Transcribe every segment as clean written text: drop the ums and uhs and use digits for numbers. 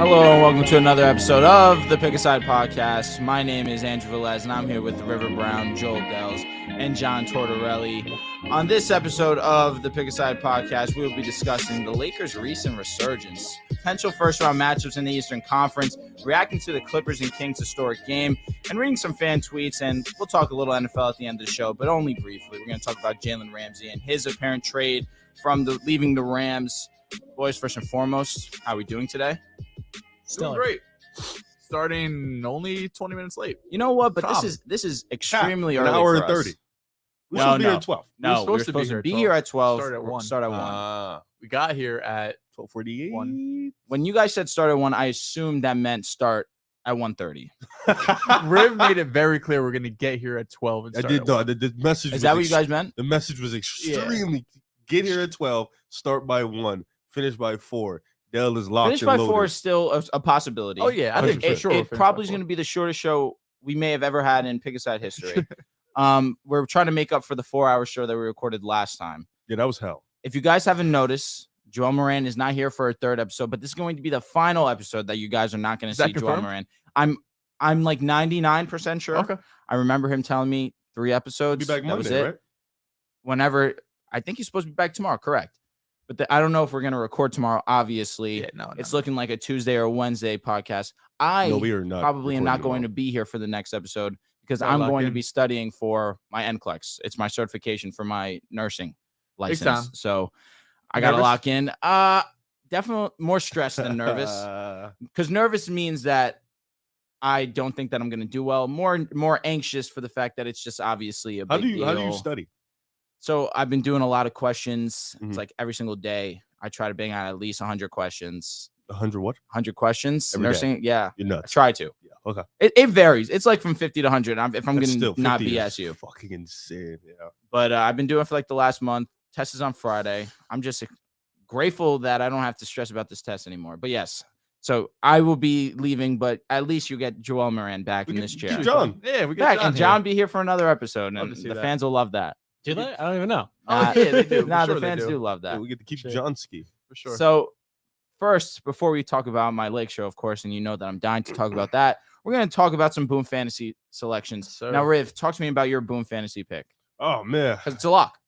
Hello and welcome to another episode of the Pick a Side Podcast. My name is Andrew Velez and I'm here with River Brown, Joel Dehls, and John Tortorelli. On this episode of the Pick a Side Podcast, we will be discussing the Lakers' recent resurgence, potential first-round matchups in the Eastern Conference, reacting to the Clippers and Kings historic game, and reading some fan tweets, and we'll talk a little NFL at the end of the show, but only briefly. We're going to talk about Jalen Ramsey and his apparent trade from leaving the Rams. Boys, first and foremost, how are we doing today? Doing great. Starting only 20 minutes late. You know what? But this is extremely early. An hour for and 30. us. We should be here at 12. No, we're supposed to be here at 12. Start at 1. We got here at 12:48. When you guys said start at 1, I assumed that meant start at 1:30. Riv made it very clear we're going to get here at 12. And I start did. at Though, 1. the message Is that what you guys meant? The message was extremely get here at 12, start by 1, finish by 4. Dell is locked. Finish by 4 is still a possibility. Oh, yeah. I think it, for sure. It probably is going to be the shortest show we may have ever had in Pick a Side history. We're trying to make up for the 4-hour show that we recorded last time. Yeah, that was hell. If you guys haven't noticed, Joel Moran is not here for a third episode, but this is going to be the final episode that you guys are not going to see Joel Moran. I'm like 99% sure. Okay. I remember him telling me 3 episodes. Be back Monday, was it. right? Whenever I think he's supposed to be back tomorrow, correct? But I don't know if we're going to record tomorrow. Obviously, it's looking like a Tuesday or Wednesday podcast. We are not. Probably am not going to be here for the next episode because I'm going to be studying for my NCLEX. It's my certification for my nursing license. So I got to lock in. Definitely more stressed than nervous because nervous means that I don't think that I'm going to do well. More anxious for the fact that it's just obviously a big deal. How do you study? So I've been doing a lot of questions. It's like every single day I try to bang out at least 100 questions. 100 what? 100 questions. Every nursing. Day. Yeah. You're nuts. I try to. Yeah. Okay. It varies. It's like from 50 to 100. If I'm going to not BS you. Fucking insane. Yeah. But I've been doing it for like the last month. Test is on Friday. I'm just grateful that I don't have to stress about this test anymore. But yes. So I will be leaving, but at least you get Joel Moran back in this chair. John. Yeah, we back. John and John be here for another episode. And the that. fans will love that. Do they? I don't even know. Yeah, they do. The fans do love that. Yeah, we get to keep Johnski. For sure. So first, before we talk about my Lake show, of course, and you know that I'm dying to talk about that, we're going to talk about some Boom Fantasy selections. Now, Riv, talk to me about your Boom Fantasy pick. Oh, man. Because it's a lock.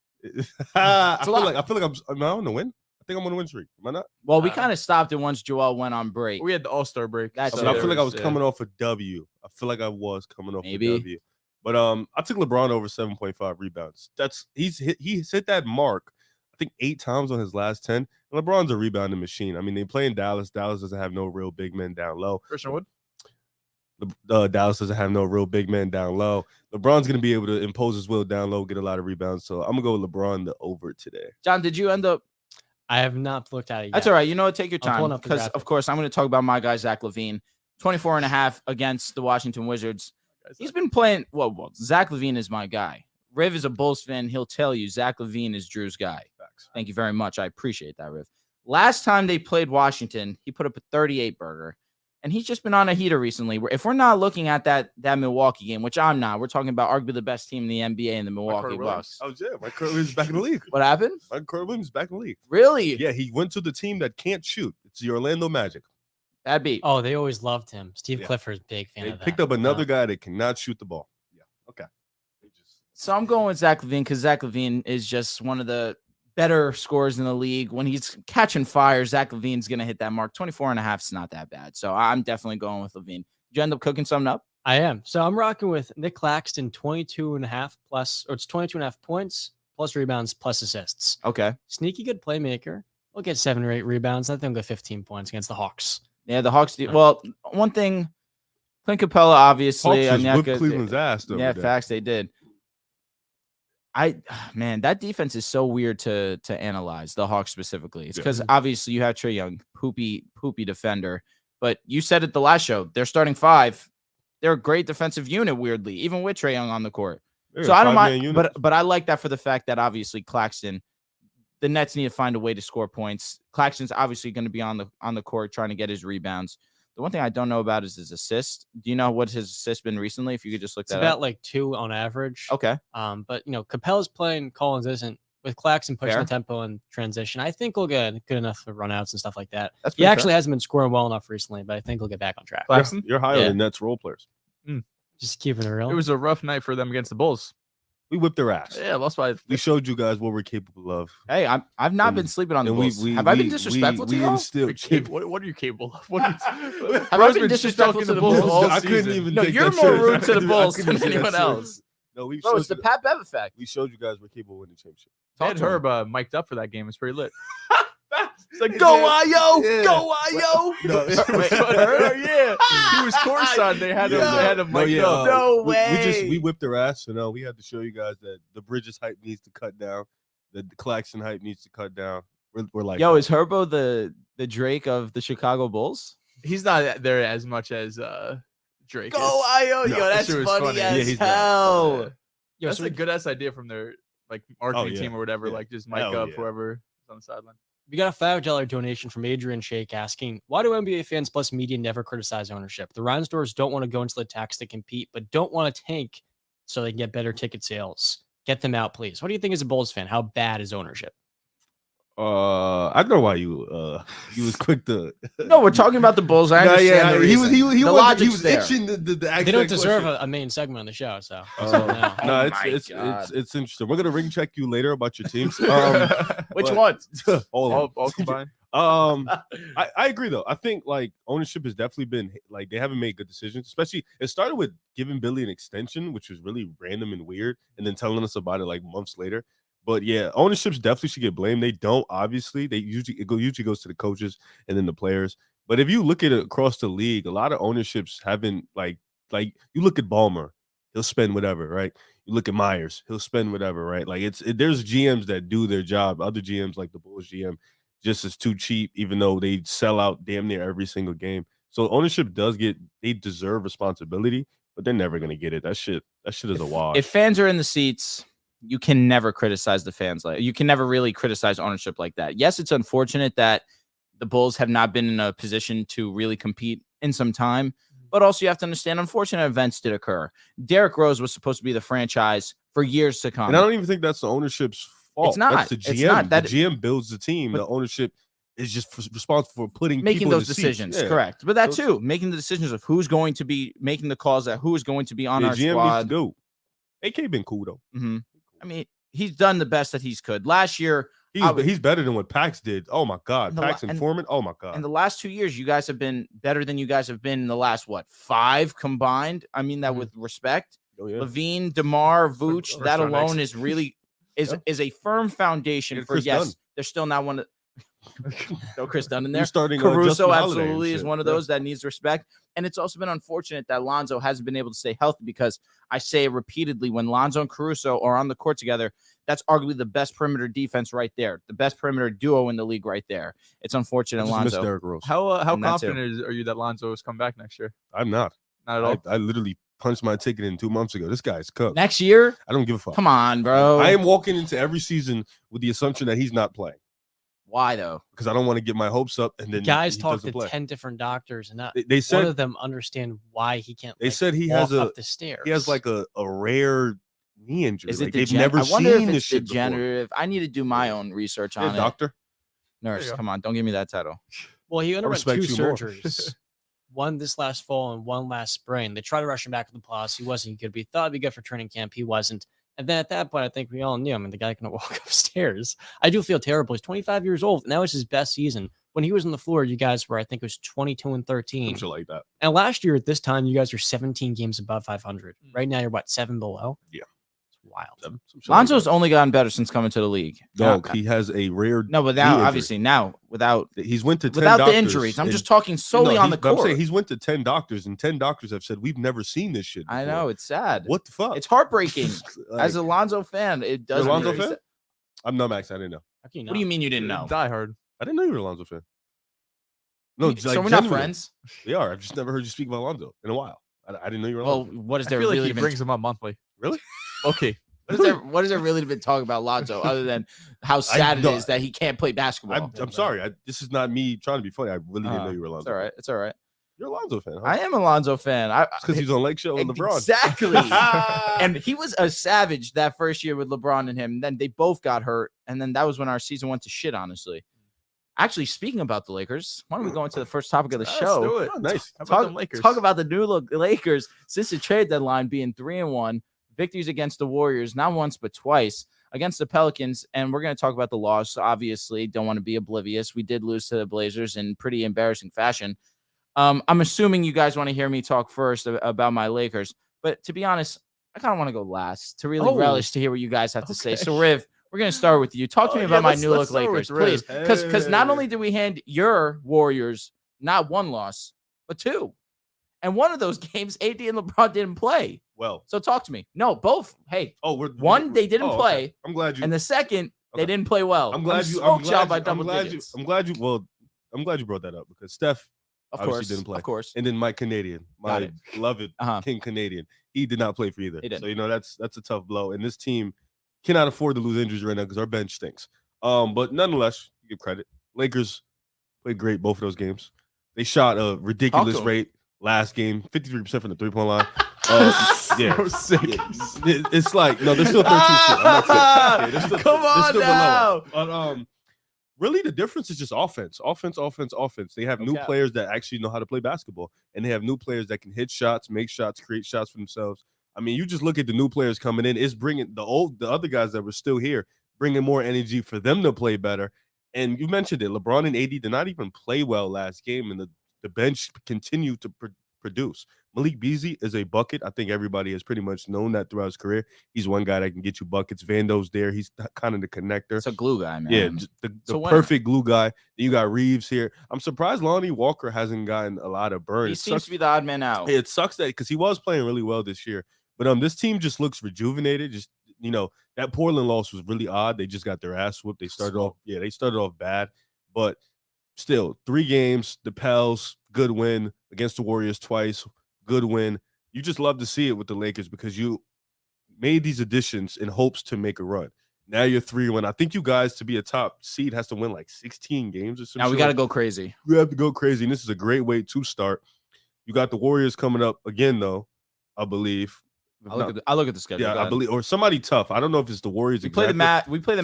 I feel like am I on the win? I think I'm on the win streak. Am I not? Well, we kind of stopped it once Joel went on break. We had the All-Star break. That's I feel like I was coming off a W. I feel like I was coming off a W. But I took LeBron over 7.5 rebounds. He's hit that mark, I think 8 times on his last 10. And LeBron's a rebounding machine. I mean, they play in Dallas. Dallas doesn't have no real big men down low. Christian Wood. Dallas doesn't have no real big men down low. LeBron's going to be able to impose his will down low, get a lot of rebounds. So I'm going to go with LeBron the over today. John, did you end up? I have not looked at it yet. That's all right. You know what? Take your time. Because, of course, I'm going to talk about my guy, Zach LaVine. 24.5 against the Washington Wizards. He's been playing. Well, Zach LaVine is my guy. Riv is a Bulls fan. He'll tell you Zach LaVine is Drew's guy. Facts. Thank you very much. I appreciate that, Riv. Last time they played Washington, he put up a 38 burger. And he's just been on a heater recently. If we're not looking at that Milwaukee game, which I'm not, we're talking about arguably the best team in the NBA in the Milwaukee Bucks. Oh, yeah. Mike Williams back in the league. What happened? Mike Williams back in the league. Really? Yeah, he went to the team that can't shoot. It's the Orlando Magic. That'd be. Oh, they always loved him. Steve Clifford's big fan of that. They picked up another guy that cannot shoot the ball. Yeah. Okay. So I'm going with Zach LaVine because Zach LaVine is just one of the better scorers in the league. When he's catching fire, Zach LaVine's going to hit that mark. 24.5 is not that bad. So I'm definitely going with LaVine. Did you end up cooking something up? I am. So I'm rocking with Nick Claxton, 22.5 plus, or it's 22.5 points plus rebounds plus assists. Okay. Sneaky good playmaker. We'll get 7 or 8 rebounds. I think we'll get 15 points against the Hawks. Yeah, the Hawks. Well, one thing, Clint Capella, obviously. Hawks just whipped Cleveland's ass. Yeah, facts, they did. That defense is so weird to analyze, the Hawks specifically. It's because obviously you have Trae Young, poopy defender. But you said it the last show. They're starting 5. They're a great defensive unit, weirdly, even with Trae Young on the court. So I don't mind, but I like that for the fact that obviously Claxton, the Nets need to find a way to score points. Claxton's obviously going to be on the court trying to get his rebounds. The one thing I don't know about is his assist. Do you know what his assist been recently? If you could just look that up. It's about like 2 on average. Okay. But Capella's playing, Collins isn't. with Claxton pushing Fair. the tempo and transition, I think we'll get good enough for runouts and stuff like that. That's He pretty actually fair. hasn't been scoring well enough recently, but I think he'll get back on track. Claxton? You're higher Yeah. than Nets role players. Just keeping it real. It was a rough night for them against the Bulls. We whipped their ass. Yeah, lost by. We showed you guys what we're capable of. Hey, I've not And- been sleeping on the And Bulls. Have I been disrespectful to you? instilled What are you capable of? What are you, Have I Bro's been been disrespectful talking to the Bulls? all I couldn't season. even. No, take you're that more serious. rude to the I Bulls couldn't than take that anyone serious. else. No, we Bro, showed it's the you- Pat Bev effect. we showed you guys we're capable of winning the championship. They had Talk to him. Herb mic'd up for that game. It's pretty lit. It's like, go, Ayo! Go, Go, Ayo! No, Yeah, he was courtside. They had him. Yeah. They had him mic'd yeah, up. No we way. whipped their ass. So no, we had to show you guys that the Bridges hype needs to cut down. The Claxton hype needs to cut down. We're like, Yo, is Herbo the Drake of the Chicago Bulls? He's not there as much as Drake. is. Ayo! No, Yo, that that's shit was funny funny. as Yeah, he's hell. Yeah. Yo, That's so a good ass idea from their marketing yeah. team or whatever. Yeah. Like just mic Hell up yeah. whoever is on the sideline. we got a $5 donation from Adrian Shake asking, why do NBA fans plus media never criticize ownership? The Reinsdorfs don't want to go into the tax to compete, but don't want to tank so they can get better ticket sales. Get them out, please. What do you think as a Bulls fan? How bad is ownership? I know why you was quick to. No, we're talking about the Bulls. I understand the he was reason. The he logic's was there. itching the ask They don't that deserve question. a main segment on the show, so. Oh. so no. No, Oh it's my God. it's interesting. We're gonna ring check you later about your teams. Which but- one? all of them. all combined. I agree though. I think like ownership has definitely been like they haven't made good decisions. Especially it started with giving Billy an extension, which was really random and weird, and then telling us about it like months later. But yeah, ownerships definitely should get blamed. They don't, obviously. They usually goes to the coaches and then the players. But if you look at it across the league, a lot of ownerships haven't like you look at Ballmer, he'll spend whatever, right? You look at Myers, he'll spend whatever, right? Like there's GMs that do their job. Other GMs like the Bulls GM just is too cheap, even though they sell out damn near every single game. So ownership they deserve responsibility, but they're never gonna get it. That shit is a wash. If fans are in the seats, you can never criticize the fans. You can never really criticize ownership like that. Yes, it's unfortunate that the Bulls have not been in a position to really compete in some time, but also you have to understand unfortunate events did occur. Derrick Rose was supposed to be the franchise for years to come. And I don't even think that's the ownership's fault. It's not. That's the GM. It's not. The GM builds the team. The ownership is just responsible for putting making people in those the seats. decisions. Yeah. Correct. But that So- too, making the decisions of who's going to be making the calls that who is going to be on Yeah, our GM squad. needs to go. AK been cool though. Mm-hmm. I mean, he's done the best that he's could. Last year, He's better than what Pax did. Oh my God, And the Pax la- and and- Foreman. Oh my God. in the last 2 years, you guys have been better than you guys have been in the last, 5 combined? I mean that with respect. Oh, yeah. Levine, DeMar, Vooch, First that round alone exit. is really Yeah. is a firm foundation Get for Chris yes, Dunn. they're still not one of no Chris Dunn in You're there. starting Caruso Justin Holiday and absolutely is shit. one of Yeah. those that needs respect. And it's also been unfortunate that Lonzo hasn't been able to stay healthy because I say it repeatedly when Lonzo and Caruso are on the court together, that's arguably the best perimeter defense right there. The best perimeter duo in the league right there. It's I unfortunate just miss Lonzo. Derrick Rose. How And that too. confident are you that Lonzo is come back next year? I'm not. Not at all. I literally punched my ticket in 2 months ago. This guy's cooked. Next year? I don't give a fuck. Come on, bro. I am walking into every season with the assumption that he's not playing Why though? because I don't want to get my hopes up and then Guys he talk doesn't to play. 10 different doctors, and not They one said of them understand why he can't. They like, said he walk has up the stairs. he has like a rare knee injury. Is Like, it they've degenerate? never I wonder seen if this it's shit before. degenerative. I need to do my own research on Yeah, it. doctor. There Nurse, you go. come on, don't give me that title. Well, he underwent 2 respect you more. surgeries. One this last fall and one last spring. They tried to rush him back to the playoffs. He wasn't good. We thought it'd be good for training camp. He wasn't. And then at that point, I think we all knew. I mean, the guy couldn't walk upstairs. I do feel terrible. He's 25 years old, and that was his best season. When he was on the floor, you guys were, I think it was 22 and 13. Some shit like that. And last year at this time, you guys were 17 games above 500. Right now, you're what, 7 below? Yeah. It's wild. Some shit Lonzo's like that. only gotten better since coming to the league. Dog, he has a rare. No, but now knee obviously now without he's went to 10 without the doctors injuries. I'm and- just talking solely No, on the but I'm court. saying he's went to 10 doctors, and 10 doctors have said we've never seen this shit. I before." know it's sad. What the fuck? It's heartbreaking. Like, As a Lonzo fan, it does. You're a Lonzo really fan? sad. I'm not Max. I didn't know. How can you What do you mean you didn't know? Die hard. I didn't know you were a Lonzo fan. No, So like, we're not genuinely. friends. We are. I've just never heard you speak about Lonzo in a while. I didn't know you were a Well, Lonzo. what is I there feel like really he been? brings them up monthly. Really? Okay. What is there really been talking about Lonzo other than how sad it no, is that he can't play basketball? I'm sorry. This is not me trying to be funny. I really didn't know you were a It's Lonzo. all right. It's all right. You're a Lonzo fan, huh? I am a Lonzo fan. Because he's on Lake Show and LeBron. Exactly. And he was a savage that first year with LeBron and him. Then they both got hurt. And then that was when our season went to shit, honestly. Actually, speaking about the Lakers, why don't we go into the first topic of the show? Let's do it. Oh, nice. How about them Lakers? Talk about the new look Lakers since the trade deadline being 3-1. Victories against the Warriors, not once, but twice. Against the Pelicans, and we're going to talk about the loss. Obviously, don't want to be oblivious. We did lose to the Blazers in pretty embarrassing fashion. I'm assuming you guys want to hear me talk first about my Lakers, but to be honest, I kind of want to go last to really relish to hear what you guys have to say. So, Riv, we're going to start with you. Talk to me about my new look Lakers, please, because not only did we hand your Warriors not one loss, but two, and one of those games, AD and LeBron didn't play. Well, so talk to me. No, both. Hey, one they didn't play. Okay. I'm glad you. And the second, they didn't play well. I'm glad you brought that up because Steph obviously didn't play. Of course. And then Mike Canadian, my beloved King Canadian, he did not play for either. So that's a tough blow. And this team cannot afford to lose injuries right now because our bench stinks. But nonetheless, you give credit. Lakers played great both of those games. They shot a ridiculous rate last game, 53% from the 3-point line. So sick. It's like they're still 13 shit. Come on now. But really, the difference is just offense. They have new players that actually know how to play basketball, and they have new players that can hit shots, make shots, create shots for themselves. I mean, you just look at the new players coming in. It's bringing the other guys that were still here, bringing more energy for them to play better. And you mentioned it, LeBron and AD did not even play well last game, and the bench continued to produce. Malik Beasley is a bucket. I think everybody has pretty much known that throughout his career. He's one guy that can get you buckets. Vando's there. He's kind of the connector. It's a glue guy, man. Yeah, the perfect glue guy. You got Reeves here. I'm surprised Lonnie Walker hasn't gotten a lot of burn. He seems to be the odd man out. It sucks that because he was playing really well this year. But this team just looks rejuvenated. Just that Portland loss was really odd. They just got their ass whooped. They started off bad, but still 3 games. The Pels, good win against the Warriors twice. Good win. You just love to see it with the Lakers because you made these additions in hopes to make a run. Now you're 3-1. I think you guys, to be a top seed, has to win like 16 games or something. Now we got to go crazy. We have to go crazy, and this is a great way to start. You got the Warriors coming up again, though, I believe. I look at the schedule. Yeah, I believe, or somebody tough. I don't know if it's the Warriors. We play the Mavs today. We play the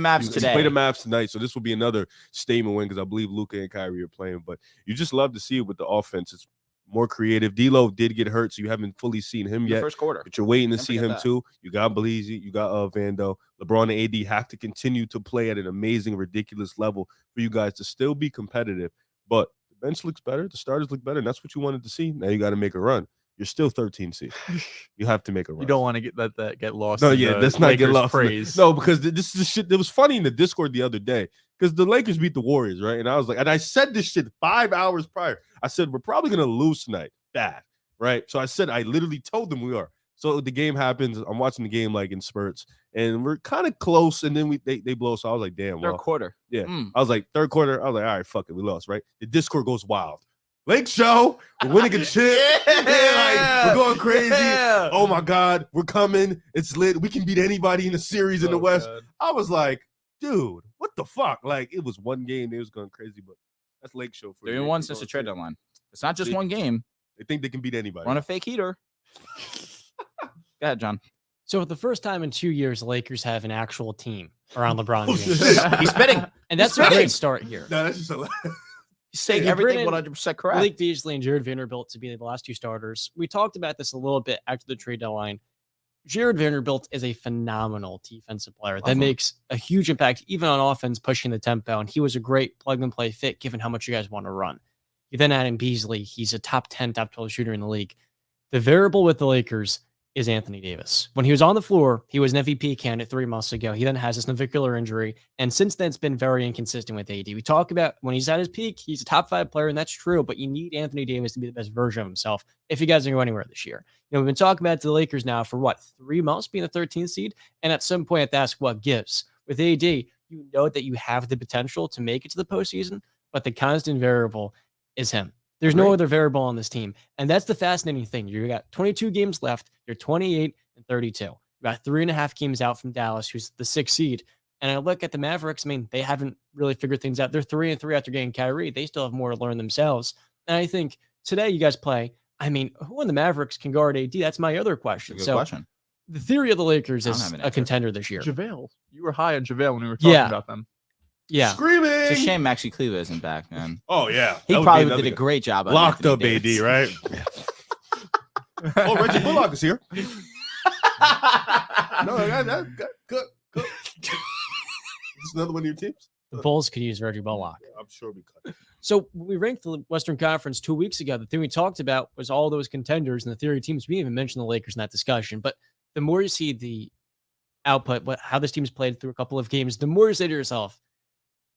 Mavs tonight, so this will be another statement win because I believe Luka and Kyrie are playing. But you just love to see it with the offense. It's more creative. D'Lo did get hurt, so you haven't fully seen him yet. First quarter, but you're waiting to see him too. You got Belize, you got Vando, LeBron, and AD have to continue to play at an amazing, ridiculous level for you guys to still be competitive. But the bench looks better, the starters look better, and that's what you wanted to see. Now you got to make a run. You're still 13 seed. You have to make a run. You don't want to get lost. No, let's not get lost. Praise. No, because this is shit that was funny in the Discord the other day. Because the Lakers beat the Warriors, right? And I was like, and I said this shit 5 hours prior. I said, we're probably gonna lose tonight. Bad, right? So I literally told them we are. So the game happens. I'm watching the game like in spurts, and we're kind of close, and then they blow. So I was like, damn. Third quarter. Yeah. I was like, third quarter. I was like, all right, fuck it, we lost, right? The Discord goes wild. Lake Show, we're winning a chip. We're going crazy. Yeah. Oh my God, we're coming. It's lit. We can beat anybody in the series in the West. God. I was like, dude, what the fuck? Like, it was one game. They was going crazy, but that's Lake Show for you. 3-1 since the trade deadline. It's not just one game. They think they can beat anybody. On a fake heater. Go ahead, John. So for the first time in 2 years, the Lakers have an actual team around LeBron James. He's spitting. And that's a great start here. No, that's just a He's saying everything 100% correct. Malik Beasley and Jared Vanderbilt to be the last two starters. We talked about this a little bit after the trade deadline. Jared Vanderbilt is a phenomenal defensive player that makes a huge impact, even on offense, pushing the tempo. And he was a great plug-and-play fit, given how much you guys want to run. You then add in Beasley. He's a top 10, top 12 shooter in the league. The variable with the Lakers is Anthony Davis. When he was on the floor, he was an MVP candidate 3 months ago. He then has this navicular injury, and since then, it's been very inconsistent with AD. We talk about when he's at his peak, he's a top 5 player, and that's true, but you need Anthony Davis to be the best version of himself if you guys are going anywhere this year. We've been talking about the Lakers now for 3 months being the 13th seed, and at some point, I have to ask what gives. With AD, you know that you have the potential to make it to the postseason, but the constant variable is him. There's no other variable on this team. And that's the fascinating thing. You got 22 games left. You're 28 and 32. You got 3.5 games out from Dallas, who's the 6th seed. And I look at the Mavericks. I mean, they haven't really figured things out. They're 3-3 after getting Kyrie. They still have more to learn themselves. And I think today you guys play. I mean, who in the Mavericks can guard AD? That's my other question. Good question. The theory of the Lakers I don't is have an a answer. contender this year. JaVale. You were high on JaVale when we were talking about them. Yeah. Screaming. It's a shame Maxi Cleaver isn't back, man. Oh, yeah. He That would probably be did a another- great job. on Locked Anthony up Davis. AD, right? Oh, Reggie Bullock is here. No, good. Is another one of your teams? The Bulls could use Reggie Bullock. I'm sure we could. So when we ranked the Western Conference 2 weeks ago, the thing we talked about was all those contenders and the theory teams. We didn't even mention the Lakers in that discussion. But the more you see the output, how this team's played through a couple of games, the more you say to yourself,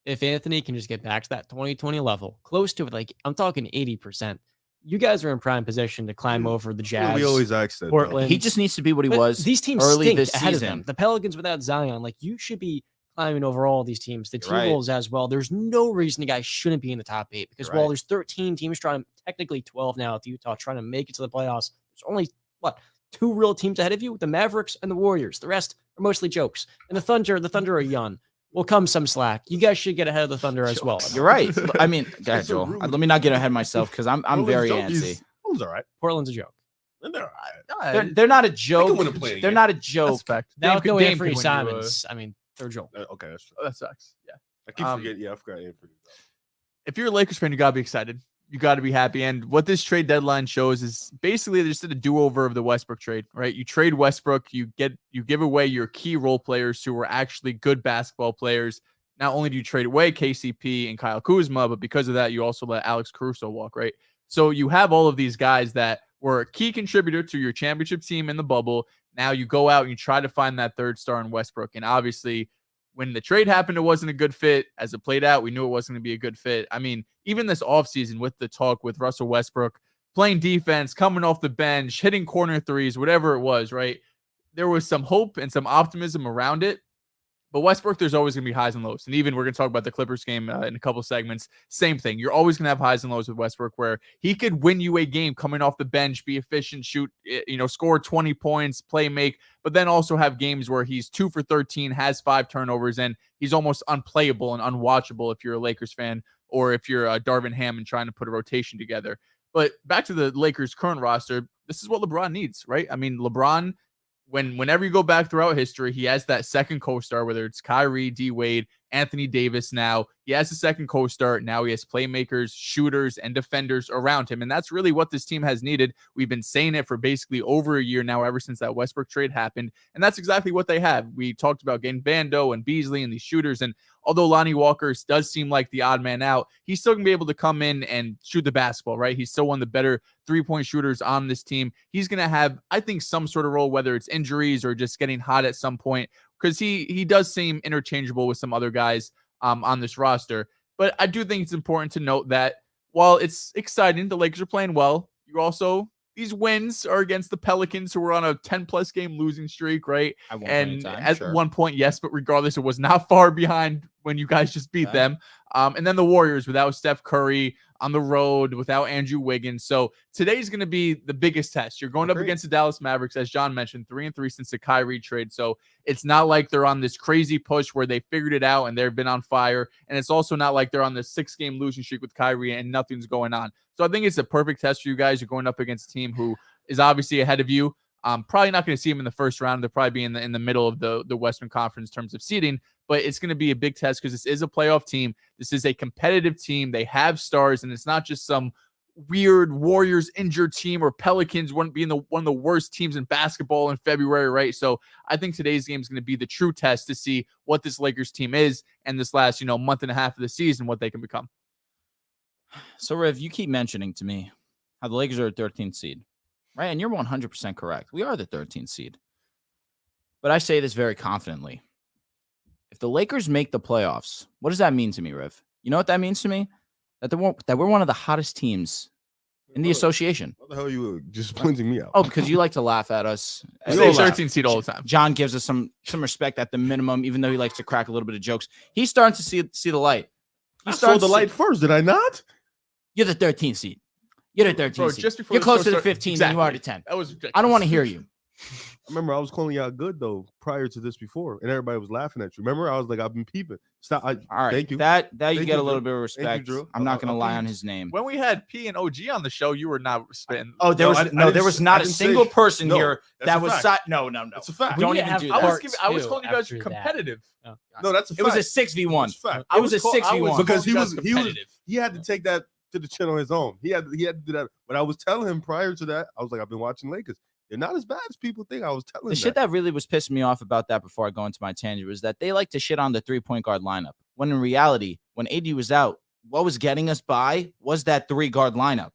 if Anthony can just get back to that 2020 level, close to it, like I'm talking 80%, you guys are in prime position to climb over the Jazz. We always ask that. Portland. He just needs to be what he But was. These teams early stink this ahead season. of them. The Pelicans without Zion, like you should be climbing over all these teams. The You're right. T-Wolves as well. There's no reason the guys shouldn't be in the top 8 because You're while right. there's 13 teams trying to, technically 12 now with Utah trying to make it to the playoffs, there's only 2 real teams ahead of you, the Mavericks and the Warriors. The rest are mostly jokes. And the Thunder are young. Will come some slack. You guys should get ahead of the Thunder as well. You're right. I mean, go ahead, so Joel. rude. Let me not get ahead of myself because I'm very antsy. That was all right. Portland's a joke. They're all right. They're not a They joke. can win a play-in They're game. not a That's joke. a fact. Now Dame with no could Anthony win you a- Simons, I mean, they're a joke. Okay, that's true. Oh, that sucks. Yeah. I keep forgetting. Yeah, I forgot Anthony. If you're a Lakers fan, you gotta be excited. You gotta be happy. And what this trade deadline shows is basically they just did a do-over of the Westbrook trade, right? You trade Westbrook, you give away your key role players who were actually good basketball players. Not only do you trade away KCP and Kyle Kuzma, but because of that, you also let Alex Caruso walk, right? So you have all of these guys that were a key contributor to your championship team in the bubble. Now you go out and you try to find that third star in Westbrook. And obviously, when the trade happened, it wasn't a good fit. As it played out, we knew it wasn't going to be a good fit. I mean, even this offseason with the talk with Russell Westbrook, playing defense, coming off the bench, hitting corner threes, whatever it was, right? There was some hope and some optimism around it. But Westbrook, there's always going to be highs and lows. And even we're going to talk about the Clippers game in a couple of segments. Same thing. You're always going to have highs and lows with Westbrook where he could win you a game coming off the bench, be efficient, shoot, score 20 points, play, make, but then also have games where he's 2 for 13, has 5 turnovers, and he's almost unplayable and unwatchable if you're a Lakers fan or if you're Darvin Ham and trying to put a rotation together. But back to the Lakers' current roster, this is what LeBron needs, right? I mean, LeBron, whenever you go back throughout history, he has that second co-star, whether it's Kyrie, D Wade, Anthony Davis. Now he has a second co-star. Now he has playmakers, shooters, and defenders around him. And that's really what this team has needed. We've been saying it for basically over a year now, ever since that Westbrook trade happened. And that's exactly what they have. We talked about getting Vando and Beasley and these shooters. And although Lonnie Walker does seem like the odd man out, he's still going to be able to come in and shoot the basketball, right? He's still one of the better three-point shooters on this team. He's going to have, I think, some sort of role, whether it's injuries or just getting hot at some point, because he does seem interchangeable with some other guys on this roster. But I do think it's important to note that while it's exciting, the Lakers are playing well, you also, these wins are against the Pelicans, who were on a 10-plus game losing streak, right? At one point, yes, but regardless, it was not far behind when you guys just beat them. And then the Warriors without Steph Curry on the road, without Andrew Wiggins. So today's going to be the biggest test. You're going up against the Dallas Mavericks, as John mentioned, 3-3 since the Kyrie trade. So it's not like they're on this crazy push where they figured it out and they've been on fire. And it's also not like they're on this 6-game losing streak with Kyrie and nothing's going on. So I think it's a perfect test for you guys. You're going up against a team who is obviously ahead of you. Probably not going to see them in the first round. They'll probably be in the middle of the Western Conference in terms of seeding, but it's going to be a big test because this is a playoff team. This is a competitive team. They have stars, and it's not just some weird Warriors injured team or Pelicans wouldn't be one of the worst teams in basketball in February, right? So I think today's game is going to be the true test to see what this Lakers team is and this last, month and a half of the season, what they can become. So, Riv, you keep mentioning to me how the Lakers are a 13th seed, right? And you're 100% correct. We are the 13th seed. But I say this very confidently. If the Lakers make the playoffs, what does that mean to me, Riv? You know what that means to me? That we're one of the hottest teams in the association. What the hell are you just pointing me out? Oh, because you like to laugh at us. We say 13 seed all the time. John gives us some respect at the minimum, even though he likes to crack a little bit of jokes. He's starting to see the light. I saw the light first, did I not? You're the 13th seed. You're the 13th seed. Just before You're the closer show to started- 15 than you are to 10. That was ridiculous. I don't want to hear you. remember I was calling y'all good though prior to this before, and everybody was laughing at you. Remember, I was like, I've been peeping. Stop. All right. Thank you. That you Thank get you, a little Drew. bit of Thank you, respect. Drew. I'm not gonna lie on peeped. his name. When we had P and OG on the show, you were not spitting. Oh, there No, was I there didn't was say- not I a didn't single say- person no, here that's that a was fact. no. That's a fact. We Don't need to even have do I that. was part calling you guys two after that. competitive. Oh. No, that's a It was fact. a 6v1. That's a fact. It was a I 6v1 because he calling was you guys competitive. he had to take that to the chin on his own. He had to do that. But I was telling him prior to that, I was like, I've been watching Lakers. They're not as bad as people think. I was telling The shit that really was pissing me off about that before I go into my tangent was that they like to shit on the 3-point guard lineup. When in reality, when AD was out, what was getting us by was that 3-guard lineup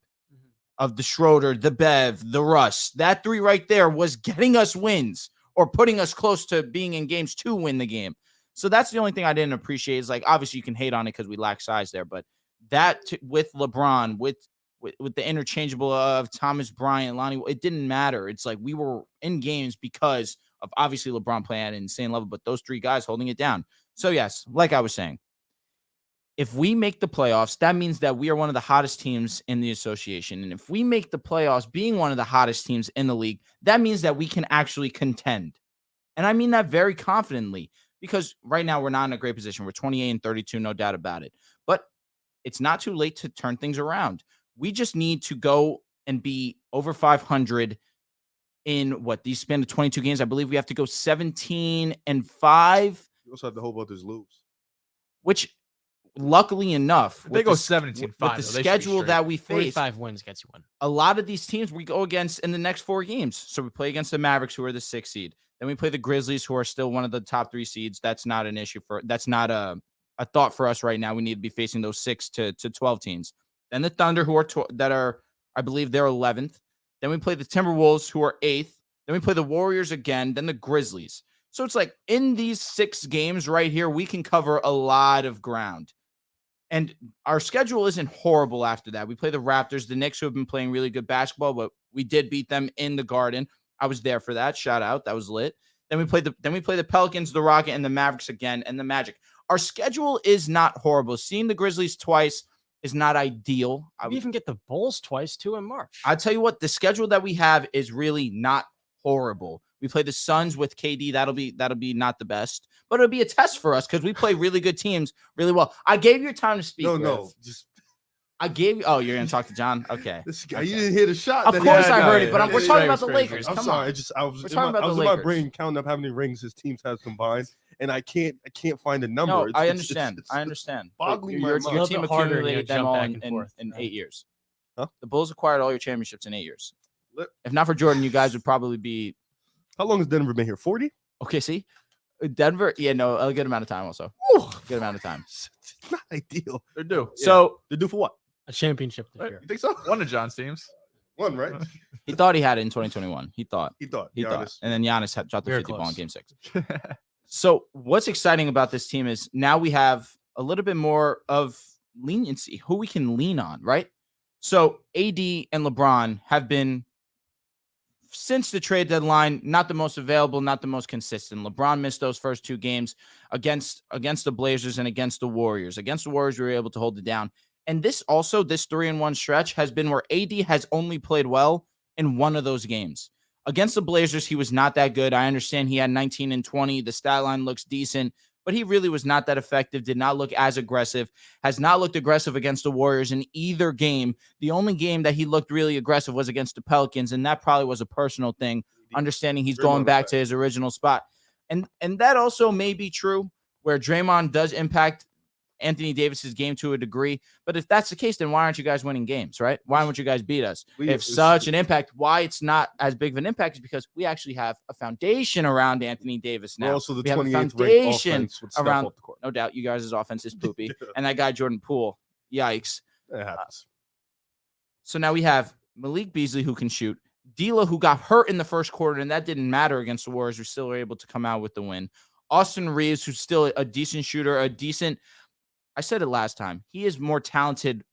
of the Schroeder, the Bev, the Russ. That 3 right there was getting us wins or putting us close to being in games to win the game. So that's the only thing I didn't appreciate. Is like, obviously you can hate on it because we lack size there, but that with LeBron, with the interchangeable of Thomas Bryant, Lonnie, it didn't matter. It's like we were in games because of obviously LeBron playing at an insane level, but those 3 guys holding it down. So yes, like I was saying, if we make the playoffs, that means that we are one of the hottest teams in the association. And if we make the playoffs being one of the hottest teams in the league, that means that we can actually contend. And I mean that very confidently because right now we're not in a great position. We're 28-32, no doubt about it. But it's not too late to turn things around. We just need to go and be over 500 in these span of 22 games. I believe we have to go 17-5. You also have to hope others lose. Which, luckily enough, If they go 17-5 with the schedule that we face, 45 wins gets you one. a lot of these teams we go against in the next 4 games. So we play against the Mavericks, who are the 6th seed. Then we play the Grizzlies, who are still one of the top 3 seeds. That's not an issue that's not a thought for us right now. We need to be facing those 6 to 12 teams. Then the Thunder, who are I believe they're 11th. Then we play the Timberwolves, who are 8th. Then we play the Warriors again. Then the Grizzlies. So it's like in these 6 games right here, we can cover a lot of ground. And our schedule isn't horrible after that. We play the Raptors, the Knicks, who have been playing really good basketball, but we did beat them in the Garden. I was there for that. Shout out. That was lit. Then we play the Pelicans, the Rocket, and the Mavericks again, and the Magic. Our schedule is not horrible. Seeing the Grizzlies twice is not ideal. We even get the Bulls twice too in March. I tell you what, the schedule that we have is really not horrible. We play the Suns with KD. That'll be not the best, but it'll be a test for us because we play really good teams really well. I gave you time to speak. No, just I gave you. Oh, you're gonna talk to John? Okay. this guy. Okay. You didn't hear the shot. Of that course he I had. heard it, but we're talking about the crazy. Lakers. I'm Come sorry. on. I was We're in talking my, about I was the in my Lakers. brain counting up how many rings his teams have combined, and I can't find a number. No, It's- I it's- understand. it's I understand. But boggling my your mind. your A team little bit harder, accumulated you them jump all back in and forth. 8 years. Huh? The Bulls acquired all your championships in 8 years. Lit. If not for Jordan, you guys would probably be How long has Denver been here? 40? okay. See, Denver. Yeah, no, a good amount of time. Also, good amount of time. It's not ideal. They're due. So They do for what? A championship this Right. year. You think so? One of John's teams. One, right? he thought he had it in 2021. He thought. He thought. And then Giannis had dropped the Very 50 ball in close. Game 6. So what's exciting about this team is now we have a little bit more of leniency, who we can lean on, right? So AD and LeBron have been, since the trade deadline, not the most available, not the most consistent. LeBron missed those first 2 games against the Blazers and against the Warriors. Against the Warriors, we were able to hold it down. And this 3-1 stretch has been where AD has only played well in one of those games. Against the Blazers, he was not that good. I understand he had 19 and 20. The stat line looks decent, but he really was not that effective, did not look as aggressive, has not looked aggressive against the Warriors in either game. The only game that he looked really aggressive was against the Pelicans, and that probably was a personal thing, understanding he's going back to his original spot. And that also may be true, where Draymond does impact Anthony Davis's game to a degree. But if that's the case, then why aren't you guys winning games, right? Why won't you guys beat us? If such an impact, why it's not as big of an impact is because we actually have a foundation around Anthony Davis now. Also, the we have a 28th foundation ranked offense with Steph around, off the court. no doubt, you guys' offense is poopy. And that guy, Jordan Poole, yikes. That happens. So now we have Malik Beasley, who can shoot. D'Lo, who got hurt in the first quarter, and that didn't matter against the Warriors. We still were able to come out with the win. Austin Reeves, who's still a decent shooter, I said it last time. He is more talented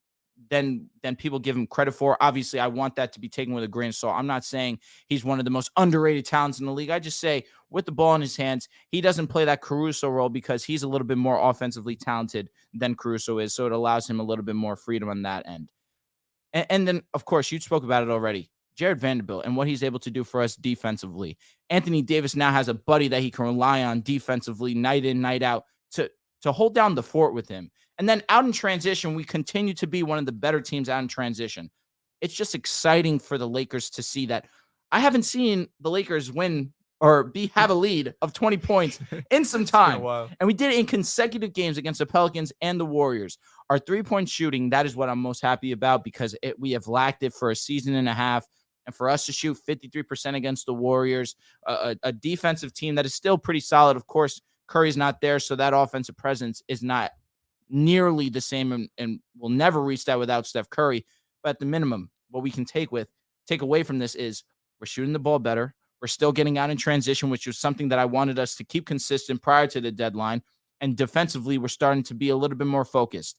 than people give him credit for. Obviously, I want that to be taken with a grain of salt. I'm not saying he's one of the most underrated talents in the league. I just say with the ball in his hands, he doesn't play that Caruso role because he's a little bit more offensively talented than Caruso is. So it allows him a little bit more freedom on that end. And then, of course, you spoke about it already. Jared Vanderbilt and what he's able to do for us defensively. Anthony Davis now has a buddy that he can rely on defensively night in, night out to hold down the fort with him. And then out in transition, we continue to be one of the better teams out in transition. It's just exciting for the Lakers to see that. I haven't seen the Lakers win or have a lead of 20 points in some time. And we did it in consecutive games against the Pelicans and the Warriors. Our three-point shooting, that is what I'm most happy about because we have lacked it for a season and a half. And for us to shoot 53% against the Warriors, a defensive team that is still pretty solid. Of course, Curry's not there, so that offensive presence is not nearly the same and will never reach that without Steph Curry. But at the minimum, what we can take away from this is we're shooting the ball better. We're still getting out in transition, which was something that I wanted us to keep consistent prior to the deadline. And defensively, we're starting to be a little bit more focused.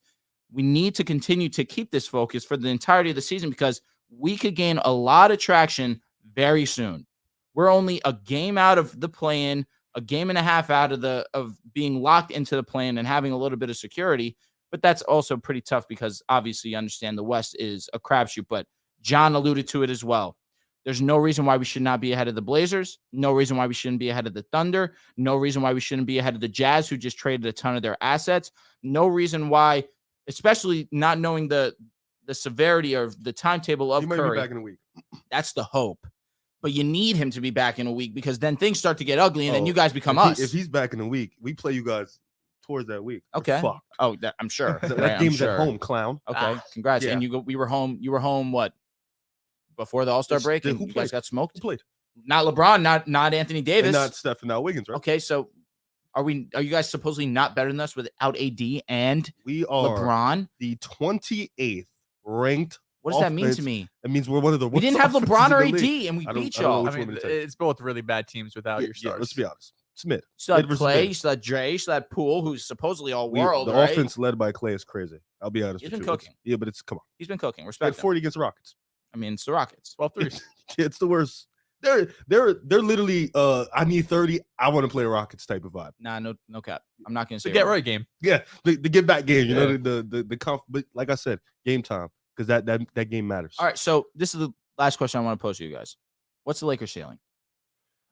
We need to continue to keep this focus for the entirety of the season because we could gain a lot of traction very soon. We're only a game out of the play-in, a game and a half out of being locked into the play-in and having a little bit of security. But that's also pretty tough because obviously you understand the West is a crapshoot. But John alluded to it as well. There's no reason why we should not be ahead of the Blazers. No reason why we shouldn't be ahead of the Thunder. No reason why we shouldn't be ahead of the Jazz, who just traded a ton of their assets. No reason why, especially not knowing the severity of the timetable of Curry. He might be back in a week. That's the hope. But you need him to be back in a week because then things start to get ugly and then you guys become us. If he's back in a week, we play you guys towards that week. Okay. Fuck. Oh, I'm sure. That game's at home, clown. Okay. Congrats. Yeah. And you were home what? Before the All-Star break, and you guys got smoked? Who played? Not LeBron, not Anthony Davis. And not Steph and not Wiggins, right? Okay, so are you guys supposedly not better than us without AD and we are LeBron? The 28th ranked. What does that mean to me? It means we're one of the We didn't have LeBron or AD, and we beat y'all. I mean, it's both really bad teams without your stars. Yeah, let's be honest. Smith. You still had Clay, you still had Dre, you still had Poole, who's supposedly all world. The offense led by Clay is crazy. I'll be honest. He's been cooking. Yeah, but come on. He's been cooking. Respect. 40 against the Rockets. I mean, it's the Rockets. 12 threes. It's the worst. They're literally I need 30. I want to play a Rockets type of vibe. Nah, no cap. I'm not gonna say the get right game. Yeah, the get back game. You know the but like I said, game time because that game matters. All right, so this is the last question I want to pose to you guys. What's the Lakers ceiling?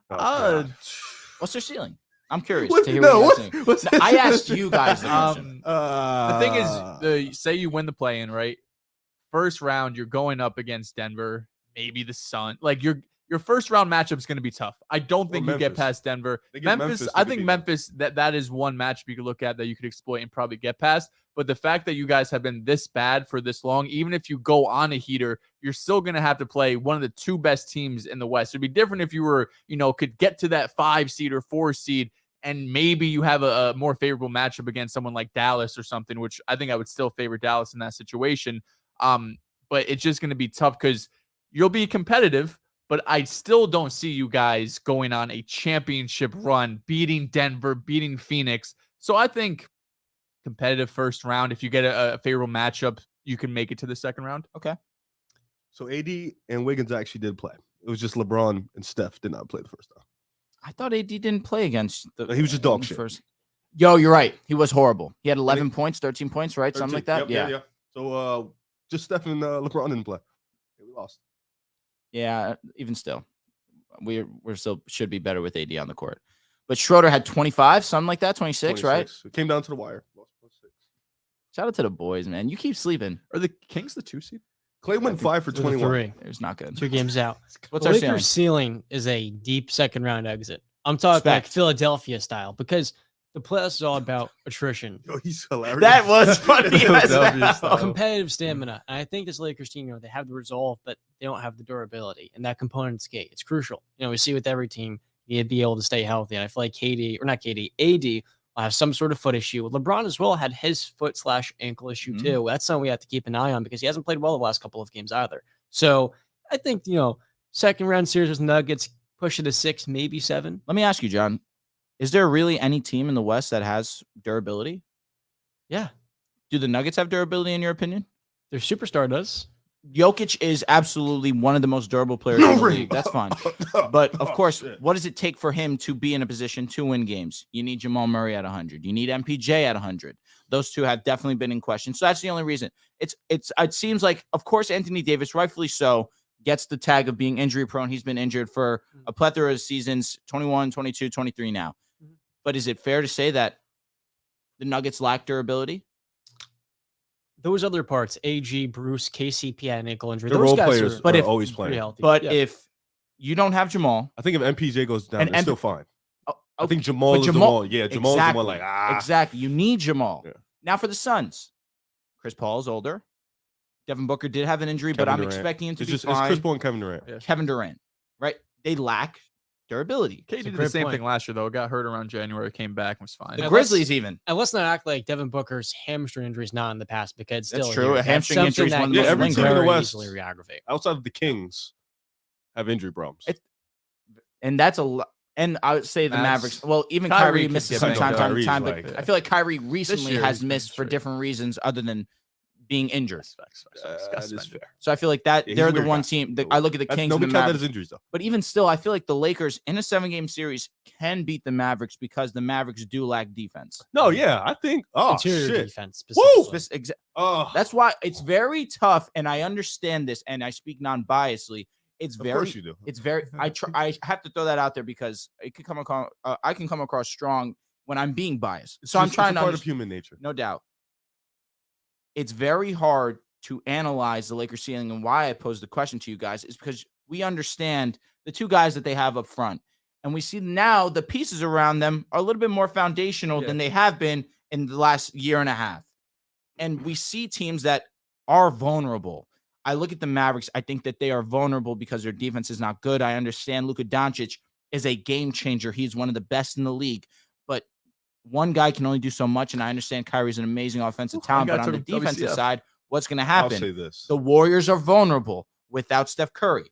What's their ceiling? I'm curious to hear what you guys think. I asked you guys the question. The thing is, say you win the play-in, right? First round, you're going up against Denver, maybe the Sun. Like your first round matchup is going to be tough. I don't think you get past Denver. Memphis, I think Memphis that is one matchup you could look at that you could exploit and probably get past. But the fact that you guys have been this bad for this long, even if you go on a heater, you're still going to have to play one of the two best teams in the West. It'd be different if you were, could get to that 5 seed or 4 seed. And maybe you have a more favorable matchup against someone like Dallas or something, which I think I would still favor Dallas in that situation. But it's just going to be tough because you'll be competitive, but I still don't see you guys going on a championship run, beating Denver, beating Phoenix. So I think competitive first round. If you get a favorable matchup, you can make it to the second round. Okay. So AD and Wiggins actually did play. It was just LeBron and Steph did not play the first time. I thought AD didn't play against he was just dog shit. First. Yo, you're right. He was horrible. He had 11 points, 13 points, right? 13. Something like that. Yep, yeah. So just Steph and LeBron didn't play. We lost. Yeah, even still, we're still should be better with AD on the court. But Schroeder had 25, something like that, 26, right? It came down to the wire. Lost 6. Shout out to the boys, man. You keep sleeping. Are the Kings the 2 seed? Clay went 5 for 21. 3. It was not good. 2 games out. What's the our Lakers' ceiling is a deep second round exit. I'm talking like Philadelphia style because the playoffs is all about attrition. Yo, he's hilarious. That was funny. Competitive stamina. And I think this Lakers team, they have the resolve, but they don't have the durability. And that component is key. It's crucial. We see with every team, you need to be able to stay healthy. And I feel like AD will have some sort of foot issue. LeBron as well had his foot/ankle issue too. That's something we have to keep an eye on because he hasn't played well the last couple of games either. So I think, second round series with Nuggets, push it to 6, maybe 7. Let me ask you, John. Is there really any team in the West that has durability? Yeah. Do the Nuggets have durability in your opinion? Their superstar does. Jokic is absolutely one of the most durable players in the league. That's fine. But, of course, what does it take for him to be in a position to win games? You need Jamal Murray at 100. You need MPJ at 100. Those two have definitely been in question. So that's the only reason. It seems like, of course, Anthony Davis, rightfully so, gets the tag of being injury prone. He's been injured for a plethora of seasons, 21, 22, 23 now. But is it fair to say that the Nuggets lack durability? Those other parts, AG, Bruce, KCP had an ankle injury. The Those role guys players are are if- always pretty playing. healthy. But Yeah. if you don't have Jamal, I think if MPJ goes down, And they're still fine. oh, I think okay, Jamal but is the one. Yeah, Jamal's the one. Like Exactly. You need Jamal. Yeah. Now for the Suns, Chris Paul is older. Devin Booker did have an injury, but Kevin I'm Durant. expecting him to It's be just it's fine. Chris Paul and Kevin Durant. Yeah. Kevin Durant, right? They lack durability. KD did the great same point. thing last year, though. Got hurt around January, came back, and was fine. The And Grizzlies even. And let's not act like Devin Booker's hamstring injury is not in the past because it's That's still true. here. A That's hamstring something injury is that one of the can most every team in the very West- easily re-aggravate. Outside of the Kings, have injury problems. And that's a lot. And I would say the That's- Mavericks. Well, even Kyrie Kyrie could misses get some banged time, up. Kyrie's but like- I feel like Kyrie recently year has he's been missed for straight. different reasons other than being injured. That is fair. So I feel like that Yeah, he's they're a the weird one guy. team. I look at the Kings and Nobody the count that Mavericks. as injuries though. But even still, I feel like the Lakers in a 7-game series can beat the Mavericks because the Mavericks do lack defense. No, yeah, I think. Oh Interior shit. defense. Woo! Specifically. Oh, That's why it's very tough, and I understand this, and I speak non-biasedly. It's of very, course you do. it's very. I have to throw that out there because it could come across. I can come across strong when I'm being biased. It's So I'm just- trying it's a to part of human nature. no doubt. It's very hard to analyze the Lakers ceiling, and why I posed the question to you guys is because we understand the two guys that they have up front, and we see now the pieces around them are a little bit more foundational than they have been in the last year and a half. And we see teams that are vulnerable. I look at the Mavericks. I think that they are vulnerable because their defense is not good. I understand Luka Doncic is a game changer. He's one of the best in the league, but one guy can only do so much. And I understand Kyrie's an amazing offensive talent, guy but on the took defensive WCF. side, what's going to I'll happen? say this. The Warriors are vulnerable without Steph Curry.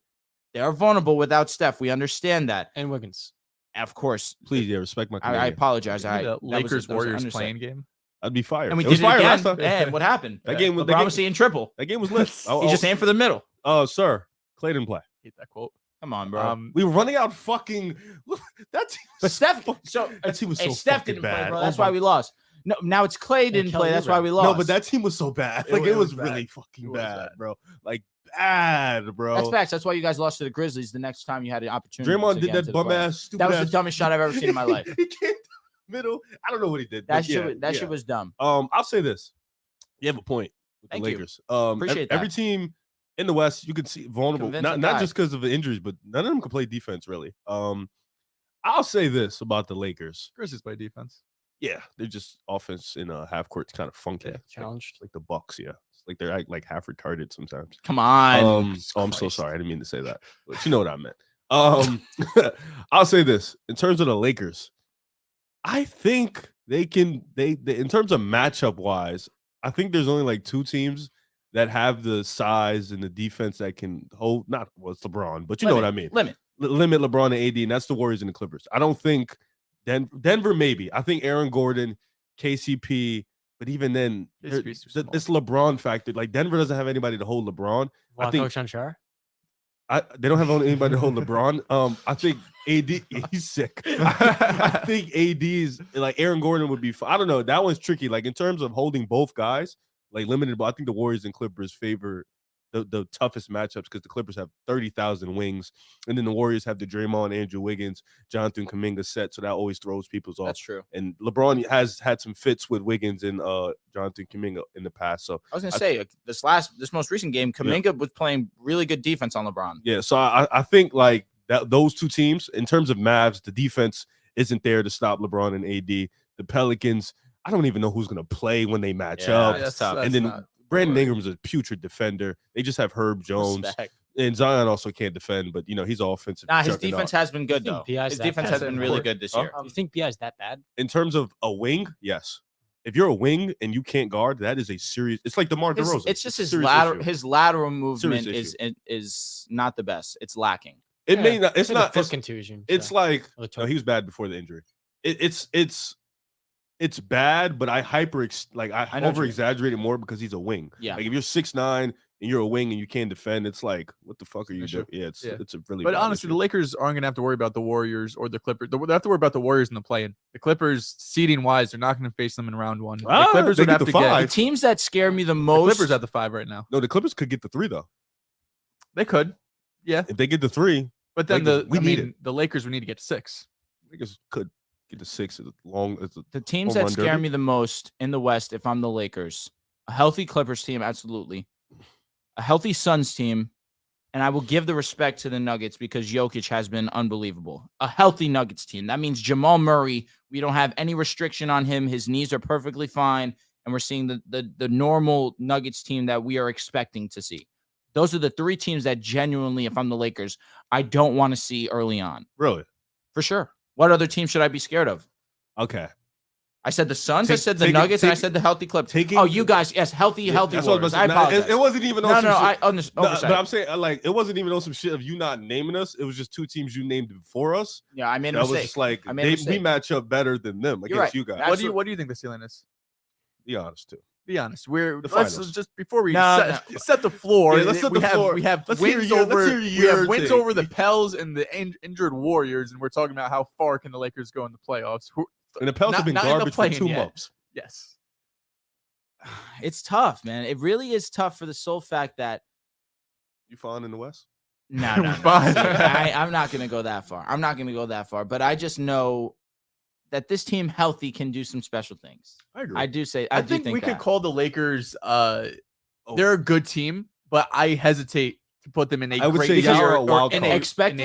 They are vulnerable without Steph. We understand that. And Wiggins. Of course, Please, yeah, respect my. I Canadian. apologize. Maybe the that was Lakers an Warriors understatement. playing game. I'd be fired. And we it was did it fire again. last time. And what happened? That game was LeBron was seeing triple. That game was lit. He just aimed for the middle. Oh, sir, Clay didn't play. Hate that quote. Come on, bro. We were running out fucking. That team. But was Steph, fucking- so that team was so Steph fucking didn't bad. play, bro. Oh That's my- why we lost. No, now it's Clay didn't Kelly play. That's why Oubre. we lost. No, but that team was so bad. It Like it was was bad. really fucking It was bad, bad. bro. Like bad, bro. that's facts. That's why you guys lost to the Grizzlies the next time you had an opportunity. Draymond to did get into that the bum playoffs. ass stupid. That was the ass- dumbest shot I've ever seen in my life. He came middle. I don't know what he did. That but yeah, shit, that yeah. shit was dumb. I'll say this. You have a point with Thank the you. Lakers. Appreciate Every that. team in the West, you can see vulnerable. Convincing Not guy. just because of the injuries, but none of them can play defense really. I'll say this about the Lakers. Grizzlies play defense. Yeah, they're just offense in half court's kind of funky. Yeah, It's like- challenged. like the Bucks. Yeah, it's like they're like half retarded sometimes. Come on. Oh, I'm so Christ. sorry. I didn't mean to say that, but you know what I meant. I'll say this in terms of the Lakers. I think they can. They in terms of matchup wise, I think there's only like two teams that have the size and the defense that can hold. Not well, it's LeBron, but you know what I mean. Limit. Limit LeBron and AD, and that's the Warriors and the Clippers. I don't think Denver maybe. I think Aaron Gordon, KCP, but even then, KCP's too small. this LeBron factor. Like Denver doesn't have anybody to hold LeBron. I think- Vlatko Chanchar? They don't have anybody to hold LeBron. I think AD he's sick. I think AD's like Aaron Gordon would be. I don't know. That one's tricky. Like in terms of holding both guys, like limited. But I think the Warriors and Clippers favor the toughest matchups because the Clippers have 30,000 wings, and then the Warriors have the Draymond, Andrew Wiggins, Jonathan Kuminga set, so that always throws people's off. That's true. And LeBron has had some fits with Wiggins and Jonathan Kuminga in the past. So I was gonna say this most recent game, Kuminga was playing really good defense on LeBron. yeah, so I think like that those two teams in terms of Mavs, the defense isn't there to stop LeBron and AD. The Pelicans, I don't even know who's gonna play when they match up. that's tough. And then Brandon Ingram's a putrid defender. They just have Herb Jones. Respect. And Zion also can't defend, but you know he's offensive. Nah, his juggernaut. defense has been good think though. P.I.'s His that defense bad. has been really good this Huh? year. You think P.I. is that bad? In terms of a wing, yes. If you're a wing and you can't guard, that is a serious. It's like DeMar DeRozan. It's just a his serious lateral. issue. His lateral movement Serious is not the best. It's lacking. It may Yeah, not. It's Like a not. foot It's, contusion. it's so. like Or the no, toe. he was bad before the injury. It's bad, but I I know what over you mean. exaggerate it more because he's a wing. Yeah. Like if you're 6'9" and you're a wing and you can't defend, it's like what the fuck are you Issue. doing? Yeah, it's Yeah. it's a really. But bad honestly, the issue. Lakers aren't going to have to worry about the Warriors or the Clippers. They have to worry about the Warriors in the play-in. The Clippers, seeding wise, they're not going to face them in round one. Ah, The Clippers they would get have the to five. The teams that scare me the The most. Clippers at the 5 right now. No, the Clippers could get the 3 though. They could. Yeah. If they get to 3, But then Lakers, the Lakers would need to get to 6. Lakers could get to 6 as long as The teams that scare me the most in the West, if I'm the Lakers, a healthy Clippers team, absolutely. A healthy Suns team, and I will give the respect to the Nuggets because Jokic has been unbelievable. A healthy Nuggets team. That means Jamal Murray, we don't have any restriction on him. His knees are perfectly fine, and we're seeing the normal Nuggets team that we are expecting to see. Those are the 3 teams that genuinely, if I'm the Lakers, I don't want to see early on. Really? For sure. What other team should I be scared of? Okay. I said the Suns, I said the Nuggets, and I said the healthy Clippers. Oh, you guys, yes, healthy Warriors. I apologize. It wasn't even on No, I understand. but I'm saying, like, it wasn't even on some shit of you not naming us. It was just 2 teams you named before us. Yeah, I made a mistake. mistake. Was just like, we match up better than them against you guys. What do you think the ceiling is? Be honest, too. Be honest. Let's finals. just before we set the floor. Yeah, let's set the floor. We have let's wins over the Pels and the injured Warriors, and we're talking about how far can the Lakers go in the playoffs. And the Pels have been garbage for 2 months. Yes. It's tough, man. It really is tough for the sole fact that you fine in the West? No. Fine. I'm not going to go that far. But I just know that this team healthy can do some special things. I agree. I think we could call the Lakers they're a good team, but I hesitate to put them in a great tier or in a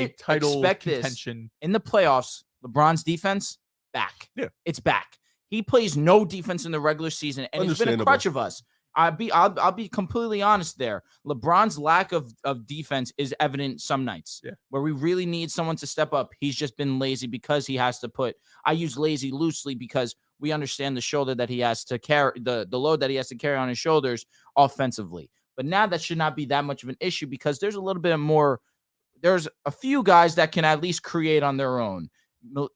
title this contention. In the playoffs. LeBron's defense back. Yeah. It's back. He plays no defense in the regular season, and he's been a crutch of us. I'll be completely honest there. LeBron's lack of defense is evident some nights where we really need someone to step up. He's just been lazy because he has to I use lazy loosely because we understand the shoulder that he has to carry, the load that he has to carry on his shoulders offensively. But now that should not be that much of an issue because there's a little bit more. There's a few guys that can at least create on their own.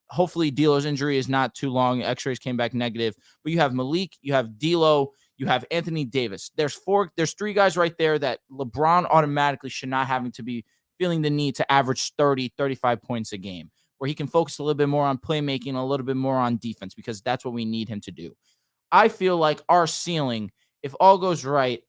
Hopefully D'Lo's injury is not too long. X-rays came back negative, but you have Malik, you have D'Lo, you have Anthony Davis. There's 3 guys right there that LeBron automatically should not having to be feeling the need to average 30, 35 points a game, where he can focus a little bit more on playmaking, a little bit more on defense, because that's what we need him to do. I feel like our ceiling, if all goes right,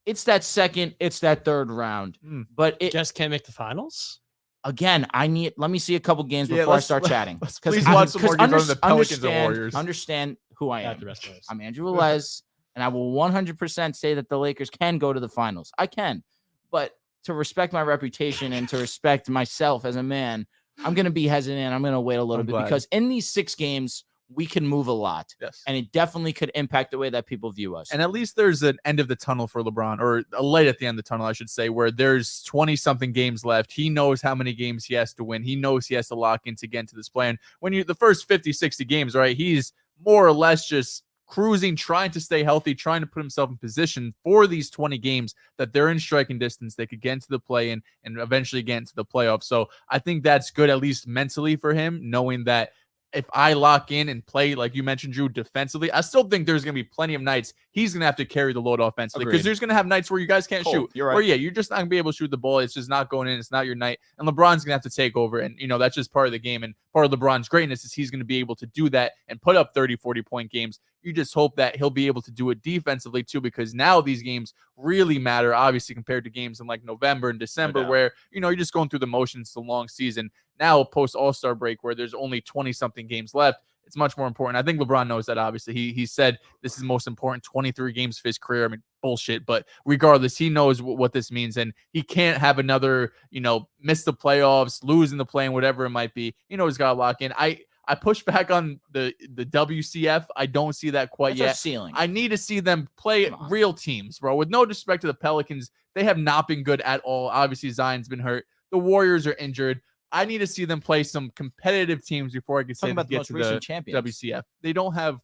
it's that second, it's that third round. But it just can't make the finals. Again, let me see a couple games before I start chatting. Please watch some more games from the Pelicans and Warriors. Understand who I am. The rest of us. I'm Andrew Velez, and I will 100% say that the Lakers can go to the finals. I can. But to respect my reputation and to respect myself as a man, I'm going to be hesitant. I'm going to wait a little bit because in these 6 games, we can move a lot. Yes. And it definitely could impact the way that people view us. And at least there's an end of the tunnel for LeBron, or a light at the end of the tunnel, I should say, where there's 20-something games left. He knows how many games he has to win. He knows he has to lock in to get into this plan. When the first 50, 60 games, right, he's more or less just cruising, trying to stay healthy, trying to put himself in position for these 20 games that they're in striking distance. They could get into the play-in and eventually get into the playoffs. So I think that's good, at least mentally for him, knowing that if I lock in and play, like you mentioned, Drew, defensively, I still think there's going to be plenty of nights he's going to have to carry the load offensively because there's going to have nights where you guys can't shoot. You're right. Or, you're just not going to be able to shoot the ball. It's just not going in. It's not your night. And LeBron's going to have to take over. And, that's just part of the game. And part of LeBron's greatness is he's going to be able to do that and put up 30, 40-point games. You just hope that he'll be able to do it defensively, too, because now these games really matter, obviously, compared to games in like November and December where, you're just going through the motions. It's a long season. Now, post All-Star break where there's only 20-something games left, it's much more important. I think LeBron knows that, obviously. He said this is the most important 23 games of his career. I mean, bullshit. But regardless, he knows what this means. And he can't have another, miss the playoffs, lose in the play-in, whatever it might be. He's got to lock in. I push back on the WCF. I don't see that quite yet. Ceiling. I need to see them play real teams, bro. With no disrespect to the Pelicans, they have not been good at all. Obviously, Zion's been hurt. The Warriors are injured. I need to see them play some competitive teams before I can say about get to the champions. WCF. They don't have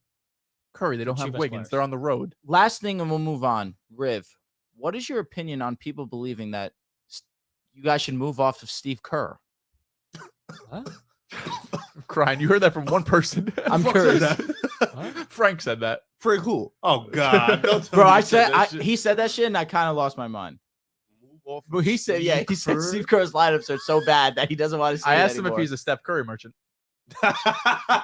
Curry. They don't have Wiggins. Players. They're on the road. Last thing, and we'll move on. Riv, what is your opinion on people believing that you guys should move off of Steve Kerr? What? I'm crying. You heard that from one person. I'm curious. Frank said that. Frank who? Oh, God. Don't tell Bro, me he said that shit, and I kind of lost my mind. But he said Steve Kerr's lineups are so bad that he doesn't want to see I it asked him anymore. if he's a Steph Curry merchant. I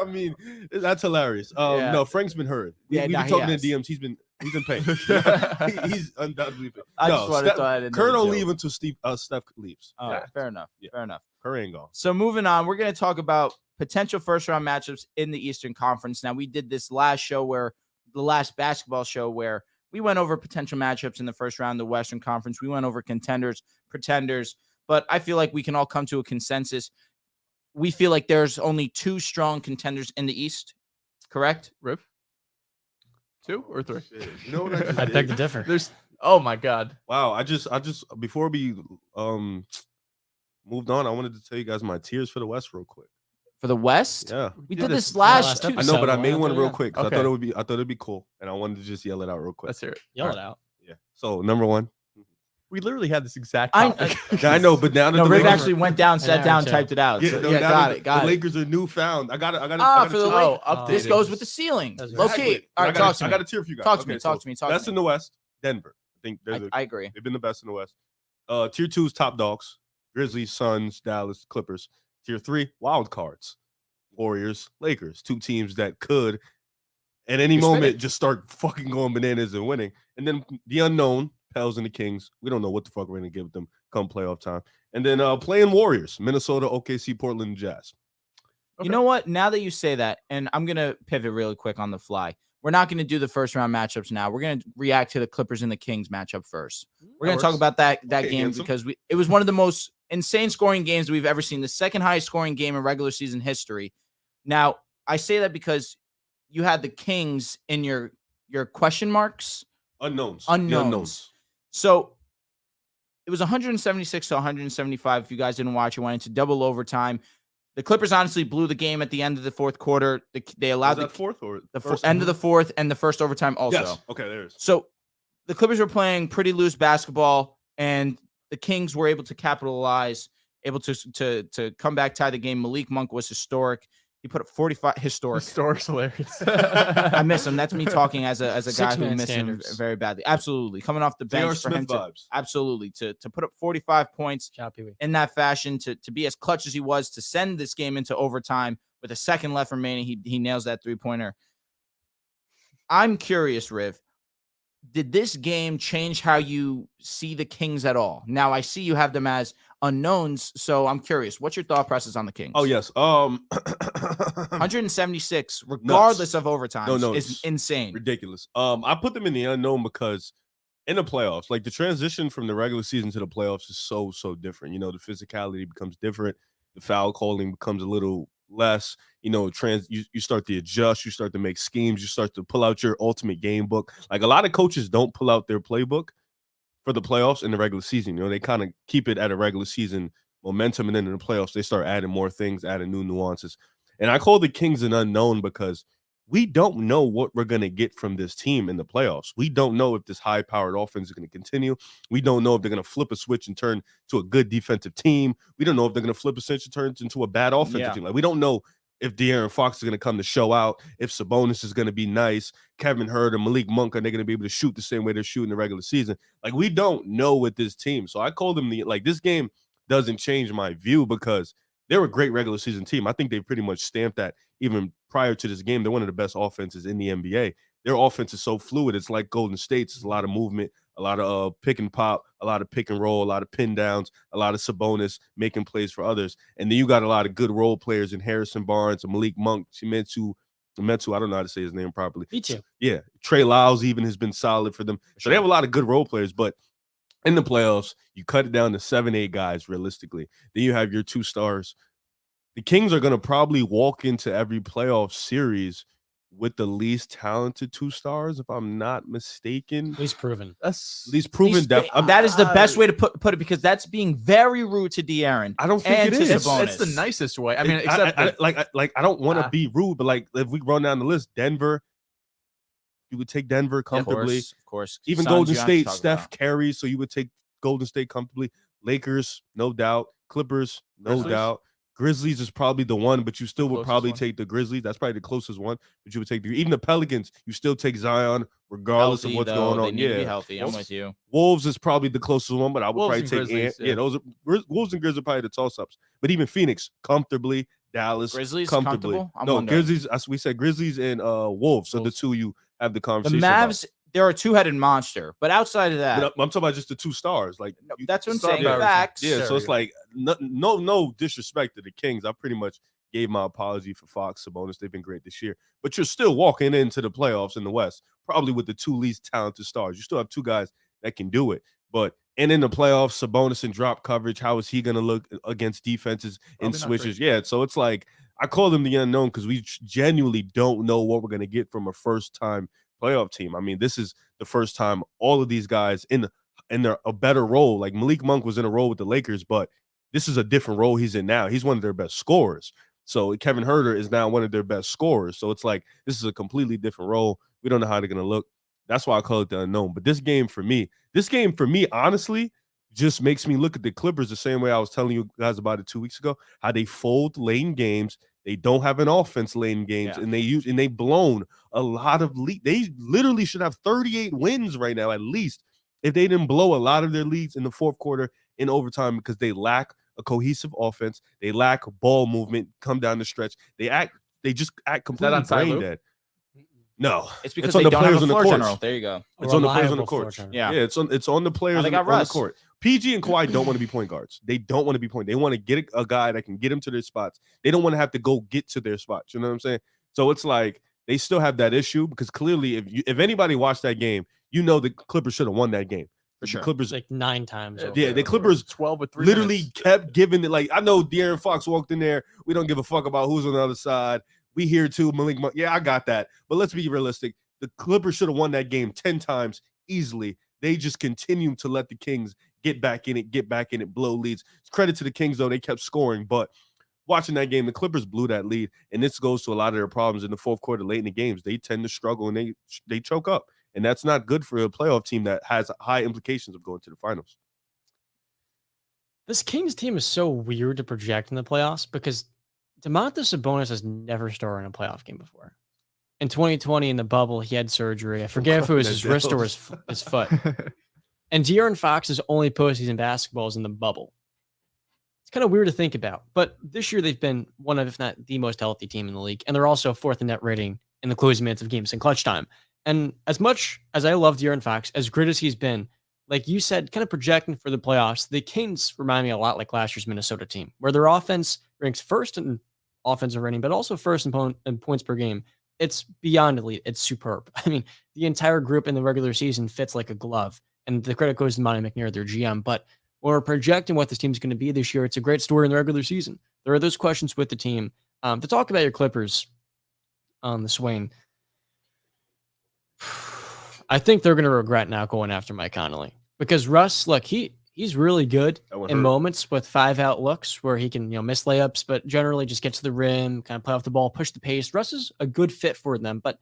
mean, that's hilarious. No, Frank's been hurt. We've been talking in DMs. He's been He's in pain. He's undoubtedly in pain. I just wanted to throw that in there. Kerr don't leave until Steph leaves. All right, fair enough. Yeah. Fair enough. Kerr ain't gone. So moving on, we're going to talk about potential first-round matchups in the Eastern Conference. Now, we did this the last basketball show where we went over potential matchups in the first round of the Western Conference. We went over contenders, pretenders, but I feel like we can all come to a consensus. We feel like there's only 2 strong contenders in the East, correct? Rip? 2 or 3? You know what I just I did? beg to differ. Oh my God. Wow, I just before we moved on, I wanted to tell you guys my tiers for the West real quick. For the West? Yeah. We did this last last 2. I know, but I made one real Yeah. quick 'cause Okay. I thought it'd be cool, and I wanted to just yell it out real quick. Let's hear it. Yell it out. Yeah. So number 1. We literally had this exact I- topic. I know, but now that No, the Rick Lakers, actually went down, sat Yeah, down, too. typed it out. yeah, So, no, yeah, now got that it, got the it. Lakers are newfound. I got For the tier. Lakers. This Updated. goes with the ceiling. That's Low right. key. All right, talk to I me. got a tier for you guys. Talk to me. Okay, Talk so to me. Talk Best to in me. the West, Denver. I think I agree. they've been the best in the West. Tier 2 is top dogs: Grizzlies, Suns, Dallas, Clippers. Tier 3, wild cards: Warriors, Lakers. 2 teams that could, at any You're moment, spinning. just start fucking going bananas and winning. And then the unknown, Pels and the Kings. We don't know what the fuck we're gonna give them come playoff time. And then playing Warriors: Minnesota, OKC, Portland, and Jazz. You know what? Now that you say that, and I'm going to pivot really quick on the fly. We're not going to do the first round matchups now. We're going to react to the Clippers and the Kings matchup first. We're going to talk works. about that Okay, game handsome. because it was one of the most insane scoring games we've ever seen, the second highest scoring game in regular season history. Now, I say that because you had the Kings in your question marks. Unknowns. Unknowns. So it was 176 to 175. If you guys didn't watch, it went into double overtime. The Clippers honestly blew the game at the end of the fourth quarter. They allowed Was that fourth or the first? end of the fourth and the first overtime also. Yes. Okay, there it is. So the Clippers were playing pretty loose basketball, and the Kings were able to capitalize, able to come back, tie the game. Malik Monk was historic. He put up 45 historic. Historic's hilarious. I miss him. That's me talking as a guy who 6-man missed him standards. very badly. Absolutely. Coming off the J.R. bench for him Smith to vibes. absolutely to put up 45 points Ciao, Pee-wee. in that fashion, to be as clutch as he was, to send this game into overtime with a second left remaining. He nails that 3-pointer. I'm curious, Riv. Did this game change how you see the Kings at all? Now I see you have them as unknowns, so I'm curious. What's your thought process on the Kings? Oh yes. 176, regardless of overtime, No, is insane. ridiculous. I put them in the unknown because in the playoffs, like the transition from the regular season to the playoffs is so different. You know, the physicality becomes different. The foul calling becomes a little less. You know, you start to adjust. You start to make schemes. You start to pull out your ultimate game book. Like a lot of coaches don't pull out their playbook for the playoffs in the regular season. You know, they kind of keep it at a regular season momentum, and then in the playoffs they start adding more things, adding new nuances. And I call the Kings an unknown because we don't know what we're going to get from this team in the playoffs. We don't know if this high-powered offense is going to continue. We don't know if they're going to flip a switch and turn to a good defensive team. We don't know if they're going to flip a switch and turn into a bad offensive team. Like, we don't know if De'Aaron Fox is going to come to show out, if Sabonis is going to be nice, Kevin Hurd or Malik Monk, are they going to be able to shoot the same way they're shooting the regular season? Like, we don't know with this team. So I call them this game doesn't change my view because they're a great regular season team. I think they pretty much stamped that even prior to this game. They're one of the best offenses in the NBA. Their offense is so fluid. It's like Golden State's. It's a lot of movement, a lot of pick and pop, a lot of pick and roll, a lot of pin downs, a lot of Sabonis making plays for others. And then you got a lot of good role players in Harrison Barnes and Malik Monk. Metu, I don't know how to say his name properly. Me too. Yeah. Trey Lyles even has been solid for them. So they have a lot of good role players, but in the playoffs, you cut it down to 7-8 guys realistically. Then you have your 2 stars. The Kings are going to probably walk into every playoff series with the least talented 2 stars, if I'm not mistaken. Least proven. That's Least proven depth. That is the best way to put it because that's being very rude to De'Aaron. I don't think and it to is. Sabonis. it's the nicest way. I mean, I except I don't want to be rude, but like if we run down the list, Denver, you would take Denver comfortably. Of course. Even Suns, Golden you have to State, talk Steph about. carries, so you would take Golden State comfortably. Lakers, no doubt. Clippers, no Grizzlies? doubt. Grizzlies is probably the one, but you still would Closest probably one. take the Grizzlies. That's probably the closest one, but you would take even the Pelicans. You still take Zion, regardless Healthy, of what's though, going they on. need to be Yeah, healthy. I'm Wolves- with you. Wolves is probably the closest one, but I would Wolves probably and take Grizzlies, yeah, those are Wolves and Grizzlies are probably the toss-ups. But even Phoenix comfortably, Dallas Grizzlies comfortably. comfortable? I'm No, wondering. Grizzlies. We said Grizzlies and Wolves. So the Wolves. two you have the The conversation. about. Mavs, they're a two-headed monster. But outside of that, I'm talking about just the 2 stars. Like that's what I'm star saying. power. Facts. Yeah, so it's like no disrespect to the Kings. I pretty much gave my apology for Fox, Sabonis. They've been great this year, but you're still walking into the playoffs in the West, probably with the 2 least talented stars. You still have 2 guys that can do it, and in the playoffs, Sabonis and drop coverage. How is he going to look against defenses and switches? Yeah, so it's like I call them the unknown because we genuinely don't know what we're going to get from a first-time playoff team. I mean, this is the first time all of these guys in a better role. Like Malik Monk was in a role with the Lakers, but this is a different role he's in now. He's one of their best scorers. So Kevin Huerter is now one of their best scorers. So it's like this is a completely different role. We don't know how they're going to look. That's why I call it the unknown. But this game for me, honestly, just makes me look at the Clippers the same way I was telling you guys about it 2 weeks ago, how they fold late in games. They don't have an offense late in games, and they've blown a lot of lead. They literally should have 38 wins right now, at least, if they didn't blow a lot of their leads in the fourth quarter in overtime because they lack a cohesive offense. They lack ball movement, come down the stretch. They just act completely brain dead. No, it's because they don't have a floor general. There you go. It's on the players on the court. Yeah, it's on the players on the court. PG and Kawhi don't want to be point guards. They don't want to be point. They want to get a guy that can get them to their spots. They don't want to have to go get to their spots. You know what I'm saying? So it's like they still have that issue because clearly, if anybody watched that game, you know the Clippers should have won that game. For sure. The Clippers like 9 times. The Clippers 12 with 3 literally minutes. kept giving it. Like I know De'Aaron Fox walked in there. We don't give a fuck about who's on the other side. We here too, Malik Monk. Yeah, I got that. But let's be realistic. The Clippers should have won that game 10 times easily. They just continue to let the Kings get back in it, blow leads. It's credit to the Kings, though. They kept scoring. But watching that game, the Clippers blew that lead. And this goes to a lot of their problems in the fourth quarter, late in the games. They tend to struggle, and they choke up. And that's not good for a playoff team that has high implications of going to the finals. This Kings team is so weird to project in the playoffs because Domantas Sabonis has never started in a playoff game before. In 2020, in the bubble, he had surgery. I forget if it was his wrist or his foot. And De'Aaron Fox's only postseason basketball is in the bubble. It's kind of weird to think about. But this year, they've been one of, if not the most healthy team in the league. And they're also 4th in net rating in the closing minutes of games in clutch time. And as much as I love De'Aaron Fox, as great as he's been, like you said, kind of projecting for the playoffs, the Kings remind me a lot like last year's Minnesota team, where their offense ranks first in offensive rating, but also first in points per game. It's beyond elite. It's superb. I mean, the entire group in the regular season fits like a glove. And the credit goes to Monty McNair, their GM. But when we're projecting what this team's going to be this year, it's a great story in the regular season. There are those questions with the team. To talk about your Clippers on the Swain, I think they're going to regret now going after Mike Conley. Because Russ, look, he's really good in moments with 5-out looks where he can, miss layups, but generally just get to the rim, kind of play off the ball, push the pace. Russ is a good fit for them, but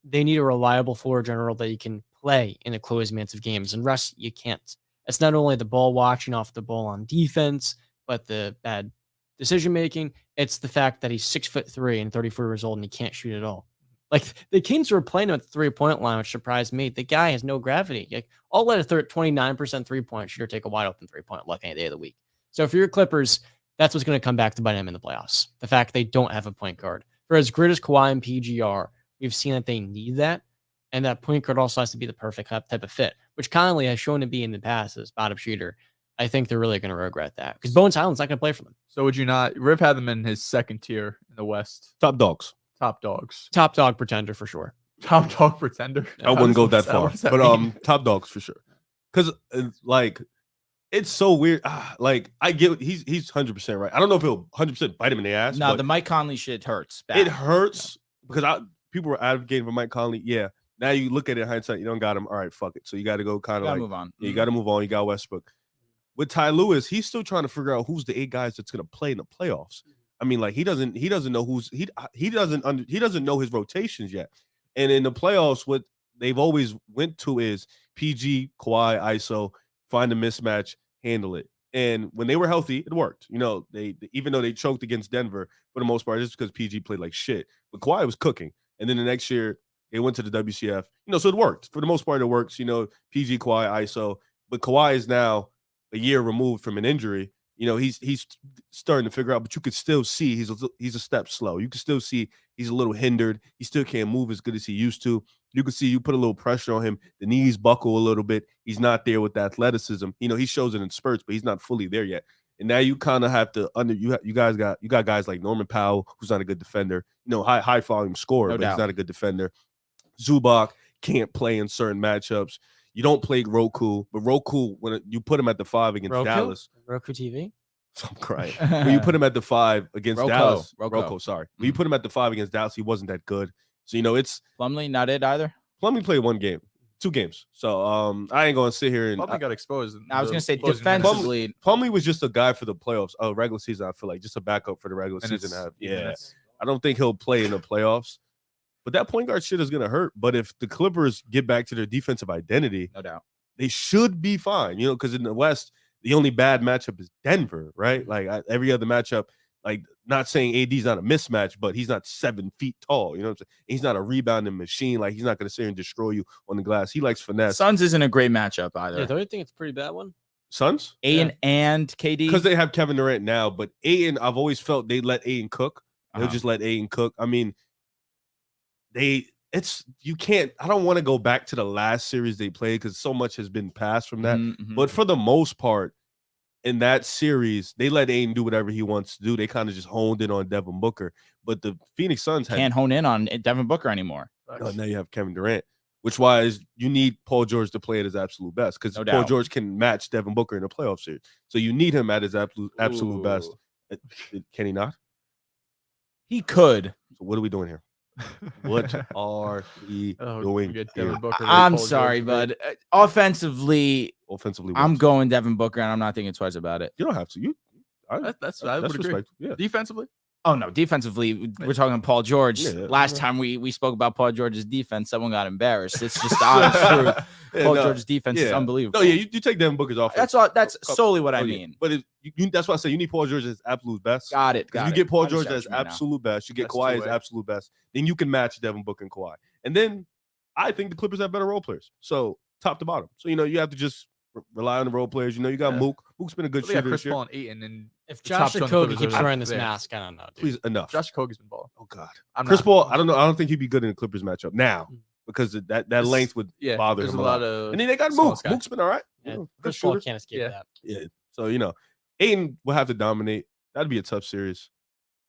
they need a reliable floor general that you can play in the closing minutes of games. And Russ, you can't. It's not only the ball watching off the ball on defense, but the bad decision making. It's the fact that he's 6'3" and 34 years old and he can't shoot at all. Like the Kings were playing him at the 3-point line, which surprised me. The guy has no gravity. Like, I'll let a 29% 3-point shooter take a wide open 3-point look any day of the week. So for your Clippers, that's what's going to come back to bite them in the playoffs. The fact they don't have a point guard. For as great as Kawhi and PG are, we've seen that they need that. And that point guard also has to be the perfect type of fit, which Conley has shown to be in the past as bottom shooter. I think they're really going to regret that because Bones Highland's not going to play for them. So would you not? Riv had them in his second tier in the West. Top dogs. Top dogs. Top dog pretender for sure. Top dog pretender. I wouldn't go that far, but top dogs for sure. Because like it's so weird. Like I get he's 100% right. I don't know if he'll 100% bite him in the ass. No, the Mike Conley shit hurts. Bad. It hurts because people were advocating for Mike Conley. Yeah. Now you look at it in hindsight, you don't got him. All right, fuck it. So you got to go kind of like move on. Yeah, you got to move on. You got Westbrook. With Ty Lewis, he's still trying to figure out who's the 8 guys that's going to play in the playoffs. I mean, like he doesn't know he doesn't know his rotations yet. And in the playoffs, what they've always went to is PG, Kawhi, ISO, find a mismatch, handle it. And when they were healthy, it worked. They even though they choked against Denver for the most part, just because PG played like shit. But Kawhi was cooking. And then the next year they went to the WCF. So it worked. For the most part, it works. PG, Kawhi, ISO. But Kawhi is now a year removed from an injury. he's starting to figure out, but you could still see he's a step slow. You can still see he's a little hindered. He still can't move as good as he used to. You can see you put a little pressure on him. The knees buckle a little bit. He's not there with the athleticism. He shows it in spurts, but he's not fully there yet. And now you kind of have to you got guys like Norman Powell, who's not a good defender. High volume scorer, but he's not a good defender. Zubac can't play in certain matchups. You don't play Roku, but Roku, when you put him at the 5 against Dallas. Roku TV? I'm crying. When you put him at the 5 against Dallas. Roku, sorry. When you put him at the 5 against Dallas, he wasn't that good. So, it's. Plumlee, not it either? Plumlee played 2 games. So, I ain't going to sit here and. Plumlee got exposed. I was going to say defensively. Plumlee was just a guy for the playoffs. Regular season, I feel like. Just a backup for the regular season. Yeah. I don't think he'll play in the playoffs. But that point guard shit is going to hurt. But if the Clippers get back to their defensive identity, no doubt, they should be fine. Because in the West, the only bad matchup is Denver, right? Like every other matchup, like not saying AD's not a mismatch, but he's not 7 feet tall. You know what I'm saying? He's not a rebounding machine. Like he's not going to sit here and destroy you on the glass. He likes finesse. Suns isn't a great matchup either. Yeah, don't you think it's a pretty bad one? Suns? Ayton and KD? Because they have Kevin Durant now, but Ayton, I've always felt they let Ayton cook. They'll just let Ayton cook. I mean, you can't. I don't want to go back to the last series they played because so much has been passed from that. Mm-hmm. But for the most part, in that series, they let Ayton do whatever he wants to do. They kind of just honed in on Devin Booker. But the Phoenix Suns can't hone in on Devin Booker anymore. Now you have Kevin Durant, which why you need Paul George to play at his absolute best because Paul George can match Devin Booker in a playoff series. So you need him at his absolute best. Can he not? He could. So what are we doing here? What are we doing here? I'm sorry, bud. Offensively, I'm going Devin Booker, and I'm not thinking twice about it. You don't have to. I would agree. Yeah. Defensively? Oh, no. Defensively, we're talking Paul George. Last time we spoke about Paul George's defense, someone got embarrassed. It's just the honest truth. Paul George's defense is unbelievable. No, you take Devin Booker's offense. That's solely what I mean. But that's why I say you need Paul George at his absolute best. Got it. You get Paul George at his absolute best. You get Kawhi at his absolute best. Then you can match Devin Booker and Kawhi. And then I think the Clippers have better role players. So top to bottom. So, you have to just rely on the role players. You got Mook. Mook's been a good shooter this year. Paul and Ayton, and if Josh Okogie keeps wearing this mask, I don't know. Dude. Please, enough. Josh Okogie's been balling. Oh God, Chris Paul. I don't know. I don't think he'd be good in the Clippers matchup now because that length would bother him a lot. And then they got Mook. Mook's been all right. Chris Paul can't escape that. Yeah. So Ayton will have to dominate. That'd be a tough series.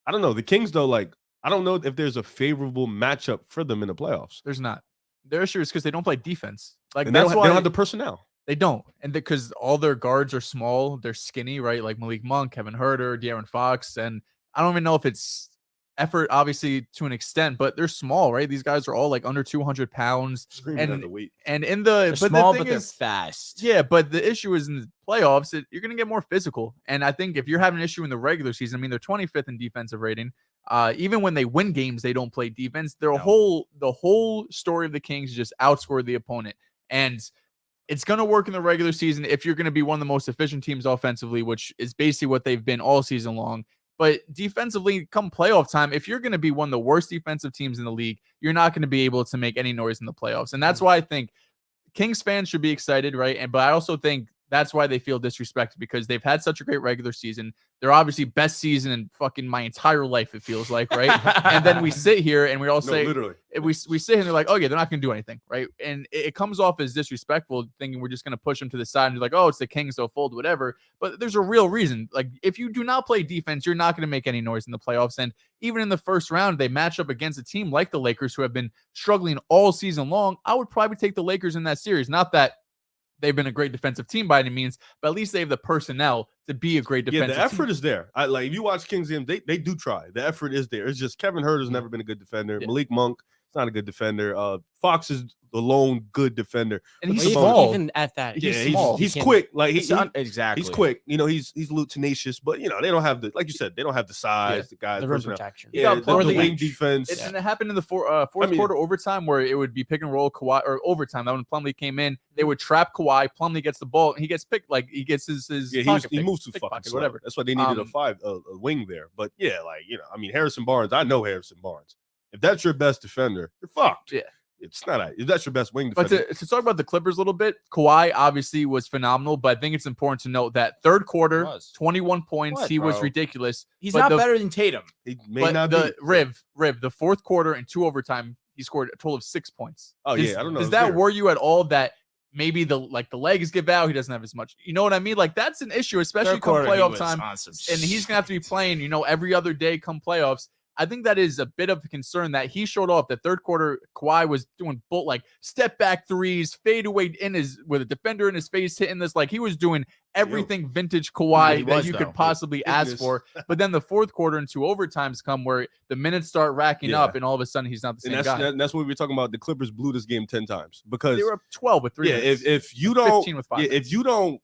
I don't know. The Kings though, I don't know if there's a favorable matchup for them in the playoffs. There's not. Their issue is because they don't play defense. And they don't have the personnel. They don't. And because all their guards are small, they're skinny, right? Like Malik Monk, Kevin Huerter, De'Aaron Fox. And I don't even know if it's effort, obviously, to an extent, but they're small, right? These guys are all under 200 pounds. And in the small, but they're fast. Yeah, but the issue is in the playoffs, you're going to get more physical. And I think if you're having an issue in the regular season, they're 25th in defensive rating. Even when they win games, they don't play defense. The whole story of the Kings is just outscore the opponent. And it's going to work in the regular season if you're going to be one of the most efficient teams offensively, which is basically what they've been all season long. But defensively, come playoff time, if you're going to be one of the worst defensive teams in the league, you're not going to be able to make any noise in the playoffs. And that's why I think Kings fans should be excited, right? But I also think that's why they feel disrespected because they've had such a great regular season. They're obviously best season in fucking my entire life, it feels like, right? And then we sit here and we all say, literally. We sit here and they're like, oh, yeah, they're not going to do anything, right? And it comes off as disrespectful, thinking we're just going to push them to the side and be like, oh, it's the Kings, they'll fold, whatever. But there's a real reason. Like, if you do not play defense, you're not going to make any noise in the playoffs. And even in the first round, they match up against a team like the Lakers who have been struggling all season long. I would probably take the Lakers in that series. Not that they've been a great defensive team by any means, but at least they have the personnel to be a great defensive team. Yeah, the effort is there. If you watch Kings game, they do try. The effort is there. It's just Kevin Huerter's never been a good defender. Yeah. Malik Monk is not a good defender. Fox is the lone good defender. And he's small. Even at that, he's quick. Exactly. He's quick. He's a little tenacious, but they don't have the, like you said, they don't have the size, the guys, the rim protection. Yeah, the wing defense. And it happened in the fourth quarter overtime where it would be pick and roll Kawhi, or overtime. That when Plumlee came in, they would trap Kawhi. Plumlee gets the ball and he gets picked. Like he gets his he moves too fucking slow. Whatever. That's why they needed a wing there. But yeah, Harrison Barnes. I know Harrison Barnes. If that's your best defender, you're fucked. Yeah. It's not. That's your best wing But defender. to talk about the Clippers a little bit, Kawhi obviously was phenomenal, but I think it's important to note that third quarter, 21 points, he was ridiculous. He's but not better than Tatum. He may not be. The fourth quarter and 2 overtime, he scored a total of 6 points. Oh, yeah. I don't know. Does that worry you at all that maybe the legs give out? He doesn't have as much. You know what I mean? Like, that's an issue, especially come playoff time. And he's going to have to be playing, every other day come playoffs. I think that is a bit of a concern that he showed off. The third quarter, Kawhi was doing step back threes, fade away with a defender in his face, hitting this. Like, he was doing everything vintage Kawhi that you could possibly ask for. But then the fourth quarter and 2 overtimes come where the minutes start racking up, and all of a sudden he's not the same guy. That's what we were talking about. The Clippers blew this game 10 times because they were up 12 with 3 minutes. If you don't, 15 with 5 minutes. if you don't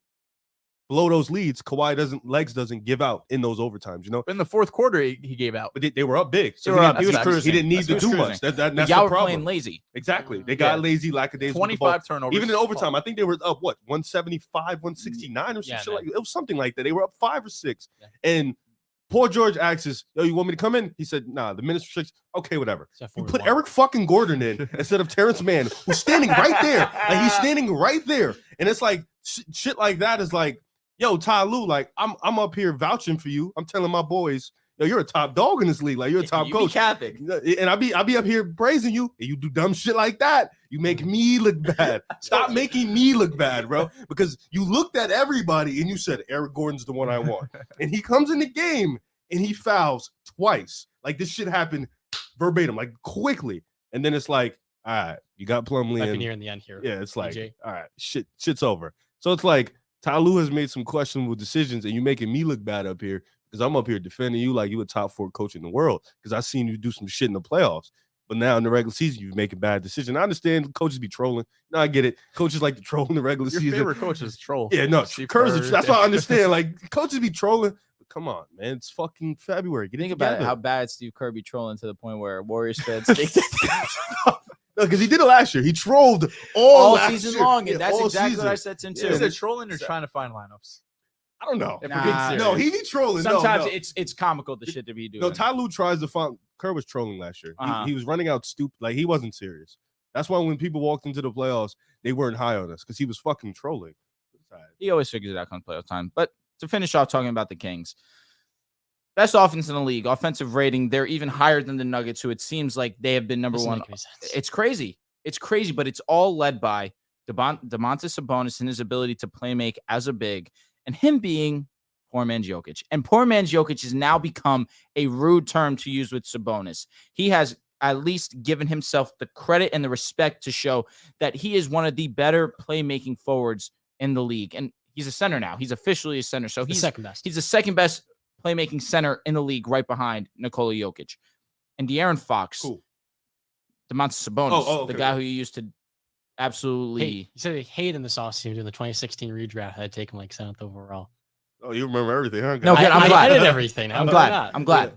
blow those leads, Kawhi legs doesn't give out in those overtimes, But in the fourth quarter, he gave out. But they were up big. So he was cruising. He didn't need to do much. That's the y'all were problem. playing lazy. Exactly. They got lazy, lackadaisical. 25 turnovers. Even in overtime, I think they were up 175, 169 or some shit like that. It was something like that. They were up 5 or 6. Yeah. And Paul George asks, "Yo, you want me to come in?" He said, "Nah, the minutes restricts." Okay, whatever. You put Eric fucking Gordon in instead of Terrence Mann, who's standing right there. Like, he's standing right there. And it's like shit like that is like, yo, Ty Lue, like, I'm up here vouching for you. I'm telling my boys, yo, you're a top dog in this league. Like, you're a top coach. Catholic. And I'll be up here praising you, and you do dumb shit like that. You make me look bad. Stop making me look bad, bro. Because you looked at everybody and you said, Eric Gordon's the one I want. And he comes in the game and he fouls twice. Like, this shit happened verbatim, like, quickly. And then it's like, all right, you got Plumlee. Like, near in the end here. Yeah, it's like, all right, shit's over. So it's like, Ty Lue has made some questionable decisions, and you're making me look bad up here because I'm up here defending you like you a top 4 coach in the world because I seen you do some shit in the playoffs. But now in the regular season, you're making bad decisions. I understand coaches be trolling. No, I get it. Coaches like to troll in the regular season. Your favorite coach is troll. Yeah, no, Kerr's that's why I understand. Like, coaches be trolling. But come on, man. It's fucking February. Think about how bad Steve Kerr be trolling to the point where Warriors fans think no, because he did it last year. He trolled all season long, and that's exactly what I said to him too. Is it trolling or trying to find lineups? I don't know. No, he be trolling. Sometimes it's comical the shit that we do. No, Ty Lue tries to find. Kerr was trolling last year. He was running out stupid. Like, he wasn't serious. That's why when people walked into the playoffs, they weren't high on us because he was fucking trolling. He always figures it out come playoff time. But to finish off talking about the Kings, best offense in the league, offensive rating, they're even higher than the Nuggets, who it seems like they have been number one. It's crazy. It's crazy, but it's all led by Domantas Sabonis and his ability to play make as a big, and him being poor man's Jokic. And poor man's Jokic has now become a rude term to use with Sabonis. He has at least given himself the credit and the respect to show that he is one of the better playmaking forwards in the league. And he's a center now. He's officially a center. So he's second best. He's the second best playmaking center in the league, right behind Nikola Jokic. And De'Aaron Fox, Domantas Sabonis, the guy who you used to absolutely. He said he hated in the offseason in the 2016 redraft. I'd take him like 7th overall. Oh, you remember everything, huh? No, good. I'm glad. I did everything. I'm glad. I'm glad.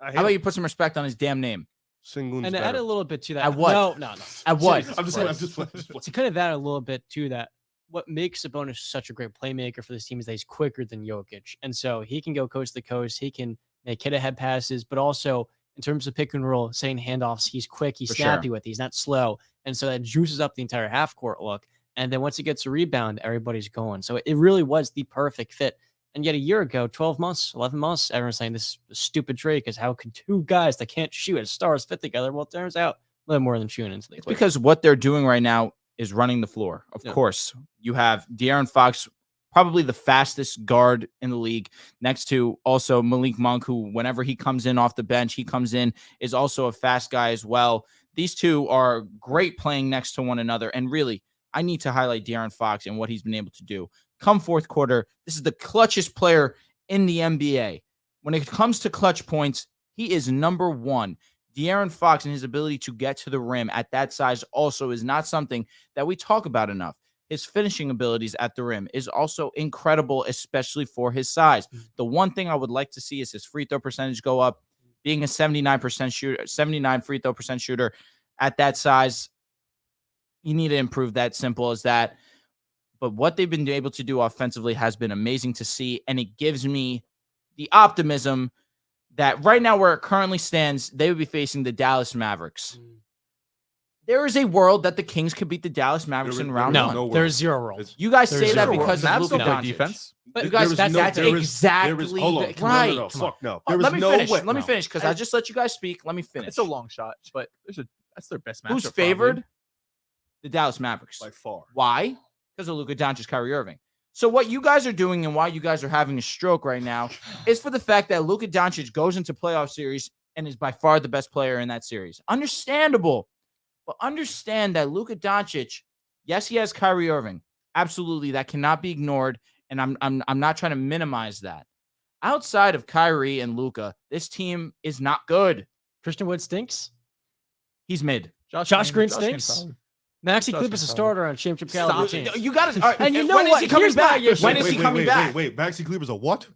How about you put some respect on his damn name? And add a little bit to that. At what? No. At what? I'm just To kind of add a little bit to that, what makes Sabonis such a great playmaker for this team is that he's quicker than Jokic. And so he can go coast to coast. He can make hit-ahead passes, but also in terms of pick and roll, saying handoffs, he's quick, he's snappy with it, he's not slow. And so that juices up the entire half-court look. And then once he gets a rebound, everybody's going. So it really was the perfect fit. And yet a year ago, 12 months, 11 months, everyone's saying this is a stupid trade because how could 2 guys that can't shoot as stars fit together? Well, it turns out a little more than shooting into the equation. Because what they're doing right now is running the floor. Of course, you have De'Aaron Fox, probably the fastest guard in the league, next to also Malik Monk, who whenever he comes in off the bench, he comes in, is also a fast guy as well. These two are great playing next to one another. And really, I need to highlight De'Aaron Fox and what he's been able to do. Come fourth quarter, this is the clutchest player in the NBA. When it comes to clutch points, he is number 1. De'Aaron Fox and his ability to get to the rim at that size also is not something that we talk about enough. His finishing abilities at the rim is also incredible, especially for his size. The one thing I would like to see is his free throw percentage go up. Being a 79% shooter, 79 free throw percent shooter at that size, you need to improve that. Simple as that. But what they've been able to do offensively has been amazing to see, and it gives me the optimism that right now where it currently stands, they would be facing the Dallas Mavericks. There is a world that the Kings could beat the Dallas Mavericks in round one. No there's zero world. You guys There's say that zero because Mavs of Luka don't play Doncic. defense. But You guys, that's exactly hold on, right. No, Come on. fuck no. Let There is me no finish. way. Let me finish because I just let you guys speak. Let me finish. It's a long shot, but that's their best matchup. Who's favored? The Dallas Mavericks. By far. Why? Because of Luka Doncic, Kyrie Irving. So what you guys are doing and why you guys are having a stroke right now is for the fact that Luka Doncic goes into playoff series and is by far the best player in that series. Understandable. But understand that Luka Doncic, yes, he has Kyrie Irving. Absolutely. That cannot be ignored. And I'm not trying to minimize that. Outside of Kyrie and Luka, this team is not good. Christian Wood stinks. He's mid. Josh Green stinks. Maxi Clip is a starter on championship caliber team. You got to. And you know when what? is he coming Here's my back? issue. When is he coming back? Wait. Maxi Kleber's a what?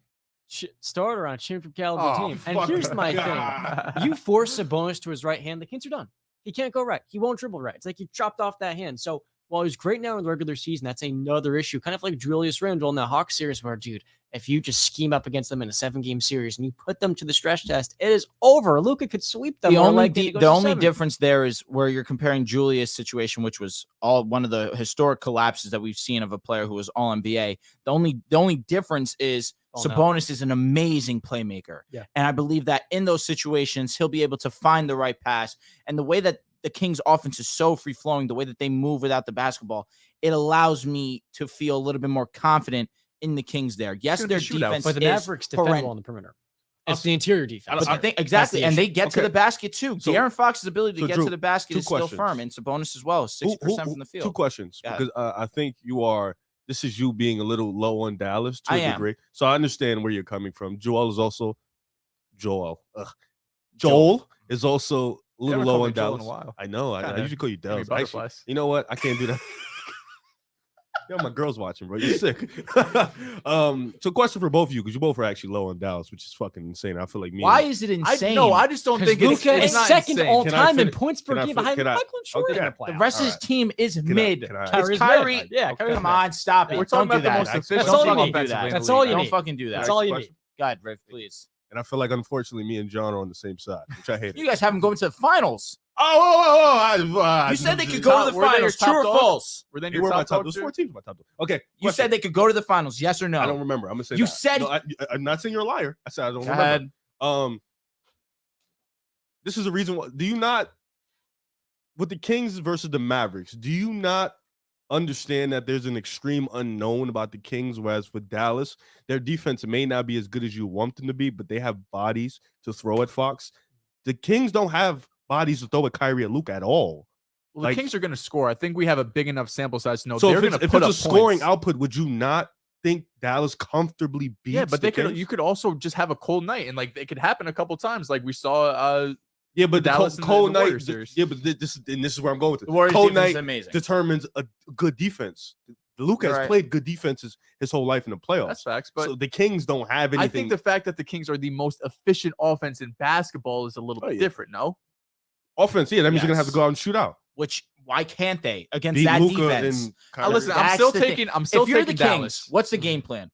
Starter on championship caliber team. And fuck here's my God. thing. You force Sabonis to his right hand, the Kings are done. He can't go right. He won't dribble right. It's like you chopped off that hand. So while he's great now in the regular season, that's another issue. Kind of like Julius Randle in the Hawks series where, dude, if you just scheme up against them in a 7-game series and you put them to the stretch test, it is over. Luka could sweep them. The only the only difference there is where you're comparing Julius' situation, which was one of the historic collapses that we've seen of a player who was all NBA. The only difference is Sabonis is an amazing playmaker. Yeah. And I believe that in those situations, he'll be able to find the right pass. And the way that the Kings offense is so free flowing, the way that they move without the basketball, it allows me to feel a little bit more confident in the Kings there. Yes, their defense but the Mavericks defend well on the perimeter. It's the interior defense. But I think exactly, and they get to the basket too. So- De'Aaron Fox's ability to get Drew, to the basket two is still questions. firm, and Sabonis as well, 60% from the field. Two questions, Yeah. because I think this is you being a little low on Dallas to I a am. degree. So I understand where you're coming from. Joel is also Joel is also a little low on Dallas. In a while. I know. I usually call you Dehls. Actually, Butterflies. you know what? I can't do that. Yo, my girl's watching, bro. You're sick. So question for both of you, because you both are actually low on Dallas, which is fucking insane. I feel like me. Why is it insane? I just don't think Luka it's is not second insane. all Can I time in finish? points per Can I game fin- behind can I- Michael Jordan okay. in the playoffs. the rest of his Alright. team is Can I- mid. can I- It's Kyrie's Kyrie. mid. Yeah, Kyrie's Come mid. on, stop it. We're Don't talking do about the that. most Don't efficient That's all you fucking need. do offensively that. in the That's all league. you Don't need. fucking do that. That's all you need. God, Riv, please. And I feel like, unfortunately, me and John are on the same side, which I hate. You guys have him going to the finals. You You said they could go to the Were they finals. your True or top dog? false? Were they They your were my top top. dog Those too? 4 teams were my top. Okay. You said they could go to the finals. Yes or no? I don't remember. I'm gonna say You that. said- No, I'm not saying you're a liar. I said I don't Go remember. ahead. This is the reason why. Do you not, with the Kings versus the Mavericks, do you not understand that there's an extreme unknown about the Kings, whereas with Dallas, their defense may not be as good as you want them to be, but they have bodies to throw at Fox. The Kings don't have bodies to throw at Kyrie and Luka at all. Well, the Like- Kings are going to score. I think we have a big enough sample size to know So they're if going it's, to if put it's up a scoring points. output, would you not think Dallas comfortably beats? Yeah, but the they could. Kings? You could also just have a cold night, and like it could happen a couple times, like we saw. Yeah, but the Dallas cold in the night. Warriors series. Yeah, but this is where I'm going with it. The Warriors Cold defense is night amazing. determines a good defense. Luka has Right. played good defenses his whole life in the playoffs. That's facts, but So the Kings don't have anything. I think the fact that the Kings are the most efficient offense in basketball is a little bit different. No, offense, yeah, that means you're gonna have to Yes. go out and shoot out. Which why can't they against Beat that Luka defense? and Kyrie. listen, I'm That's still the thing. taking. I'm still If you're the taking Kings, Dallas. what's the game plan?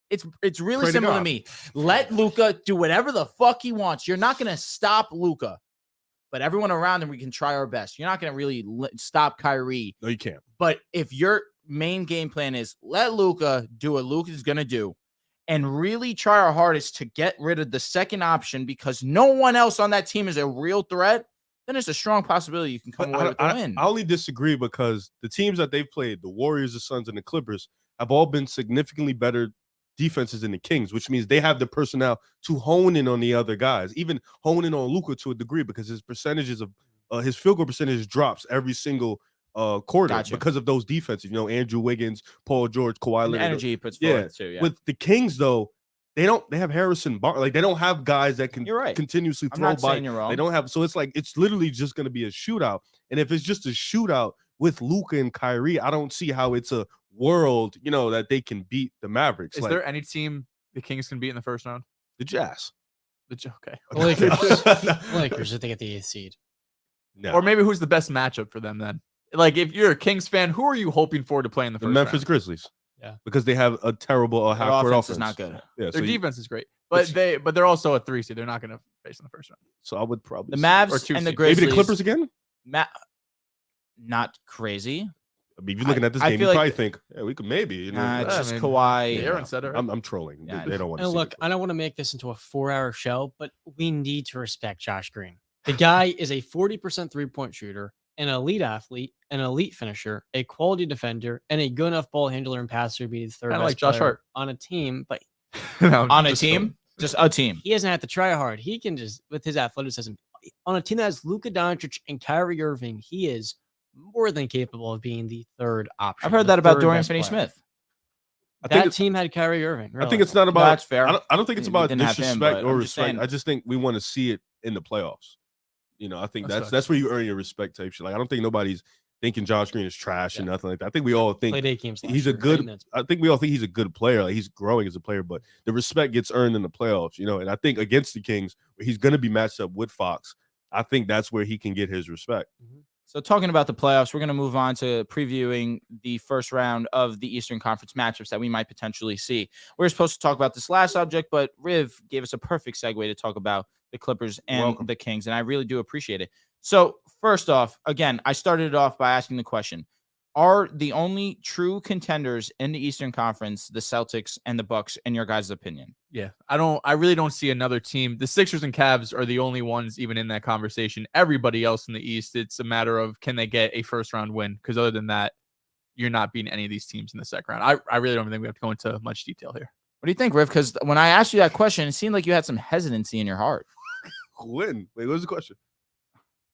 It's really Pray to simple to God. me. Let Luka do whatever the fuck he wants. You're not gonna stop Luka, but everyone around him, we can try our best. You're not gonna really stop Kyrie. No, you can't. But if your main game plan is let Luka do what Luka's gonna do, and really try our hardest to get rid of the second option because no one else on that team is a real threat, then there's a strong possibility you can come away with a win. I only disagree because the teams that they've played, the Warriors, the Suns, and the Clippers, have all been significantly better defenses than the Kings, which means they have the personnel to hone in on the other guys, even hone in on Luka to a degree because his percentages of his field goal percentage drops every single quarter Gotcha. because of those defenses. You know, Andrew Wiggins, Paul George, Kawhi And the Leonard. energy he puts Yeah. forward too. Yeah. With the Kings, though, they have Harrison Barnes. Like they don't have guys that can You're right. continuously I'm throw not by. saying you're wrong. They don't have, so it's like it's literally just going to be a shootout. And if it's just a shootout with Luka and Kyrie, I don't see how it's a world, that they can beat the Mavericks. Is Like, there any team the Kings can beat in the first round? the Jazz? Okay. The Lakers. Lakers, if they get the 8th seed. No. Or maybe who's the best matchup for them then? Like if you're a Kings fan, who are you hoping for to play in the the first Memphis round? Grizzlies. Yeah. Because they have a terrible Their half-court offense offense. is not good. Yeah, Their so, defense is great, but they're also a 3 seed. They're not going to face in the first round. so I would probably The say- Mavs Or 2 and the seed. Grizzlies. maybe the Clippers again. not crazy. I mean, if you're looking at this I game, you feel like probably think, yeah, we could maybe. You know, it's Yeah, just I mean, Kawhi. Aaron said it, right? I'm trolling. Yeah, They don't want to And see look, it. I don't want to make this into a 4-hour show, but we need to respect Josh Green. The guy is a 40% 3-point shooter, an elite athlete, an elite finisher, a quality defender, and a good enough ball handler and passer to be the third Kinda best like Josh player Hart. on a team. But No, On a just team, just a team. he doesn't have to try hard. He can just, with his athleticism, on a team that has Luka Doncic and Kyrie Irving, he is more than capable of being the third option. I've heard the that about third Dorian best player. Finney-Smith. I think That team had Kyrie Irving. I Really. think it's not No, about. that's fair. I don't think it's We about didn't have him, disrespect but or I'm just respect. saying- I just think we want to see it in the playoffs. You know, I think That's that's where you earn your respect type shit. Like, I don't think nobody's thinking Josh Green is trash and nothing like that. I think we all think played 8 games. he's a good. I think we all think he's a good player. Like, he's growing as a player, but the respect gets earned in the playoffs. You know, and I think against the Kings, where he's going to be matched up with Fox, I think that's where he can get his respect. So talking about the playoffs, we're going to move on to previewing the first round of the Eastern Conference matchups that we might potentially see. We were supposed to talk about this last subject, but Riv gave us a perfect segue to talk about the Clippers and Welcome. the Kings, and I really do appreciate it. So first off, again, I started it off by asking the question, are the only true contenders in the Eastern Conference the Celtics and the Bucks, in your guys' opinion? Yeah, I really don't see another team. The Sixers and Cavs are the only ones even in that conversation. Everybody else in the East, it's a matter of can they get a first round win? Because other than that, you're not beating any of these teams in the second round. I really don't think we have to go into much detail here. What do you think, Riv? Because when I asked you that question, it seemed like you had some hesitancy in your heart. Win. Wait, what was the question?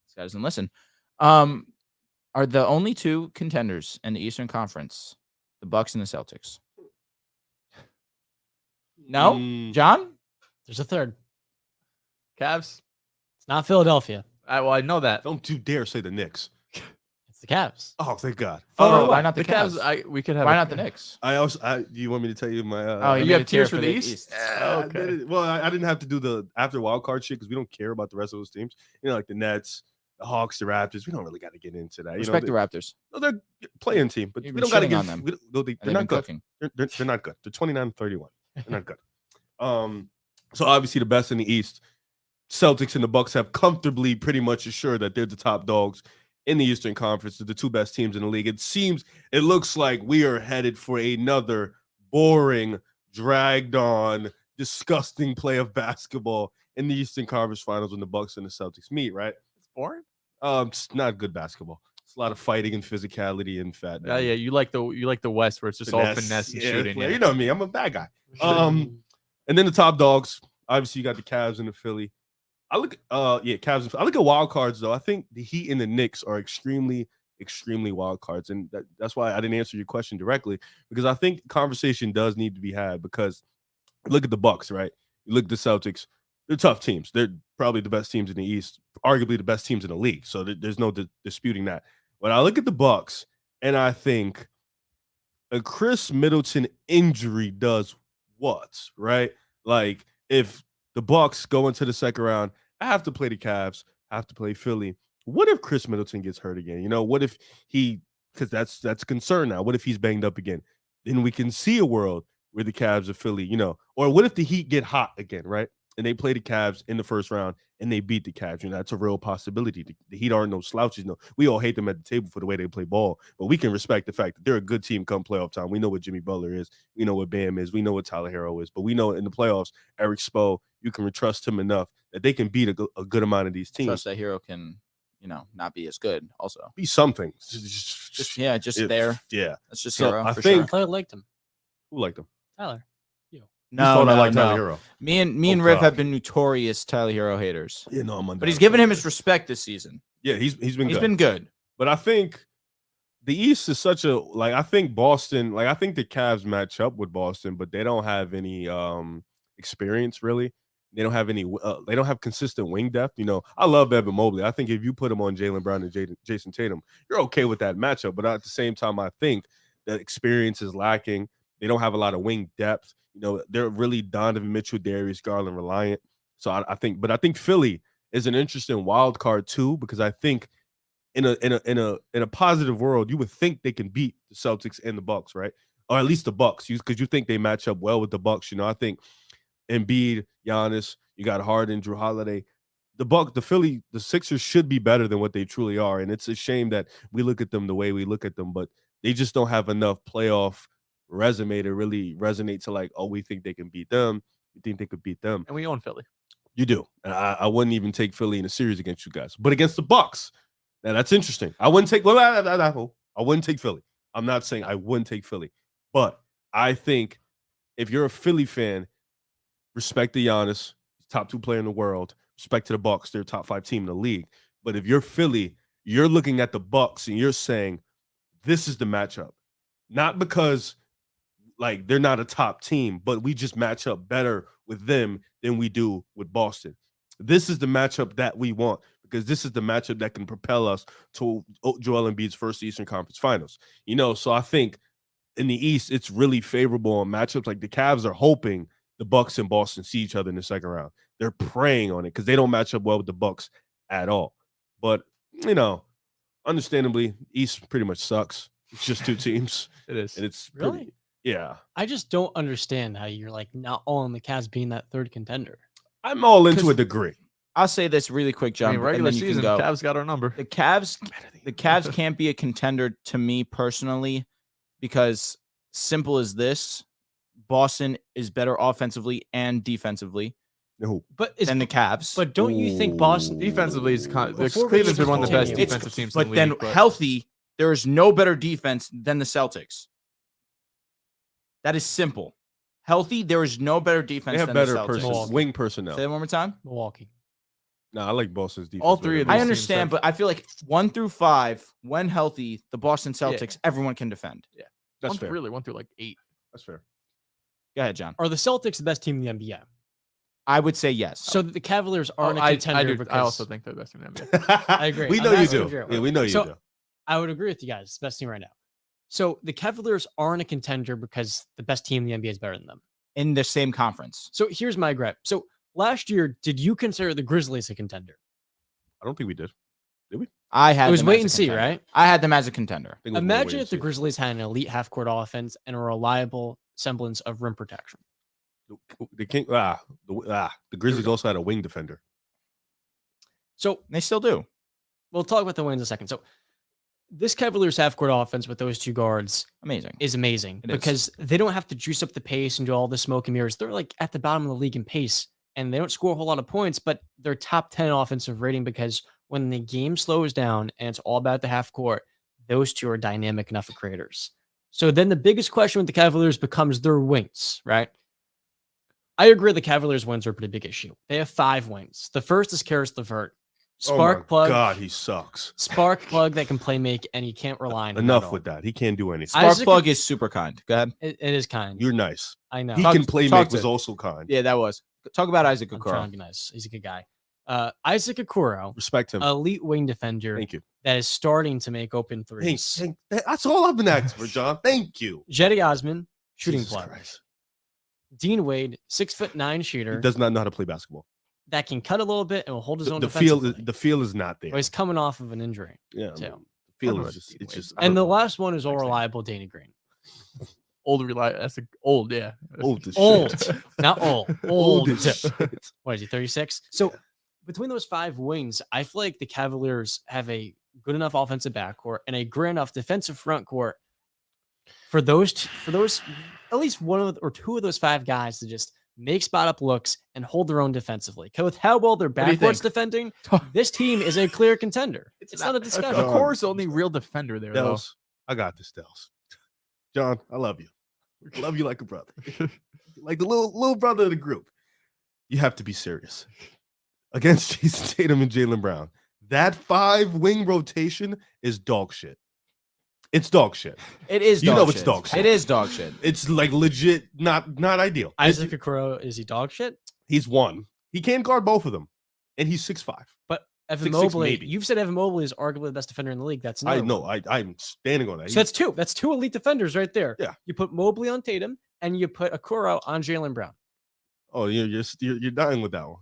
This guy doesn't listen. Are the only two contenders in the Eastern Conference the Bucks and the Celtics? No, John. There's a third. Cavs? It's not Philadelphia. Well, I know that. Don't you dare say the Knicks. It's the Cavs. Oh, thank God. Why not the Cavs? We could have. Why not the Knicks? Do you want me to tell you my? you made have a tier tiers for the East? Okay. I didn't have to do the after wild card shit because we don't care about the rest of those teams. You know, like the Nets, the Hawks, the Raptors. We don't really got to get into that. Respect the Raptors. No, they're playing team, but You've we been don't got to shitting get on them. They're not good. Cooking. They're not good. They're 29-31. They're not good. So obviously the best in the East, Celtics and the Bucks have comfortably pretty much assured that they're the top dogs in the Eastern Conference. They're the two best teams in the league. It looks like we are headed for another boring, dragged on, disgusting play of basketball in the Eastern Conference Finals when the Bucks and the Celtics meet, right? It's boring. It's not good basketball. It's a lot of fighting and physicality and fat. Yeah, you like the West where it's just all finesse and shooting. You know me, I'm a bad guy. And then the top dogs, obviously you got the Cavs and the Philly. Cavs. I look at wild cards though. I think the Heat and the Knicks are extremely wild cards, and that's why I didn't answer your question directly, because I think conversation does need to be had. Because look at the Bucks, right? You look at the Celtics. They're tough teams. They're probably the best teams in the East, arguably the best teams in the league. So there's no disputing that. But I look at the Bucks and I think a Chris Middleton injury does what, right? Like if the Bucks go into the second round, I have to play the Cavs, I have to play Philly. What if Chris Middleton gets hurt again? You know, what if because that's a concern now. What if he's banged up again? Then we can see a world where the Cavs or Philly, you know, or what if the Heat get hot again, right? And they play the Cavs in the first round and they beat the Cavs. You know, that's a real possibility. The Heat aren't no slouches. No, we all hate them at the table for the way they play ball, but we can respect the fact that they're a good team come playoff time. We know what Jimmy Butler is. We know what Bam is. We know what Tyler Hero is. But we know in the playoffs, Eric Spo, you can trust him enough that they can beat a good amount of these teams. Trust that Hero can, not be as good. Also, be something. Just there. Yeah, that's just so Hero. I for think sure. I liked him. Who liked him? Tyler. No, I like Tyler Hero. Me and Riv have been notorious Tyler Hero haters. Yeah, no, but he's given him his respect this season. Yeah, he's been good. But I think the East is such a I think Boston, I think the Cavs match up with Boston, but they don't have any experience really. They don't have any. They don't have consistent wing depth. You know, I love Evan Mobley. I think if you put him on Jaylen Brown and Jason Tatum, you're okay with that matchup. But at the same time, I think that experience is lacking. They don't have a lot of wing depth. You know, they're really Donovan Mitchell, Darius Garland reliant. So I think Philly is an interesting wild card too, because I think in a positive world, you would think they can beat the Celtics and the Bucks, right? Or at least the Bucks, because you think they match up well with the Bucks. You know, I think Embiid, Giannis, you got Harden, Drew Holiday. the Sixers should be better than what they truly are. And it's a shame that we look at them the way we look at them, but they just don't have enough playoff resume to really resonate to like, oh, we think they can beat them. We think they could beat them. And we own Philly. You do. And I wouldn't even take Philly in a series against you guys. But against the Bucks, now that's interesting. I wouldn't take Philly. I'm not saying I wouldn't take Philly. But I think if you're a Philly fan, respect the Giannis, top 2 player in the world. Respect to the Bucks, they're a top 5 team in the league. But if you're Philly, you're looking at the Bucks and you're saying, this is the matchup. Not because like they're not a top team, but we just match up better with them than we do with Boston. This is the matchup that we want because this is the matchup that can propel us to Joel Embiid's first Eastern Conference Finals. So I think in the East, it's really favorable on matchups. Like the Cavs are hoping the Bucks and Boston see each other in the second round. They're praying on it because they don't match up well with the Bucks at all. But, understandably, East pretty much sucks. It's just 2 teams. It is. And it's Really? pretty, yeah. I just don't understand how you're like not all in the Cavs being that 3rd contender. I'm all into a degree. I'll say this really quick, John. Regular and then you season, can go. Cavs got our number. The Cavs can't be a contender to me personally because simple as this, Boston is better offensively and defensively No. than the Cavs. But don't you think Boston Defensively, Before we Cleveland's been one of the best continue, defensive teams but in the then league. healthy, there is no better defense than the Celtics. That is simple. Healthy, there is no better They defense have than better the Celtics. wing personnel. Say that one more time. Milwaukee? I like Boston's defense. All 3 of I these understand, teams but I feel like 1 through 5, when healthy, the Boston Celtics, everyone can defend. That's fair. Really, 1 through like 8. That's fair. Go ahead, John. Are the Celtics the best team in the NBA? I would say yes. So the Cavaliers aren't a I contender do. because I also think they're the best team in the NBA. I agree. We I'm know you asking do. Drew. Yeah, we know you So- do. I would agree with you guys. It's the best team right now. So the Cavaliers aren't a contender because the best team in the NBA is better than them. In the same conference. So here's my gripe. So last year, did you consider the Grizzlies a contender? I don't think we did. I had It was them wait as a and see, contender. right? I had them as a contender. I think it was more Imagine wait if the and see. Grizzlies had an elite half-court offense and a reliable semblance of rim protection. The Grizzlies also had a wing defender. So They still do. we'll talk about the wins in a second. So this Cavaliers half-court offense with those 2 guards Amazing. is amazing It is. because they don't have to juice up the pace and do all the smoke and mirrors. They're like at the bottom of the league in pace and they don't score a whole lot of points, but they're top 10 offensive rating because when the game slows down and it's all about the half court, those 2 are dynamic enough of creators. So then the biggest question with the Cavaliers becomes their wings, right? I agree the Cavaliers' wings are a pretty big issue. They have 5 wings. The first is Karis LeVert. Spark plug. God, he sucks. Spark plug that can play make and you can't rely on him at Enough all. with that. He can't do anything. Spark Isaac- plug is super kind. Go ahead. It is kind. You're nice. I know. He Talk- can play talk make to- was also kind. Yeah, that was. Talk about Isaac I'm trying Okoro. to be nice. He's a good guy. Isaac Okoro, Respect him. elite wing defender Thank you. that is starting to make open Thanks. threes. That's all I've been asking for, John. Thank you. Jetty Osman, shooting Jesus plug. Christ. Dean Wade, 6'9" shooter He does not know how to play basketball. that can cut a little bit and will hold his own The feel defensively. is not there. But he's coming off of an injury. Yeah, too. the feel Never is just mind. it's just And the last one is all reliable Danny Green. That's old, yeah. old as Old, shit. not old. Old Old. as shit. What is he, 36? So between those 5 wings, I feel like the Cavaliers have a good enough offensive backcourt and a great enough defensive front court for those at least one of or 2 of those 5 guys to just make spot up looks and hold their own defensively. 'Cause with how well their do you backcourt's think? defending, this team is a clear contender. It's not a discussion. Of course, only real defender there, though. Dehls, I got this, Dehls. John, I love you. I love you like a brother. Like the little brother of the group. You have to be serious. Against Jason Tatum and Jalen Brown. That 5 wing rotation is dog shit. It's dog shit. It is You dog know shit. it's dog shit. It is dog shit. It's like legit not ideal. Isaac Okoro, is he dog shit? He's 1. He can guard both of them. And he's 6'5". But Evan 6'6" Mobley, maybe. you've said Evan Mobley is arguably the best defender in the league. That's I another know. one. I'm standing on that. So that's 2. That's 2 elite defenders right there. Yeah. You put Mobley on Tatum and you put Okoro on Jalen Brown. Oh, you're dying with that one.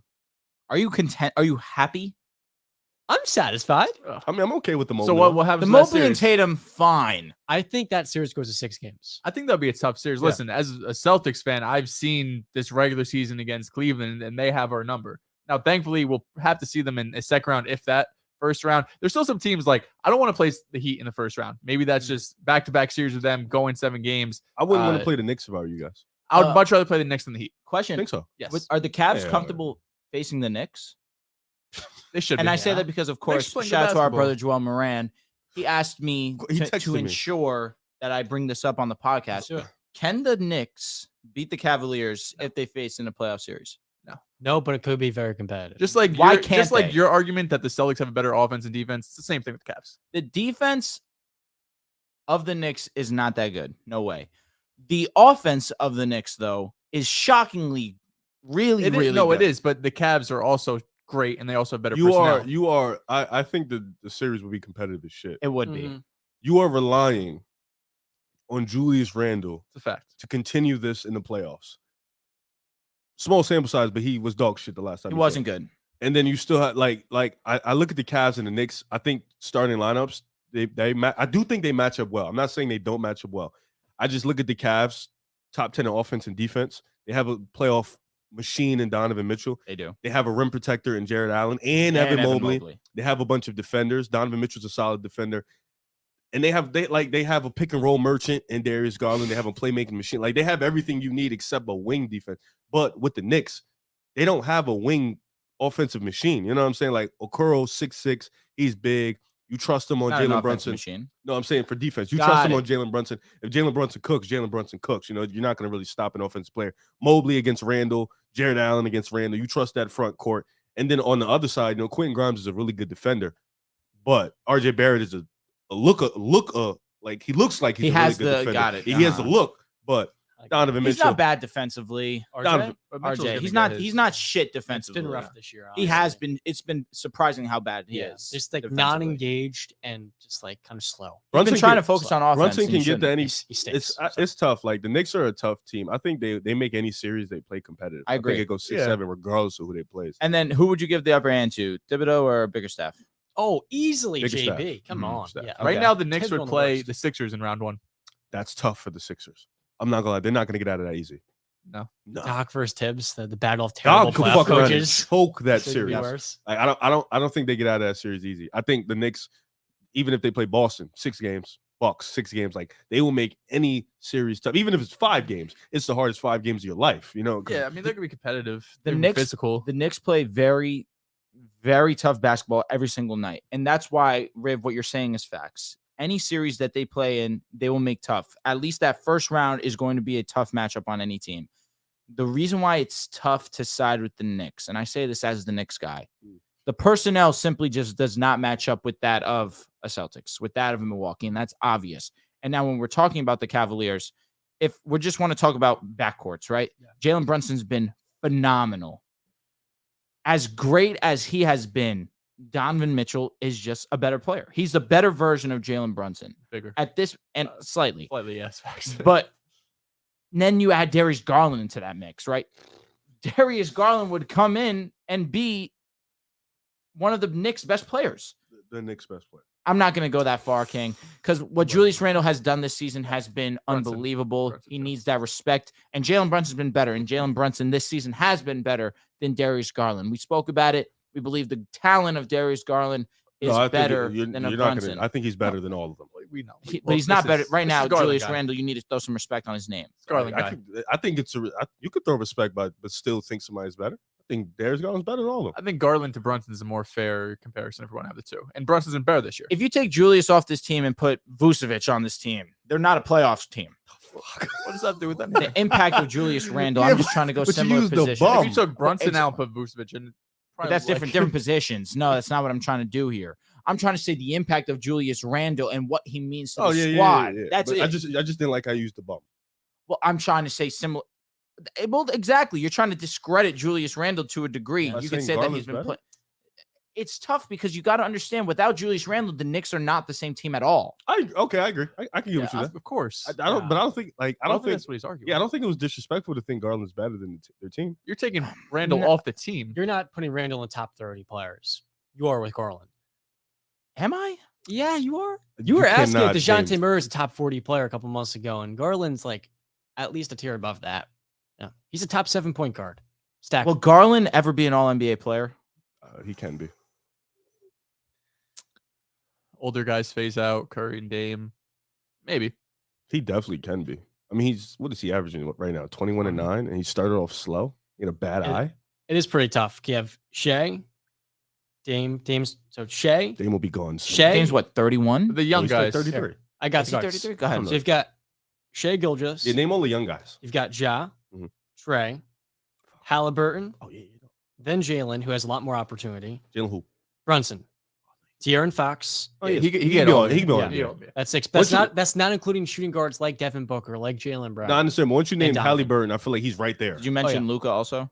Are you content? Are you happy? I'm satisfied. I mean, I'm okay with the Mobley. So what happens The in that Mobley and series? Tatum, fine. I think that series goes to 6 games. I think that'll be a tough series. Yeah. Listen, as a Celtics fan, I've seen this regular season against Cleveland, and they have our number. Now, thankfully, we'll have to see them in a second round, if that. First round. There's still some teams like I don't want to play the Heat in the first round. Maybe that's just back-to-back series with them, going 7 games. I wouldn't want to play the Knicks if I were you guys. I would much rather play the Knicks than the Heat. I Question: think so. Yes, Are the Cavs Yeah. comfortable facing the Knicks? they should. And be. I say that because, of course, playing good shout out to our basketball. brother Joel Moran. He asked me He to texted me. ensure that I bring this up on the podcast. Sure. Can the Knicks beat the Cavaliers if they face in a playoff series? No, but it could be very competitive. Just like Why your, can't just like they? your argument that the Celtics have a better offense and defense. It's the same thing with the Cavs. The defense of the Knicks is not that good. No way. The offense of the Knicks, though, is shockingly really It is, really no, good. it is, but the Cavs are also great and they also have better You personnel. are. I think the series will be competitive as shit. It would be. Mhm. You are relying on Julius Randle It's a fact. to continue this in the playoffs. Small sample size, but he was dog shit the last time. He wasn't good. And then you still have I look at the Cavs and the Knicks. I think starting lineups, I do think they match up well. I'm not saying they don't match up well. I just look at the Cavs, top 10 in offense and defense. They have a playoff machine in Donovan Mitchell. They do. They have a rim protector in Jared Allen and Evan Mobley. They have a bunch of defenders. Donovan Mitchell's a solid defender. And they have a pick and roll merchant in Darius Garland. They have a playmaking machine. Like, they have everything you need except a wing defense. But with the Knicks, they don't have a wing offensive machine. You know what I'm saying? Like, Okoro, 6'6", he's big. You trust him on Not an Jalen offensive Brunson. machine. No, I'm saying for defense. You Got trust him it. on Jalen Brunson. If Jalen Brunson cooks, Jalen Brunson cooks. You know, you're not going to really stop an offensive player. Mobley against Randall, Jared Allen against Randall. You trust that front court. And then on the other side, you know, Quentin Grimes is a really good defender. But RJ Barrett is like he looks like he's He a really has good the- defender. got it, He has the look, but Donovan He's Mitchell. not bad defensively. Donovan- RJ, he's not shit It's defensively. been rough this year. He has been. It's been surprising how bad he is. Just like defensively. non-engaged and just like kind of slow. He's been Brunson trying can- to focus on offense. Brunson and can he get to shouldn't. any. He stinks. It's tough. Like, the Knicks are a tough team. I think they make any series they play competitive. I agree. think it goes 6-7 regardless of who they play. And then who would you give the upper hand to, Thibodeau or Bickerstaff? Oh, easily Bigger JB. staff. Come Mhm, on. staff. Yeah. Okay. Right now, the Knicks Typical would on the play worst. the Sixers in round 1. That's tough for the Sixers. I'm not gonna lie. They're not gonna get out of that easy. No. Doc versus Tibbs, the battle of terrible Doc could playoff fuck around and coaches. choke that Couldn't be series. worse. Like, I don't think they get out of that series easy. I think the Knicks, even if they play Boston 6 games, Bucks 6 games, like, they will make any series tough. Even if it's 5 games, it's the hardest 5 games of your life. You know? 'cause Yeah, I mean, they're going to be competitive. The They're Knicks- physical. The Knicks play very, very tough basketball every single night, and that's why, Riv, what you're saying is facts. Any series that they play in, they will make tough. At least that first round is going to be a tough matchup on any team. The reason why it's tough to side with the Knicks, and I say this as the Knicks guy, the personnel simply just does not match up with that of a Celtics, with that of a Milwaukee, and that's obvious. And now when we're talking about the Cavaliers, if we just want to talk about backcourts, right? Jalen Brunson's been phenomenal. As great as he has been, Donovan Mitchell is just a better player. He's the better version of Jalen Brunson Bigger. at this, and slightly. Slightly, yes. Facts. But then you add Darius Garland into that mix, right? Darius Garland would come in and be one of the Knicks' best players. the Knicks' best player. I'm not going to go that far, King, because what Julius Randle has done this season has been Brunson. unbelievable. Brunson, He yeah. needs that respect. And Jalen Brunson's been better. And Jalen Brunson this season has been better than Darius Garland. We spoke about it. We believe the talent of Darius Garland is No, I think better you're than a not gonna- Brunson. I think he's better than all of them. We know. But he's not better. Right now, Garland Julius guy. Randle, you need to throw some respect on his name. Garland guy. I think you could throw respect, but still think somebody's better. I think Darius Garland's better than all of them. I think Garland to Brunson is a more fair comparison if we want to have the two. And Brunson's been better this year. If you take Julius off this team and put Vucevic on this team, they're not a playoffs team. What does that do with that? The impact of Julius Randle, Yeah, I'm just trying to go but you similar used the position. bum. If you took Brunson It's- out and put Vucevic in, But that's different positions. No, that's not what I'm trying to do here. I'm trying to say the impact of Julius Randle and what he means to the squad. That's But it. I just didn't like how you used the bum. Well, I'm trying to say similar. Well, exactly. You're trying to discredit Julius Randle to a degree. Am I You can saying say that Garland's he's been better? playing. It's tough because you got to understand without Julius Randle, the Knicks are not the same team at all. I agree. I can give Yeah, it to that. of course. I don't, but I don't think I don't think that's what he's arguing. Yeah, I don't think it was disrespectful to think Garland's better than their team. You're taking Randall No. off the team. You're not putting Randall in the top 30 players. You are with Garland. Am I? Yeah, you are. You were asking if cannot, DeJounte James. Murray is a top 40 player a couple months ago, and Garland's like at least a tier above that. Yeah. He's a top 7 point guard. Stack. Will Garland ever be an All-NBA player? He can be. Older guys phase out. Curry and Dame. Maybe. He definitely can be. I mean, what is he averaging right now? 21 and 9, and he started off slow in a bad eye. It is pretty tough. You have Shea, Dame's so Shea. Dame will be gone soon. Shea. Dame's what, 31? The young He's like guys. 33. I got Is the he guards. 33? Go ahead. So you've got Shea Gilgeous. Yeah, name all the young guys. You've got Ja, Mhm. Trey, Halliburton, Oh, yeah. then Jalen, who has a lot more opportunity. Jalen who? Brunson, De'Aaron Fox. Oh, yeah, He he can get be all on. He can be on. Yeah. Yeah. That's six. Once That's not including shooting guards like Devin Booker, like Jalen Brown. No, I understand. But once you name Donovan. Halliburton, I feel like he's right there. Did you mention Luka also?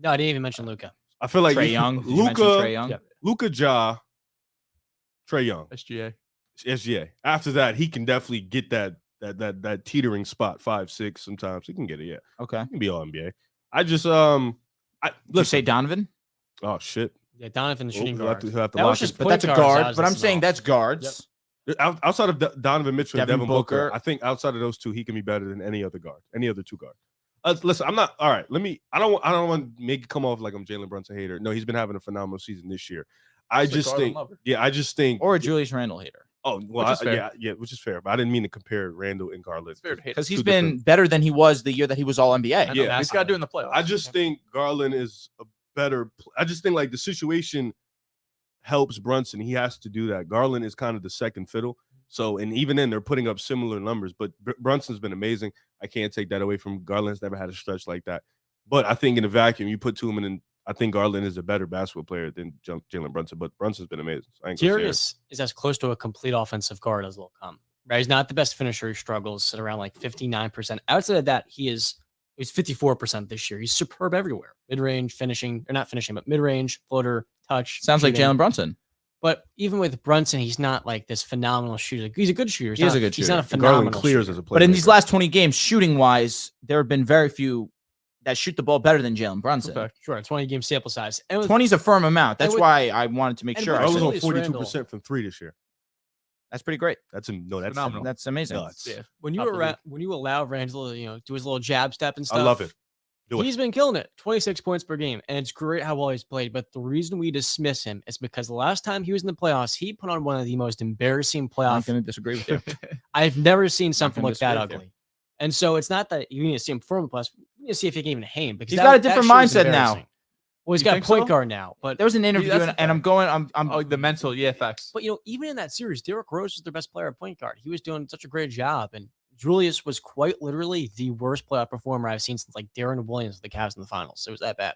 No, I didn't even mention Luka. I feel like Trae Young? Did you mention Trae Young? Yeah. Luka, Ja, Trae Young, SGA. SGA. After that, he can definitely get that teetering spot, 5, 6. Sometimes he can get it. Yeah, Okay. he can be all NBA. I just Did you listen. say Donovan? Oh shit. Yeah, Donovan, the shooting He'll have guard. to That was lock just it. But point that's a guards I guard. was But I'm listing saying off. that's guards. Outside of Donovan Mitchell and Devin Devin Booker, Booker. I think outside of those two, he can be better than any other guard, any other two guards. Listen, I'm not all right. I don't want to make it come off like I'm Jalen Brunson hater. No, he's been having a phenomenal season this year. I It's like just Garland think, lover. yeah, I just think, Or a Julius Randle hater. oh, well, Which is fair. yeah, which is fair. But I didn't mean to compare Randall and Garland. It's fair to hate. Because he's Two been different- better than he was the year that he was All NBA. I know, Yeah. he's got to do it in the playoffs. I just think Garland is a better. I just think like the situation helps Brunson. He has to do that. Garland is kind of the second fiddle. So, and even then, they're putting up similar numbers. But Brunson's been amazing. I can't take that away from Garland's never had a stretch like that. But I think in a vacuum, you put two of them in. I think Garland is a better basketball player than Jalen Brunson. But Brunson's been amazing. So I ain't gonna say it. Darius is as close to a complete offensive guard as will come. Right? He's not the best finisher. He struggles at around like 59%. Outside of that, he's 54% this year. He's superb everywhere. Mid-range, finishing, or not finishing, but mid-range, floater, touch. Sounds like shooting. Jalen Brunson. But even with Brunson, he's not like this phenomenal shooter. Like, he's a good shooter. He is a good He's not a shooter. And Garland phenomenal clears shooter. as a player. But in these last 20 games, shooting wise, there have been very few that shoot the ball better than Jalen Brunson. Fact. Sure, 20-game sample size. And with 20 is a firm amount. That's and with- why I wanted to make and sure. with I Garland was said- on Julius 42% from 3 this year. That's pretty great. That's that's Phenomenal. That's amazing. nuts. Yeah. when Top of the league. you allow Randall to, do his little jab step and stuff. I love it. Do it. He's been killing it. 26 points per game. And it's great how well he's played. But the reason we dismiss him is because the last time he was in the playoffs, he put on one of the most embarrassing I'm playoff. going to disagree with you. I've never seen something gonna look that disagree with ugly. And so it's not that you need to see him perform the playoffs. You need to see if he can even hang. Because He's that- got a that different shit was mindset now. embarrassing. Well, he's You got a think point so? guard now. But There was an interview, that's and, the and I'm thing. going. I'm Oh, the mental, yeah, facts. But even in that series, Derrick Rose was their best player at point guard. He was doing such a great job, and Julius was quite literally the worst playoff performer I've seen since like Darren Williams with the Cavs in the finals. It was that bad.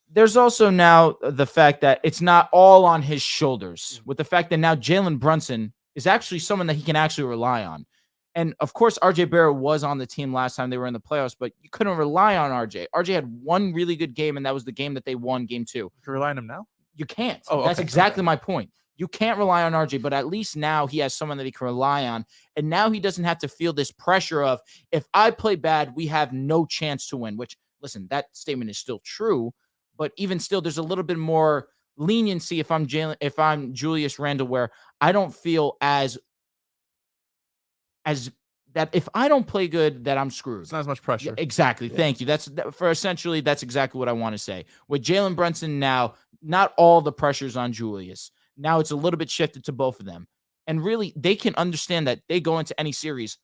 There's also now the fact that it's not all on his shoulders, with the fact that now Jalen Brunson is actually someone that he can actually rely on. And of course, RJ Barrett was on the team last time they were in the playoffs, but you couldn't rely on RJ. RJ had one really good game, and that was the game that they won, game 2. You can rely on him now. You can't. Oh, That's okay. exactly my point. You can't rely on RJ, but at least now he has someone that he can rely on. And now he doesn't have to feel this pressure of, if I play bad, we have no chance to win, which, listen, that statement is still true. But even still, there's a little bit more leniency if I'm Julius Randle, where I don't feel as that if I don't play good, that I'm screwed. It's not as much pressure. Yeah, exactly. Yeah. Thank you. That's exactly what I want to say. With Jalen Brunson now, not all the pressure's on Julius. Now it's a little bit shifted to both of them. And really, they can understand that they go into any series,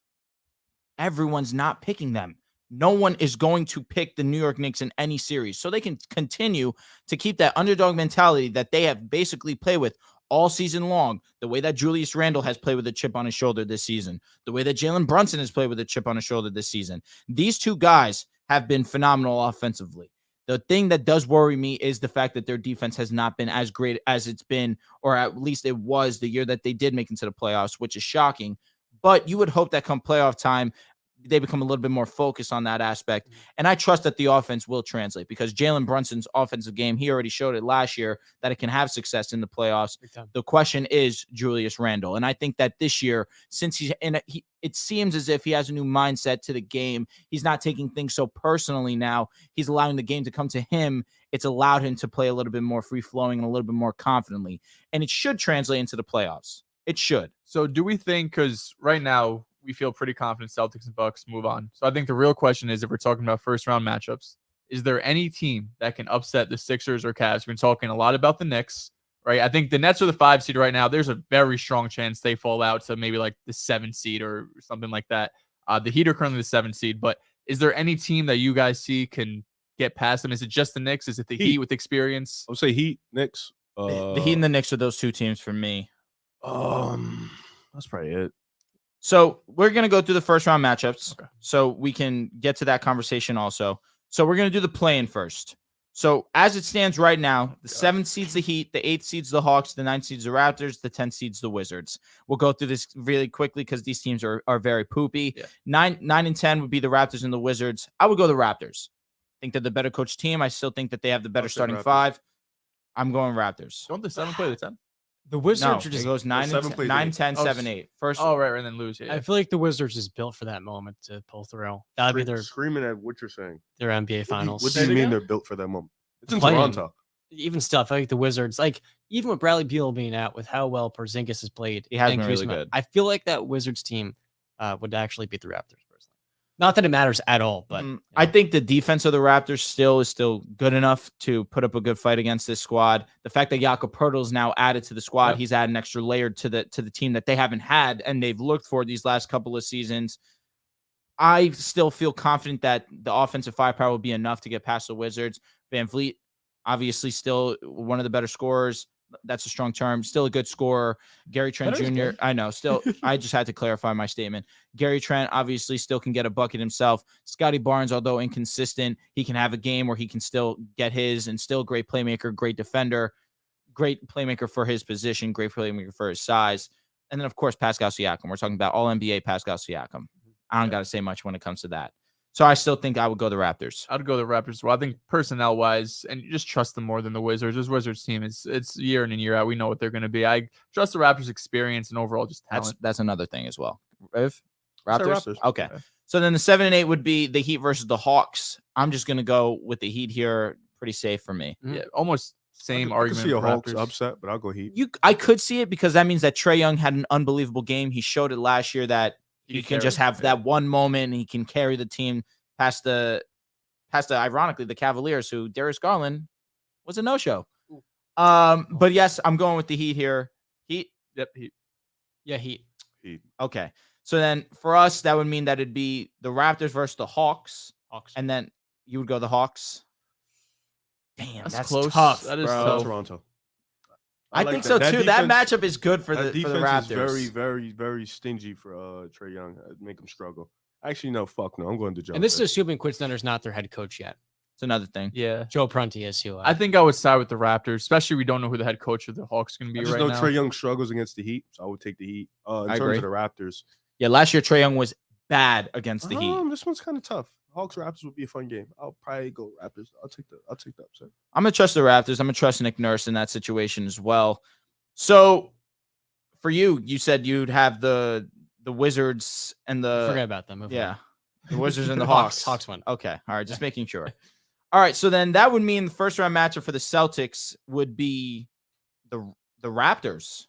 everyone's not picking them. No one is going to pick the New York Knicks in any series. So they can continue to keep that underdog mentality that they have basically played with all season long, the way that Julius Randle has played with a chip on his shoulder this season, the way that Jalen Brunson has played with a chip on his shoulder this season. These two guys have been phenomenal offensively. The thing that does worry me is the fact that their defense has not been as great as it's been, or at least it was the year that they did make into the playoffs, which is shocking. But you would hope that come playoff time, they become a little bit more focused on that aspect. And I trust that the offense will translate, because Jalen Brunson's offensive game, he already showed it last year that it can have success in the playoffs. The question is Julius Randle. And I think that this year, since it seems as if he has a new mindset to the game, he's not taking things so personally now. He's allowing the game to come to him. It's allowed him to play a little bit more free-flowing and a little bit more confidently. And it should translate into the playoffs. It should. So do we think, because right now we feel pretty confident Celtics and Bucks move on. So I think the real question is, if we're talking about first round matchups, is there any team that can upset the Sixers or Cavs? We've been talking a lot about the Knicks, right? I think the Nets are the 5 seed right now. There's a very strong chance they fall out to maybe like the 7 seed or something like that. The Heat are currently the 7 seed, but is there any team that you guys see can get past them? Is it just the Knicks? Is it the Heat with experience? I would say Heat, Knicks. The Heat and the Knicks are those 2 teams for me. That's probably it. So we're going to go through the first round matchups so we can get to that conversation also. So we're going to do the play-in first. So as it stands right now, the 7th seed's the Heat, the 8th seed's the Hawks, the 9th seed's the Raptors, the 10th seed's the Wizards. We'll go through this really quickly because these teams are very poopy. Yeah. 9 and 10 would be the Raptors and the Wizards. I would go the Raptors. I think they're the better coached team. I still think that they have the better starting Raptors. 5. I'm going Raptors. Don't the 7 play the 10? The Wizards No, are just. it goes 9, 7 plays 9 8. 10, Oh, 7, 8. First, Oh, right, and then lose. Yeah. I feel like the Wizards is built for that moment to pull through. That'd be Screaming at what you're saying. their NBA finals. What do you mean they're built for that moment? It's in Playing. Toronto. Even still, I feel like the Wizards, like even with Bradley Beal being out, with how well Porzingis has played, He has and been really Kuzma, good. I feel like that Wizards team would actually beat the Raptors personally. Not that it matters at all, but I think the defense of the Raptors is still good enough to put up a good fight against this squad. The fact that Jakob Poeltl is now added to the squad, he's added an extra layer to the team that they haven't had and they've looked for these last couple of seasons. I still feel confident that the offensive firepower will be enough to get past the Wizards. Van Vliet, obviously, still one of the better scorers. That's a strong term. Still a good scorer. Gary Trent Jr. I know. Still, I just had to clarify my statement. Gary Trent obviously still can get a bucket himself. Scotty Barnes, although inconsistent, he can have a game where he can still get his, and still great playmaker, great defender, great playmaker for his position, great playmaker for his size. And then, of course, Pascal Siakam. We're talking about all NBA Pascal Siakam. I don't got to say much when it comes to that. So I still think I would go the Raptors. I'd go the Raptors. Well, I think personnel-wise, and you just trust them more than the Wizards. This Wizards team it's year in and year out. We know what they're going to be. I trust the Raptors' experience and overall just talent. That's another thing as well. Raptors? Raptors. Okay. So then the 7 and 8 would be the Heat versus the Hawks. I'm just going to go with the Heat here. Pretty safe for me. Yeah, almost same I argument. can see a for Hawks Raptors. upset, but I'll go Heat. I could see it because that means that Trae Young had an unbelievable game. He showed it last year that he can just have that one moment and he can carry the team past the ironically the Cavaliers, who Darius Garland was a no-show. But yes, I'm going with the Heat here. Heat. Yep, Heat. yeah, Heat. Okay. So then for us, that would mean that it'd be the Raptors versus the Hawks. Hawks. And then you would go the Hawks. Damn, that's close. tough. That is bro. tough. Toronto. I like think that. so That too. That defense- matchup is good for That the defense Raptors. is very, very, very stingy for Trae Young. I'd make him struggle. Actually, no, fuck no. I'm going to Joe. And this is assuming Quin Snyder's not their head coach yet. It's another thing. Yeah. Joe Prunty is who. I think I would side with the Raptors, especially we don't know who the head coach of the Hawks is going to be I just right know now. Trae Young struggles against the Heat, so I would take the Heat. In I terms agree. of the Raptors, Yeah, last year Trae Young was bad against the Heat. This one's kind of tough. Hawks Raptors would be a fun game. I'll probably go Raptors. I'll take the upset. I'm gonna trust the Raptors. I'm gonna trust Nick Nurse in that situation as well. So for you, you said you'd have the Wizards and forget about them. Move yeah, on. the Wizards and the Hawks. Hawks won. Okay, all right, just making sure. All right, so then that would mean the first round matchup for the Celtics would be the Raptors.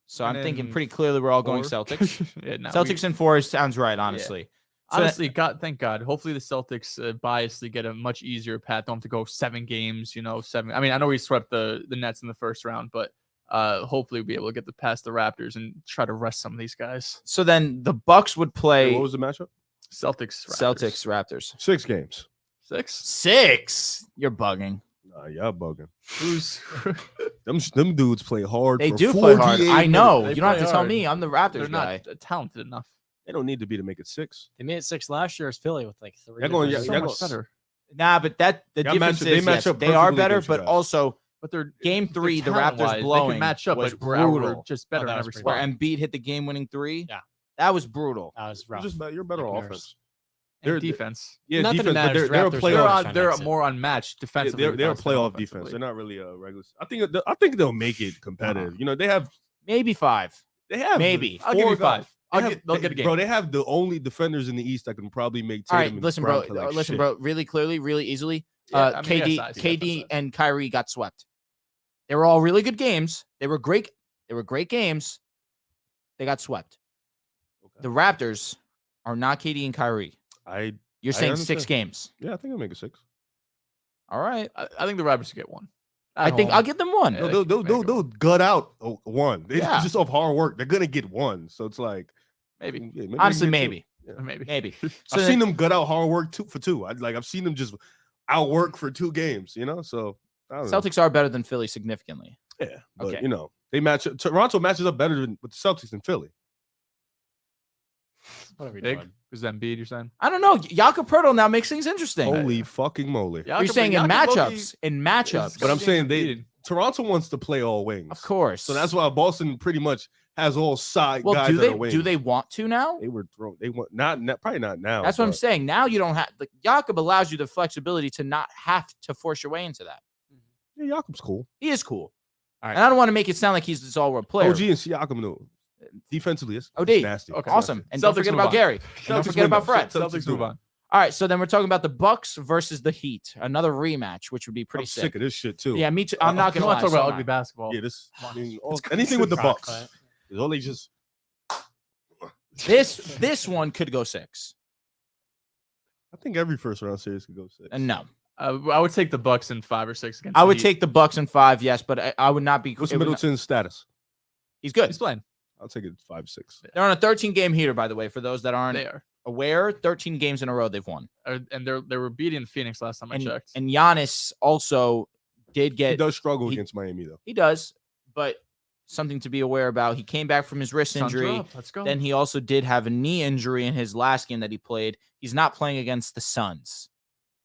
So And I'm thinking then pretty clearly we're all going 4. Celtics. Yeah, no, Celtics and 4 sounds right, honestly. So honestly, thank God. Hopefully the Celtics biasly get a much easier path. Don't have to go 7 games, 7. I mean, I know we swept the Nets in the first round, but hopefully we'll be able to get past the Raptors and try to rest some of these guys. So then the Bucks would play What was the matchup? Celtics, Raptors. 6 games. 6. 6. You're bugging. Nah, y'all bugging. Who's Them dudes play hard. They for do play hard. 48 I know. They You don't have play to tell hard. me. I'm the they're Raptors not guy. talented enough. They don't need to be to make it 6. They made it 6 last year as Philly with like 3. They're going- different yeah, So yeah, much better. Nah, but the Y'all difference they is match yes, up they are perfectly better, against you but guys. also But they're game 3, the Raptors talent-wise, they blowing can match up, was but we're brutal. just better Oh, that in was every pretty Where spot. Embiid hit the game-winning 3. Yeah. That was brutal. That was rough. You're better Nick on Nurse. offense. And They're- defense. Yeah, Not that it defense, but matters, they're a Raptors are They're, always playoff. trying to they're exit. more unmatched defensively. They're a defensively, playoff offensively. defense. They're not really a regular. I think they'll make it competitive. They have Maybe 5. maybe. I'll give you 5. They'll get a game. Bro, they have the only defenders in the East that can probably make All Tatum right, and listen, Brown bro. play like Listen, shit. bro. Really clearly, really easily. Yeah, I mean, KD, yes, size, KD, size. and Kyrie got swept. They were all really good games. They were great. They were great games. They got swept. Okay. The Raptors are not KD and Kyrie. I You're I saying 6 understand. games. Yeah, I think I'll make it 6. All right. I think the Raptors will get one. I think I'll give them 1. Yeah, They'll gut out one. It's Yeah. just off hard work. They're gonna get one. So it's like Maybe. yeah, Honestly, you get maybe. 2. Yeah. Maybe. So I've then- seen them gut out hard work for 2. I've seen them just outwork for 2 games. So I don't know. Celtics are better than Philly significantly. Yeah, but Okay. they match. Toronto matches up better with the Celtics than Philly. What are we Big? doing? Is that Embiid, you're saying? I don't know. Jakob Poeltl now makes things interesting. Holy fucking moly! You're saying in matchups. In matchups. But I'm saying Toronto wants to play all wings. Of course. So that's why Boston pretty much has all side Well, guys that are wings. do they want to now? They were thrown. They want not probably not now. That's what I'm but saying. Now you don't have Jakob allows you the flexibility to not have to force your way into that. Yeah, Jakob's cool. He is cool. All right. And I don't want to make it sound like he's this all-world player. OG and Siakam, no. Defensively, it's OD. nasty. Okay. Awesome. And don't Celtics forget move about on. Gary. And don't Celtics forget win, about though. Fred. Celtics move on. All right, so then we're talking about the Bucks versus the Heat. Another rematch, which would be pretty I'm sick. sick of this shit too. Yeah, me too. I'm not You gonna want lie. to talk so about am ugly I. basketball? Yeah, this It's anything with the rock Bucks. fight. Is all they just. This one could go 6. I think every first round series could go 6. And no, I would take the Bucks in 5 or 6 against. I the would Heat. take the Bucks in 5. Yes, but I would not be. What's it would not- Middleton's status? He's good. He's playing. I'll take it 5-6. They're on a 13-game heater, by the way. For those that aren't They are, aware, 13 games in a row they've won. and they were beating Phoenix last time I checked. And Giannis also did He get. does struggle he- against Miami though. He does, but something to be aware about. He came back from his wrist Suns are injury. up. Let's go. Then he also did have a knee injury in his last game that he played. He's not playing against the Suns.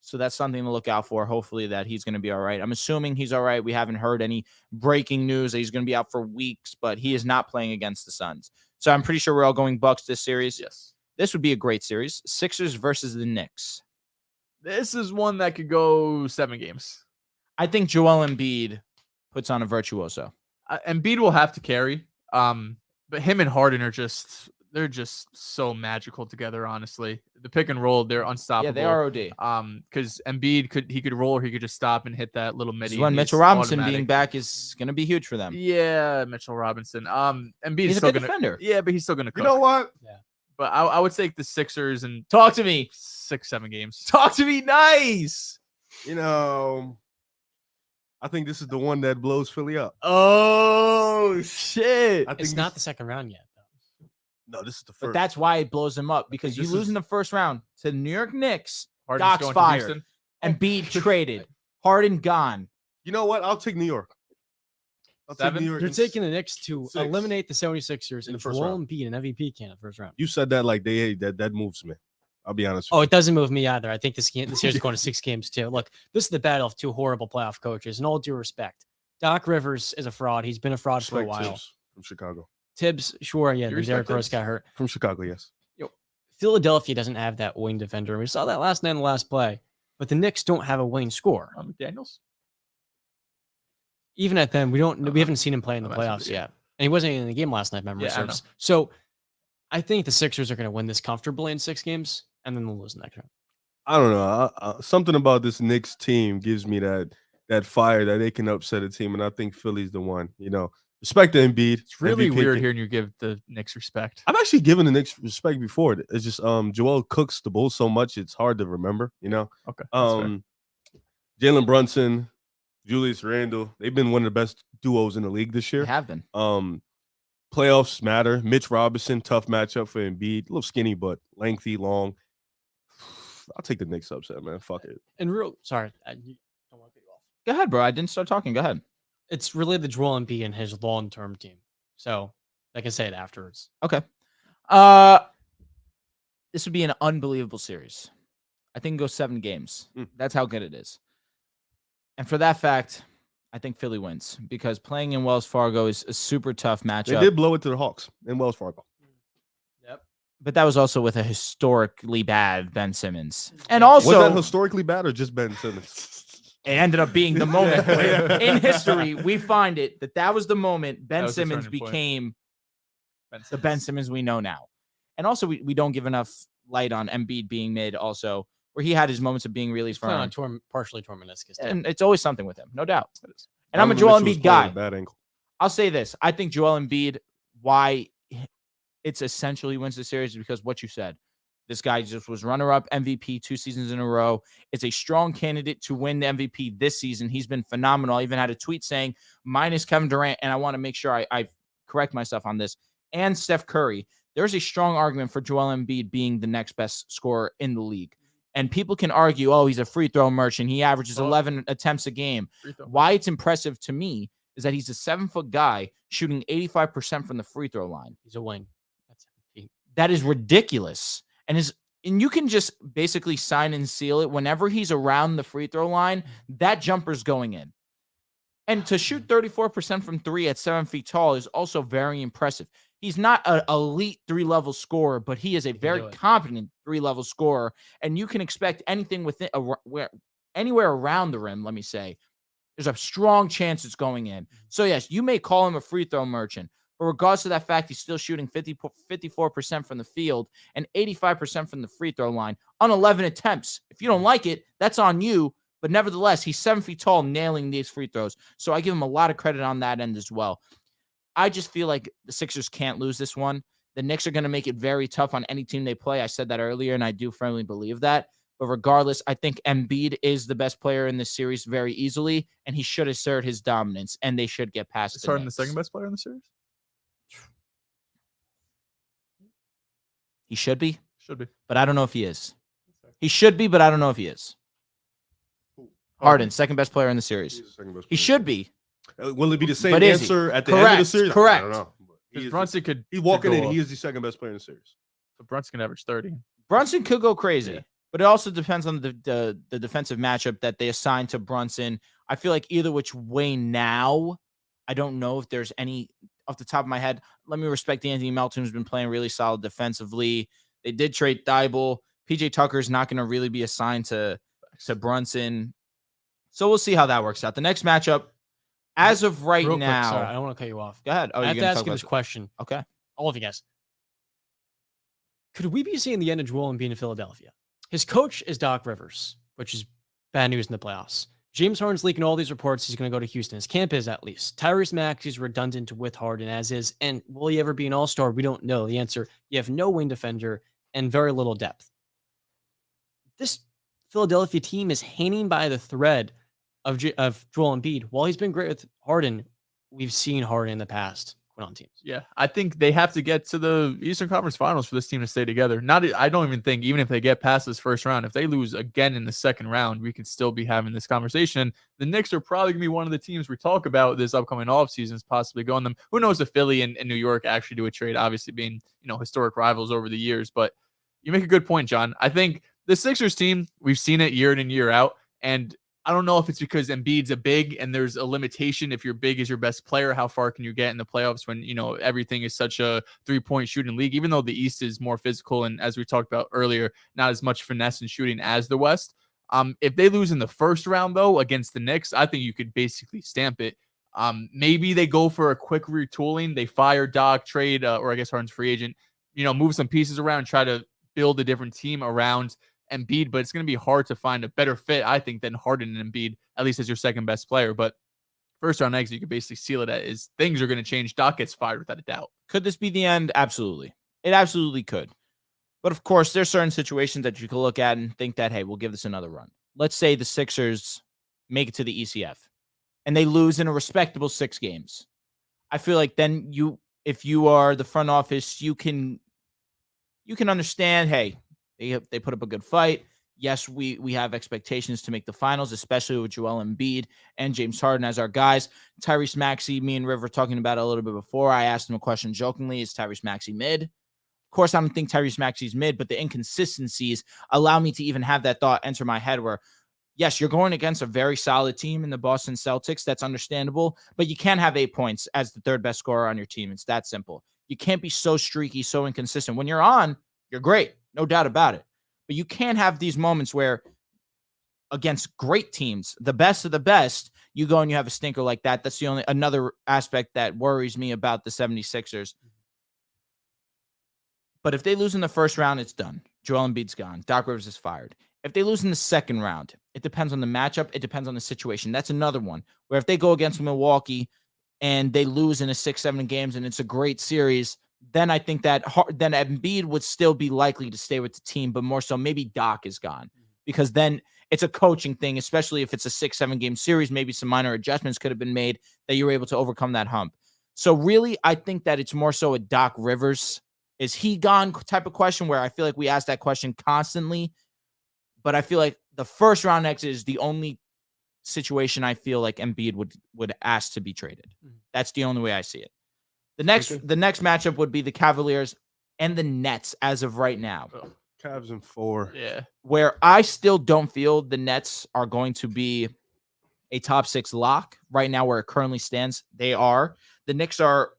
So that's something to look out for. Hopefully that he's going to be all right. I'm assuming he's all right. We haven't heard any breaking news that he's going to be out for weeks, but he is not playing against the Suns. So I'm pretty sure we're all going Bucks this series. Yes. This would be a great series. Sixers versus the Knicks. This is one that could go 7 games. I think Joel Embiid puts on a virtuoso. Embiid will have to carry. But him and Harden are they're just so magical together, honestly. The pick and roll, they're unstoppable. Yeah, they are OD. Because Embiid could roll or he could just stop and hit that little This midi. is when and Mitchell he's Robinson automatic. being back is going to be huge for them. Yeah, Mitchell Robinson. Embiid He's is a still good gonna defender. Yeah, but he's still gonna cook. You know what? But I would take the Sixers in Talk to me. 6-7 games. Talk to me nice. You know, I think this is the one that blows Philly up. Oh, shit. I think It's not the second round yet, though. No, this is the But first. that's why it blows them up because you this lose is- in the first round to the New York Knicks, Harden's Doc's going to fired. Houston. and Embiid traded. Harden gone. You know what? I'll take New York. I'll take 7? New York. You're in taking the Knicks to 6. eliminate the 76ers In and the first Joel round. Embiid an MVP candidate first round. You said that like that moves me. I'll be honest. Oh, With it doesn't move me either. I think this series is going to 6 games too. Look, this is the battle of 2 horrible playoff coaches. In all due respect, Doc Rivers is a fraud. He's been a fraud you. for a Respect while. Tibbs from Chicago. Tibbs, sure, yeah, You Derrick respect Rose Tibbs? got hurt. From Chicago, yes. Philadelphia doesn't have that wing defender. We saw that last night in the last play. But the Knicks don't have a wing scorer. McDaniels. Even at them, we haven't seen him play in the I'm asking playoffs you. yet. And he wasn't in the game last night, if memory Yeah, I know. serves. So I think the Sixers are going to win this comfortably in 6 games, and then they'll lose the next round. I don't know. Something about this Knicks team gives me that fire that they can upset a team, and I think Philly's the one. You know, respect to Embiid. It's really MVP weird can- hearing you give the Knicks respect. I've actually given the Knicks respect before. It's just Joel cooks the Bulls so much it's hard to remember. You know, Okay. that's fair. Jalen Brunson, Julius Randle, they've been one of the best duos in the league this They year. have been. Playoffs matter. Mitch Robinson, tough matchup for Embiid. A little skinny, but lengthy, long. I'll take the Knicks upset, man. Fuck it. And sorry, I don't want to cut you off. Go ahead, bro. I didn't start talking. Go ahead. It's really the Joel Embiid and his long-term team. So I can say it afterwards. Okay. This would be an unbelievable series. I think it goes 7 games. That's how good it is. And for that fact, I think Philly wins because playing in Wells Fargo is a super tough They matchup. did blow it to the Hawks in Wells Fargo. Yep. But that was also with a historically bad Ben Simmons. And Was also, that historically bad or just Ben Simmons? it ended up being the moment where in history we find it that was the moment Ben was the Simmons turning point. became the Ben Simmons we know now. And also we don't give enough light on Embiid being mid also, where he had his moments of being really He's playing firm. on partially torn meniscus. too. And it's always something with him, no doubt. And I'm a Donovan Joel Mitchell was Embiid playing guy. a bad ankle. I'll say this. I think Joel Embiid, why it's essentially wins the series is because what you said. This guy just was runner-up MVP 2 seasons in a row. It's a strong candidate to win the MVP this season. He's been phenomenal. I even had a tweet saying minus Kevin Durant, and I want to make sure I correct myself on this, and Steph Curry. There's a strong argument for Joel Embiid being the next best scorer in the league. And people can argue, oh, he's a free throw merchant. He averages 11 attempts a game. Why it's impressive to me is that he's a 7-foot guy shooting 85% from the free throw line. He's a wing. That is ridiculous. And you can just basically sign and seal it. Whenever he's around the free throw line, that jumper's going in. And to shoot 34% from 3 at 7 feet tall is also very impressive. He's not an elite 3-level scorer, but he is a very competent 3-level scorer. And you can expect anything within anywhere around the rim, let me say, there's a strong chance it's going in. So, yes, you may call him a free throw merchant, but regardless of that fact, he's still shooting 54% from the field and 85% from the free throw line on 11 attempts. If you don't like it, that's on you. But nevertheless, he's 7 feet tall, nailing these free throws. So I give him a lot of credit on that end as well. I just feel like the Sixers can't lose this one. The Knicks are going to make it very tough on any team they play. I said that earlier, and I do firmly believe that. But regardless, I think Embiid is the best player in this series very easily, and he should assert his dominance, and they should get past Is Harden the second best player in the series? He should be. Should be. But I don't know if he is. He should be, but I don't know if he is. Harden, second best player in the series. He should be. Will it be the same answer at the end of the series? Correct. I don't know. Brunson could. He's walking in. He is the second best player in the series. So Brunson can average 30. Brunson could go crazy, but it also depends on the defensive matchup that they assign to Brunson. I feel like either which way now, I don't know if there's any off the top of my head. Let me respect Anthony Melton, who's been playing really solid defensively. They did trade Thibault. PJ Tucker is not going to really be assigned to Brunson. So we'll see how that works out. The next matchup, as of right Real now. Quick, sorry, I don't want to cut you off. Go ahead. I have to ask you this question. Okay. All of you guys. Could we be seeing the end of Joel Embiid in Philadelphia? His coach is Doc Rivers, which is bad news in the playoffs. James Harden's leaking all these reports. He's going to go to Houston. His camp is, at least. Tyrese Maxey's redundant with Harden, as is. And will he ever be an all-star? We don't know. The answer, you have no wing defender and very little depth. This Philadelphia team is hanging by the thread of Joel Embiid. While he's been great with Harden, we've seen Harden in the past quit on teams. Yeah, I think they have to get to the Eastern Conference Finals for this team to stay together. I don't even think, even if they get past this first round, if they lose again in the second round, we could still be having this conversation. The Knicks are probably going to be one of the teams we talk about this upcoming offseason, possibly going them. Who knows if Philly and New York actually do a trade, obviously being, historic rivals over the years. But you make a good point, John. I think the Sixers team, we've seen it year in and year out, and I don't know if it's because Embiid's a big and there's a limitation. If you're big as your best player, how far can you get in the playoffs when, everything is such a 3-point shooting league, even though the East is more physical. And as we talked about earlier, not as much finesse and shooting as the West. If they lose in the first round, though, against the Knicks, I think you could basically stamp it. Maybe they go for a quick retooling. They fire Doc, trade, or I guess Harden's free agent, move some pieces around, try to build a different team around Embiid, but it's going to be hard to find a better fit, I think, than Harden and Embiid, at least as your second best player. But first round exit, you could basically seal it as things are going to change. Doc gets fired without a doubt. Could this be the end? Absolutely. It absolutely could. But of course, there's certain situations that you could look at and think that, hey, we'll give this another run. Let's say the Sixers make it to the ECF and they lose in a respectable 6 games. I feel like then if you are the front office, you can understand, hey, they put up a good fight. Yes, we have expectations to make the finals, especially with Joel Embiid and James Harden as our guys. Tyrese Maxey, me and River talking about it a little bit before. I asked him a question jokingly, is Tyrese Maxey mid? Of course, I don't think Tyrese Maxey's mid, but the inconsistencies allow me to even have that thought enter my head where, yes, you're going against a very solid team in the Boston Celtics. That's understandable, but you can't have 8 points as the third best scorer on your team. It's that simple. You can't be so streaky, so inconsistent. When you're on, you're great. No doubt about it. But you can't have these moments where against great teams, the best of the best, you go and you have a stinker like that. That's another aspect that worries me about the 76ers. But if they lose in the first round, it's done. Joel Embiid's gone. Doc Rivers is fired. If they lose in the second round, it depends on the matchup. It depends on the situation. That's another one where if they go against Milwaukee and they lose in a 6-7 games and it's a great series, then I think that then Embiid would still be likely to stay with the team, but more so maybe Doc is gone because then it's a coaching thing, especially if it's a 6-7 game series. Maybe some minor adjustments could have been made that you were able to overcome that hump. So really, I think that it's more so a Doc Rivers, is he gone type of question where I feel like we ask that question constantly, but I feel like the first round exit is the only situation I feel like Embiid would ask to be traded. That's the only way I see it. The next matchup would be the Cavaliers and the Nets as of right now. Cavs in 4. Yeah. Where I still don't feel the Nets are going to be a top 6 lock right now where it currently stands. They are. The Knicks are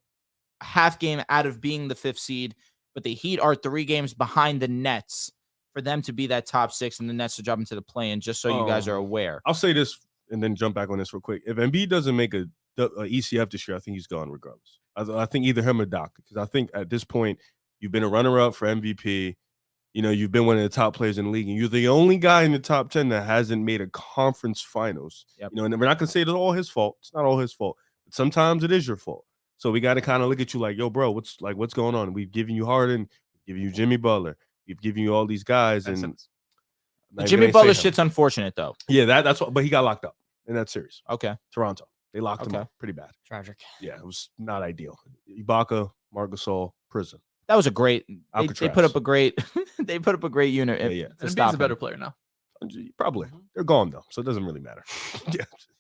a half game out of being the 5th seed, but the Heat are 3 games behind the Nets for them to be that top 6 and the Nets to drop into the play-in, just so you guys are aware. I'll say this and then jump back on this real quick. If Embiid doesn't make a ECF this year, I think he's gone regardless. I think either him or Doc, because I think at this point, you've been a runner-up for MVP. You know, you've been one of the top players in the league, and you're the only guy in the top 10 that hasn't made a conference finals. Yep. You know, and we're not going to say it's all his fault. It's not all his fault. But sometimes it is your fault. So we got to kind of look at you like, yo, bro, what's going on? We've given you Harden, we've given you Jimmy Butler, we've given you all these guys. And Jimmy Butler shit's unfortunate, though. Yeah, that's what, but he got locked up in that series. Okay. Toronto. They locked him up pretty bad. Tragic. Yeah, it was not ideal. Ibaka, Marc Gasol, prison. That was a great. They put up a great. They put up a great unit. Yeah. And Embiid's a better player now. Probably. They're gone though, so it doesn't really matter.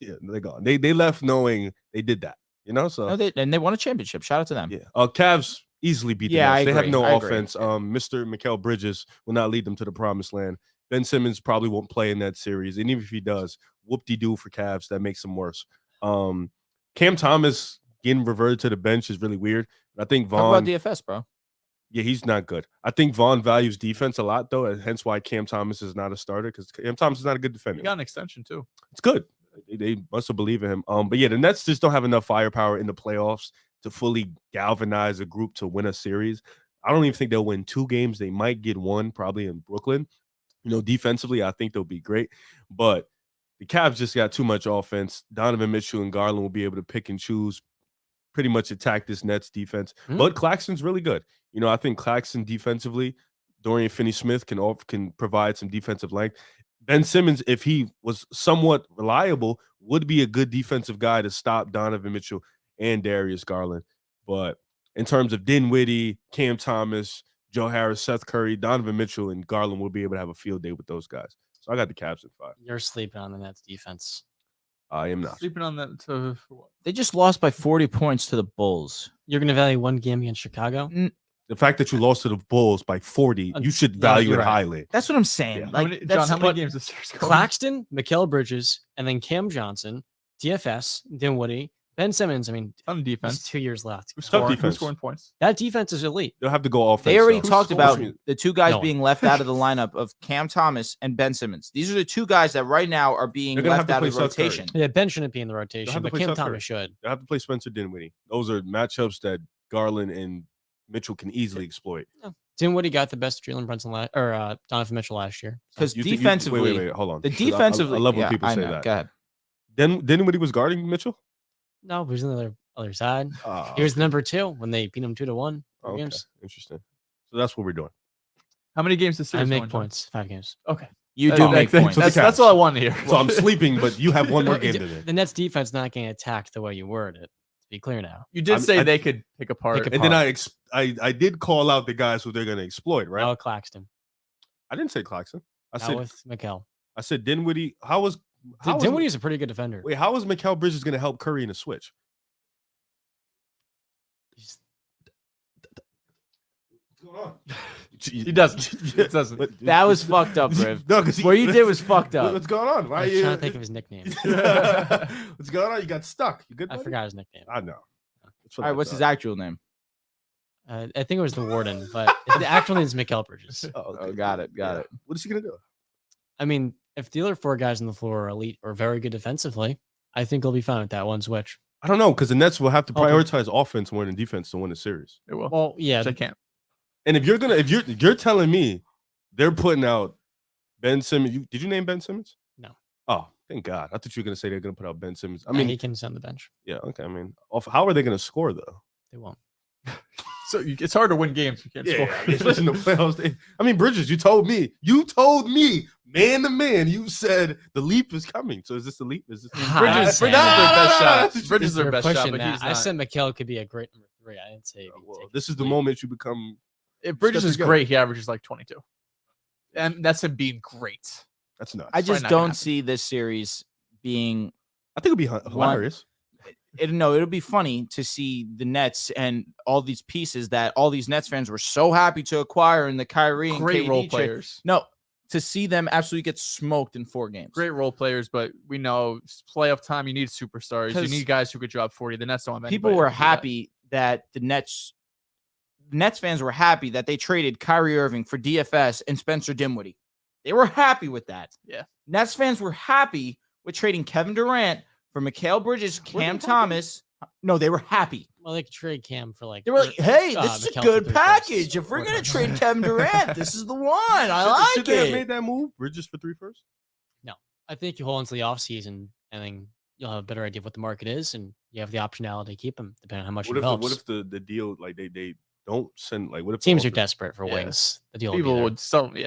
yeah, they're gone. They left knowing they did that. You know, so and they won a championship. Shout out to them. Yeah. Cavs easily beat the Nets. They have no offense. Mr. Mikal Bridges will not lead them to the promised land. Ben Simmons probably won't play in that series, and even if he does, whoop-de-doo for Cavs. That makes them worse. Cam Thomas getting reverted to the bench is really weird. I think Vaughn. Talk about DFS, bro. Yeah, he's not good. I think Vaughn values defense a lot, though, and hence why Cam Thomas is not a starter, because Cam Thomas is not a good defender. He got an extension, too. It's good. They must have believed in him. But yeah, the Nets just don't have enough firepower in the playoffs to fully galvanize a group to win a series. I don't even think they'll win 2 games. They might get 1, probably in Brooklyn. You know, defensively, I think they'll be great. But the Cavs just got too much offense. Donovan Mitchell and Garland will be able to pick and choose, pretty much attack this Nets defense. But Claxton's really good. You know, I think Claxton defensively, Dorian Finney-Smith can provide some defensive length. Ben Simmons, if he was somewhat reliable, would be a good defensive guy to stop Donovan Mitchell and Darius Garland. But in terms of Dinwiddie, Cam Thomas, Joe Harris, Seth Curry, Donovan Mitchell, and Garland will be able to have a field day with those guys. So I got the Cavs at 5. You're sleeping on the Nets defense. I am not. Sleeping on that. For what? They just lost by 40 points to the Bulls. You're going to value 1 game against Chicago? The fact that you lost to the Bulls by 40, you should value it highly. That's what I'm saying. Yeah. Like, How many games is this? Claxton, Mikal Bridges, and then Cam Johnson, DFS, Dinwiddie, Ben Simmons. I mean, on defense, 2 years left. Who's defense. scoring points? That defense is elite. They'll have to go offense. They already though. talked about Who's- the 2 guys being left out of the lineup of Cam Thomas and Ben Simmons. These are the 2 guys that right now are being They're gonna left have to out of the play Seth Curry. rotation. Yeah, Ben shouldn't be in the They'll rotation, have to but play Cam Seth Curry. Thomas should. They'll have to play Spencer Dinwiddie. Those are matchups that Garland and Mitchell can easily exploit. Dinwiddie got the best Jalen Brunson Donovan Mitchell last year. Because You think- defensively, wait, hold on. the 'Cause defensively, I love when yeah, people I say know. that. Go ahead. Then Dinwiddie was guarding Mitchell. No, he was on the other side. Oh, He was number 2 when they beat him 2-1. okay. Games. Interesting. So that's what we're doing. How many games this I series? make going, John? points. 5 games. Okay. You do make points. That's all I want to hear. So I'm sleeping, but you have one more game than me. The Nets defense not getting attacked the way you worded it. To be clear now. You did say they could pick apart. And then I did call out the guys who they're going to exploit, right? Now Claxton. I didn't say Claxton. I Now said with Mikal. I said Dinwiddie. How is Dinwiddie is a pretty good defender. Wait, how is Mikal Bridges going to help Curry in a switch? What's going on? He doesn't. It doesn't. That was fucked up, Riv. No, 'cause What you did was fucked up. What's going on? Why I are was you trying to think of his nickname. What's going on? You got stuck. You good? I buddy? forgot his nickname. I know. That's what All right, I what's his thought. actual name? I think it was the Warden, but the actual name is Mikal Bridges. Oh, got it. What is he going to do? I mean, if the other 4 guys on the floor are elite or very good defensively, I think he'll be fine with that one switch. I don't know, because the Nets will have to Okay. prioritize offense more than defense to win the series. It will. Well, yeah. Which I can't. And if you're telling me they're putting out Ben Simmons, did you name Ben Simmons? No. Oh, thank God. I thought you were going to say they're going to put out Ben Simmons. I Yeah, mean, he can sit on the bench. yeah, okay. I mean, how are they going to score though? They won't. So it's hard to win games. You can't Yeah, score. especially in the playoffs. I mean, Bridges, you told me, man to man, you said the leap is coming. So is this the leap? Is this Bridges is their best shot. Bridges is their You're best shot, pushing but that. he's I not. said Mikal could be a great number 3. I didn't say. This is the moment you become. If Bridges is Skeptical. great, he averages like 22. And that's him being great. That's nuts. I just not gonna don't happen. see this series being. I think it'd be hilarious. It'll be funny to see the Nets and all these pieces that all these Nets fans were so happy to acquire in the Kyrie and Great KD role trade. players. No, to see them absolutely get smoked in 4 games. Great role players, but we know it's playoff time. You need superstars. You 'Cause need guys who could drop 40. The Nets don't have People anybody were that can do that. happy that the Nets fans were happy that they traded Kyrie Irving for DFS and Spencer Dinwiddie. They were happy with that. Yeah. Nets fans were happy with trading Kevin Durant for Mikal Bridges, Were they Cam happy? Thomas. No, they were happy. Well, they could trade Cam for like. They were like, hey, this is a Mikal for good 3 package. firsts. If we're going to trade Kevin Durant, this is the one. I Should like they have it. made that move? Bridges for 3 first? I think you hold into the offseason and then you'll have a better idea of what the market is, and you have the optionality to keep him depending on how much What he if develops. what if the deal like they don't send like what if the Teams are offer- desperate for Yeah. wings? The deal will be People there. would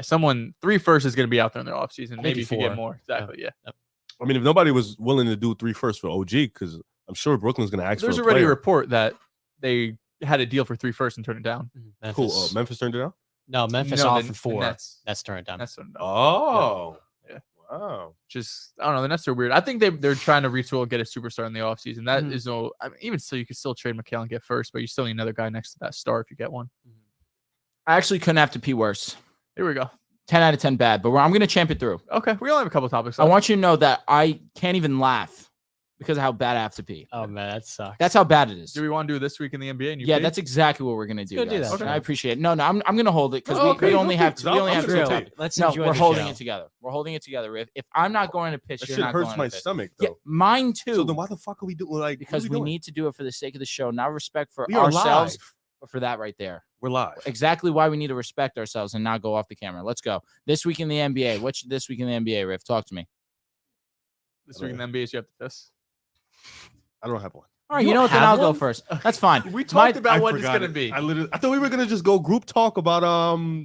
someone 3 firsts is going to be out there in their offseason. Maybe if you 4. get more. Exactly. Yeah. I mean, if nobody was willing to do 3 firsts for OG, because I'm sure Brooklyn's going to ask There's for a already a player. report that they had a deal for 3 firsts and turned it down. Memphis. Cool. Memphis turned it down. No, Memphis No, offered the 4. Nets. That's turned it down. Nets turned it down. Oh, Yeah. Wow. Just I don't know. The Nets are weird. I think they're trying to retool and get a superstar in the offseason. That Mhm. is no. I mean, even so, you could still trade McHale and get first, but you still need another guy next to that star if you get one. I actually couldn't have to pee worse. Here we go. 10 out of 10 bad, but I'm going to champ it through. Okay, we only have a couple topics. I left. want you to know that I can't even laugh because of how bad I have to pee. Oh man, that sucks. That's how bad it is. Do we want to do this week in the NBA? And you Yeah, pee? that's exactly what we're gonna do. Let's go do guys. that. And Okay. I appreciate it. No, I'm gonna hold it because Oh, okay, we only okay, have 'cause we only I'm have gonna 2 take topics. Let's No, enjoy we're the holding show. it together. We're holding it together. If I'm not going to piss, That you're shit not hurts going my to piss. stomach Yeah, though. mine too. So then why the fuck are we doing like Because we need to do it for the sake of the show, not respect for we are ourselves, live. but for that right there. We're live. Exactly why we need to respect ourselves and not go off the camera. Let's go. This week in the NBA. What's this week in the NBA, Riff? Talk to me. this week in the NBA. So you have to piss. I don't have one. All right, You you know don't what? Then have I'll go one? first. That's fine. We talked about I what it's forgot gonna it. be. I thought we were gonna just go group talk about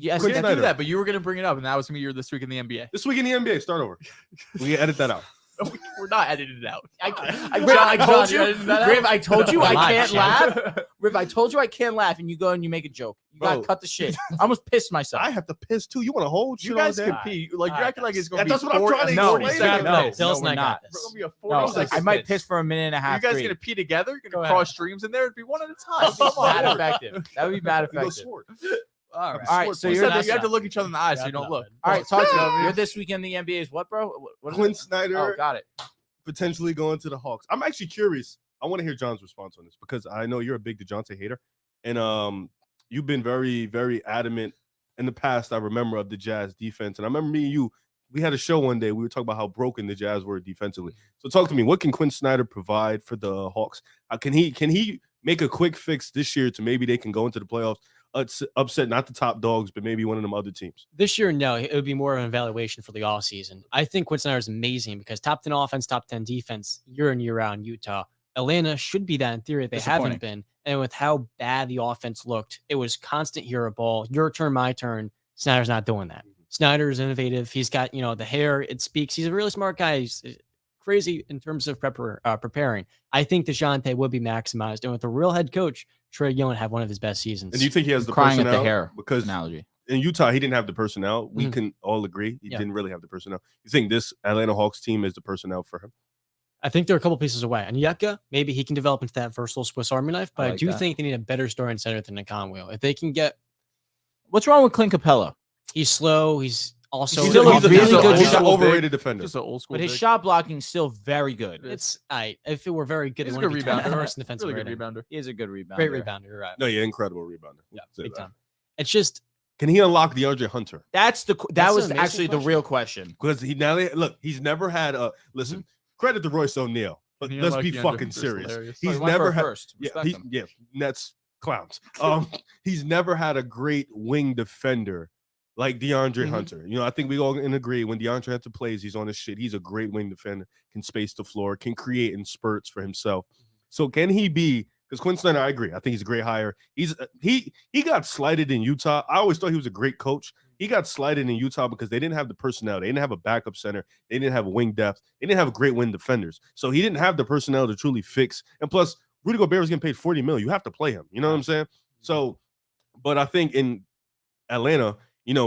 Yes, We're Quin gonna Snyder. do that, but you were gonna bring it up, and that was gonna be your this week in the NBA. This week in the NBA. Start over. We can edit that out. We're not editing it out. I John, told you you, edited that out? Riv, I told you I Live, can't champ. laugh. Riv, I told you I can't laugh, and you go and you make a joke. You gotta Bro. cut the shit. I almost pissed myself. I have to piss too. You want to hold shit You guys all day? can pee. Like you're acting like it's gonna Yeah, be. that's what I'm trying to No, explain. no, no, piss. Dehls we're and I not. got It's this. gonna be a No, 40 second I might piss. piss for a minute and a You half. guys straight. gonna pee together? You're Go gonna ahead. cross streams in there? It'd be one at a time. That'd be Come on. bad effective. That would be bad We go effective. sword. All right. All right, so You you're said that this- you have to look each other in the eyes so you don't look. All right, talk to me. You're this weekend in the NBA is what, bro? What is Quin it? Snyder Oh, got it. potentially going to the Hawks. I'm actually curious. I want to hear John's response on this because I know you're a big DeJounte hater, and you've been very, very adamant in the past. I remember of the Jazz defense, and I remember me and you. We had a show one day. We were talking about how broken the Jazz were defensively. So talk to me. What can Quin Snyder provide for the Hawks? Can he make a quick fix this year to maybe they can go into the playoffs, upset not the top dogs, but maybe one of them other teams? This year, no, it would be more of an evaluation for the offseason. I think Quin Snyder is amazing because top 10 offense, top 10 defense, year in, year out in Utah. Atlanta should be that in theory. They haven't been. And with how bad the offense looked, it was constant hero ball. Your turn, my turn. Snyder's not doing that. Snyder's innovative. He's got, the hair. It speaks. He's a really smart guy. He's crazy in terms of preparing. I think DeJounte would be maximized. And with a real head coach, Trae Young would have one of his best seasons. And do you think he has the Crying at personnel? the hair Because analogy. in Utah, he didn't have the personnel. We Mhm. can all agree he Yeah. didn't really have the personnel. You think this Atlanta Hawks team is the personnel for him? I think they're a couple pieces away. And Yucca, maybe he can develop into that versatile Swiss Army knife, but I like do that. think they need a better starting center than Nakon will. If they can get, What's wrong with Clint Capella? he's slow. He's also He's still a really good he's shot. an overrated defender. Just an old school. But his big. shot blocking is still very good. It's if it were very good, He's they a good wouldn't be rebounder. first in defensive Really good rating. rebounder. He is a good rebounder. Great rebounder. You're right. No, yeah, incredible rebounder. Yeah, Say big that. time. It's just Can he unlock DeAndre Hunter? That That's was an amazing actually the question. real question. Because he's never had a listen. Credit to Royce O'Neal, but Can he let's unlock be DeAndre fucking Hunter's serious. hilarious. Oh, he He's went for never a had. first. Respect him. Yeah, Nets clowns. He's never had a great wing defender like DeAndre Mhm. Hunter. I think we all can agree when DeAndre Hunter plays, he's on his shit. He's a great wing defender, can space the floor, can create in spurts for himself. So can he be Because Quin Snyder, I agree. I think he's a great hire. He got slighted in Utah. I always thought he was a great coach. He got slighted in Utah because they didn't have the personnel. They didn't have a backup center. They didn't have a wing depth. They didn't have a great wing defenders. So he didn't have the personnel to truly fix. And plus, Rudy Gobert was getting paid $40 million. You have to play him. You know what I'm saying? So, but I think in Atlanta,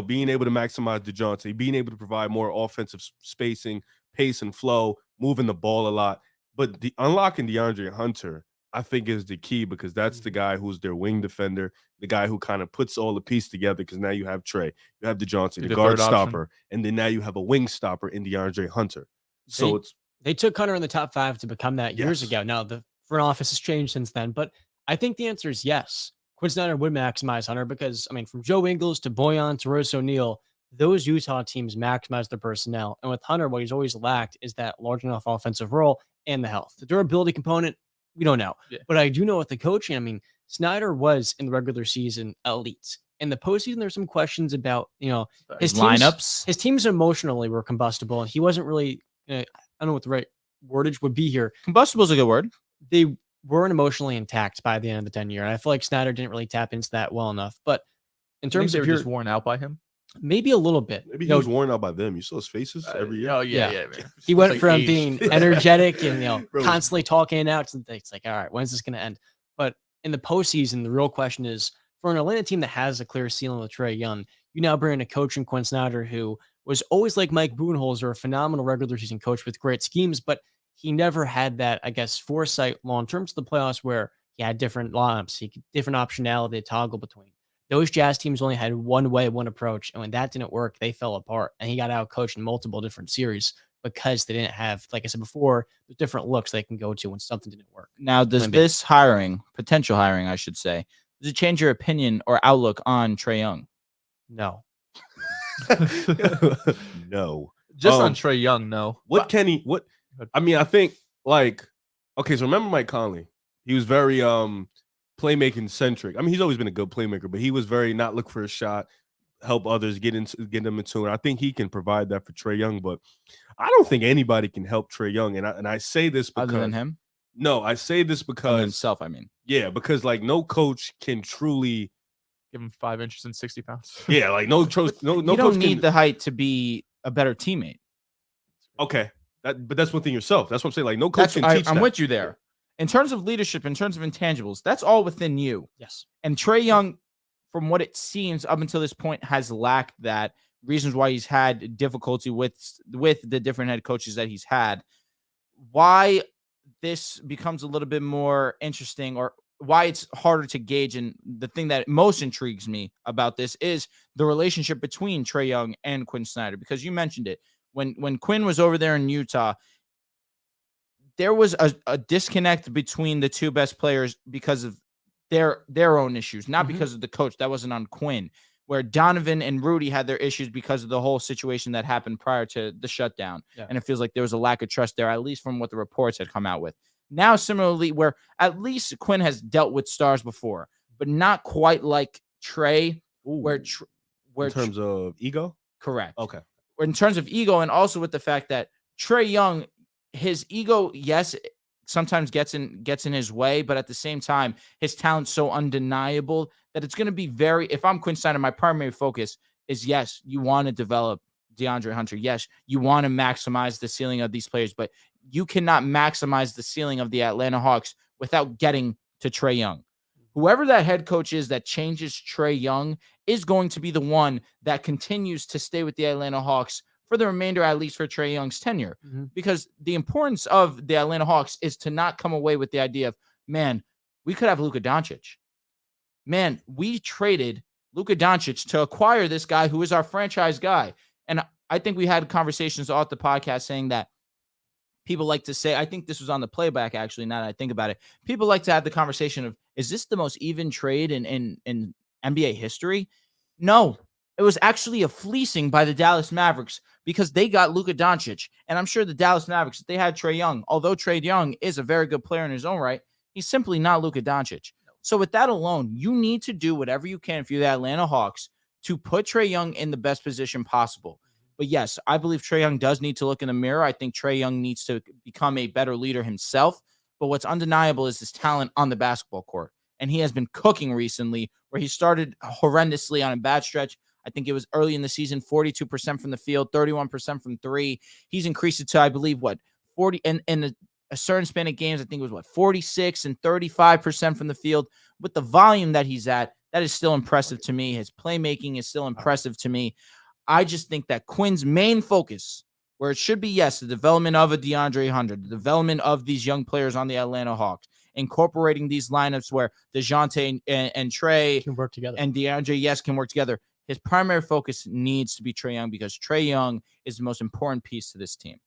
being able to maximize DeJounte, being able to provide more offensive spacing, pace and flow, moving the ball a lot. But unlocking DeAndre Hunter, I think, is the key, because that's the guy who's their wing defender, the guy who kind of puts all the pieces together, because now you have Trey, you have DeJounte, the guard stopper, and then now you have a wing stopper in DeAndre Hunter. So they took Hunter in the top 5 to become that years ago. Now, the front office has changed since then, but I think the answer is yes. Quin Snyder would maximize Hunter because, from Joe Ingles to Boyan to Royce O'Neal, those Utah teams maximize their personnel. And with Hunter, what he's always lacked is that large enough offensive role and the health. The durability component, we don't know. Yeah. But I do know with the coaching, Snyder was in the regular season elite. In the postseason, there's some questions about, his lineups. His teams emotionally were combustible, and he wasn't really, I don't know what the right wordage would be here. Combustible is a good word. They weren't emotionally intact by the end of the 10 year. And I feel like Snyder didn't really tap into that well enough. But in terms of just worn out by him, maybe a little bit. Maybe he was worn out by them. You saw his faces every year. Oh yeah. Man. He went from being energetic and constantly talking it out to it's like, all right, when's this going to end? But in the postseason, the real question is, for an Atlanta team that has a clear ceiling with Trae Young, you now bring in a coach in Quin Snyder who was always like Mike Budenholzer, a phenomenal regular season coach with great schemes, but he never had that, foresight long term to the playoffs where he had different lineups, different optionality to toggle between. Those Jazz teams only had one way, one approach, and when that didn't work, they fell apart. And he got out coached in multiple different series because they didn't have, like I said before, the different looks they can go to when something didn't work. Now, does this potential hiring, I should say, does it change your opinion or outlook on Trae Young? No. No. Just on Trae Young, no. I think, so remember Mike Conley? He was very playmaking centric. He's always been a good playmaker, but he was very not look for a shot, help others get them in tune. I think he can provide that for Trae Young, but I don't think anybody can help Trae Young. And I say this because other than him. No, I say this because himself. Yeah, because no coach can truly give him 5 inches and 60 pounds. Yeah, no coach. You don't need the height to be a better teammate. Okay. But that's within yourself. That's what I'm saying. No coach can teach that. I'm with you there. In terms of leadership, in terms of intangibles, that's all within you. Yes. And Trae Young, from what it seems up until this point, has lacked that. Reasons why he's had difficulty with the different head coaches that he's had. Why this becomes a little bit more interesting, or why it's harder to gauge, and the thing that most intrigues me about this is the relationship between Trae Young and Quin Snyder, because you mentioned it. When Quin was over there in Utah, there was a disconnect between the two best players because of their own issues, not because of the coach. That wasn't on Quin. Where Donovan and Rudy had their issues because of the whole situation that happened prior to the shutdown. Yeah. And it feels like there was a lack of trust there, at least from what the reports had come out with. Now, similarly, where at least Quin has dealt with stars before, but not quite like Trae, where in terms of ego? Correct. Okay. In terms of ego, and also with the fact that Trae Young, his ego, yes, sometimes gets in his way, but at the same time, his talent's so undeniable that it's going to be if I'm Quin Snyder, my primary focus is, yes, you want to develop DeAndre Hunter. Yes, you want to maximize the ceiling of these players, but you cannot maximize the ceiling of the Atlanta Hawks without getting to Trae Young. Whoever that head coach is that changes Trae Young is going to be the one that continues to stay with the Atlanta Hawks for the remainder, at least for Trae Young's tenure. Because the importance of the Atlanta Hawks is to not come away with the idea of, man, we could have Luka Doncic. Man, we traded Luka Doncic to acquire this guy who is our franchise guy. And I think we had conversations off the podcast saying that people like to say, I think this was on the playback, actually, now that I think about it. People like to have the conversation of, is this the most even trade in NBA history? No, it was actually a fleecing by the Dallas Mavericks because they got Luka Doncic. And I'm sure the Dallas Mavericks, if they had Trae Young, although Trae Young is a very good player in his own right, he's simply not Luka Doncic. So with that alone, you need to do whatever you can if you're the Atlanta Hawks to put Trae Young in the best position possible. But yes, I believe Trae Young does need to look in the mirror. I think Trae Young needs to become a better leader himself. But what's undeniable is his talent on the basketball court. And he has been cooking recently, where he started horrendously on a bad stretch. I think it was early in the season, 42% from the field, 31% from three. He's increased it to, I believe, 40 in a certain span of games. I think it was 46 and 35% from the field. With the volume that he's at, that is still impressive to me. His playmaking is still impressive to me. I just think that Quin's main focus, where it should be, yes, the development of a DeAndre Hunter, the development of these young players on the Atlanta Hawks, incorporating these lineups where DeJounte and Trey Can work together. and DeAndre, yes, can work together. His primary focus needs to be Trae Young, because Trae Young is the most important piece to this team.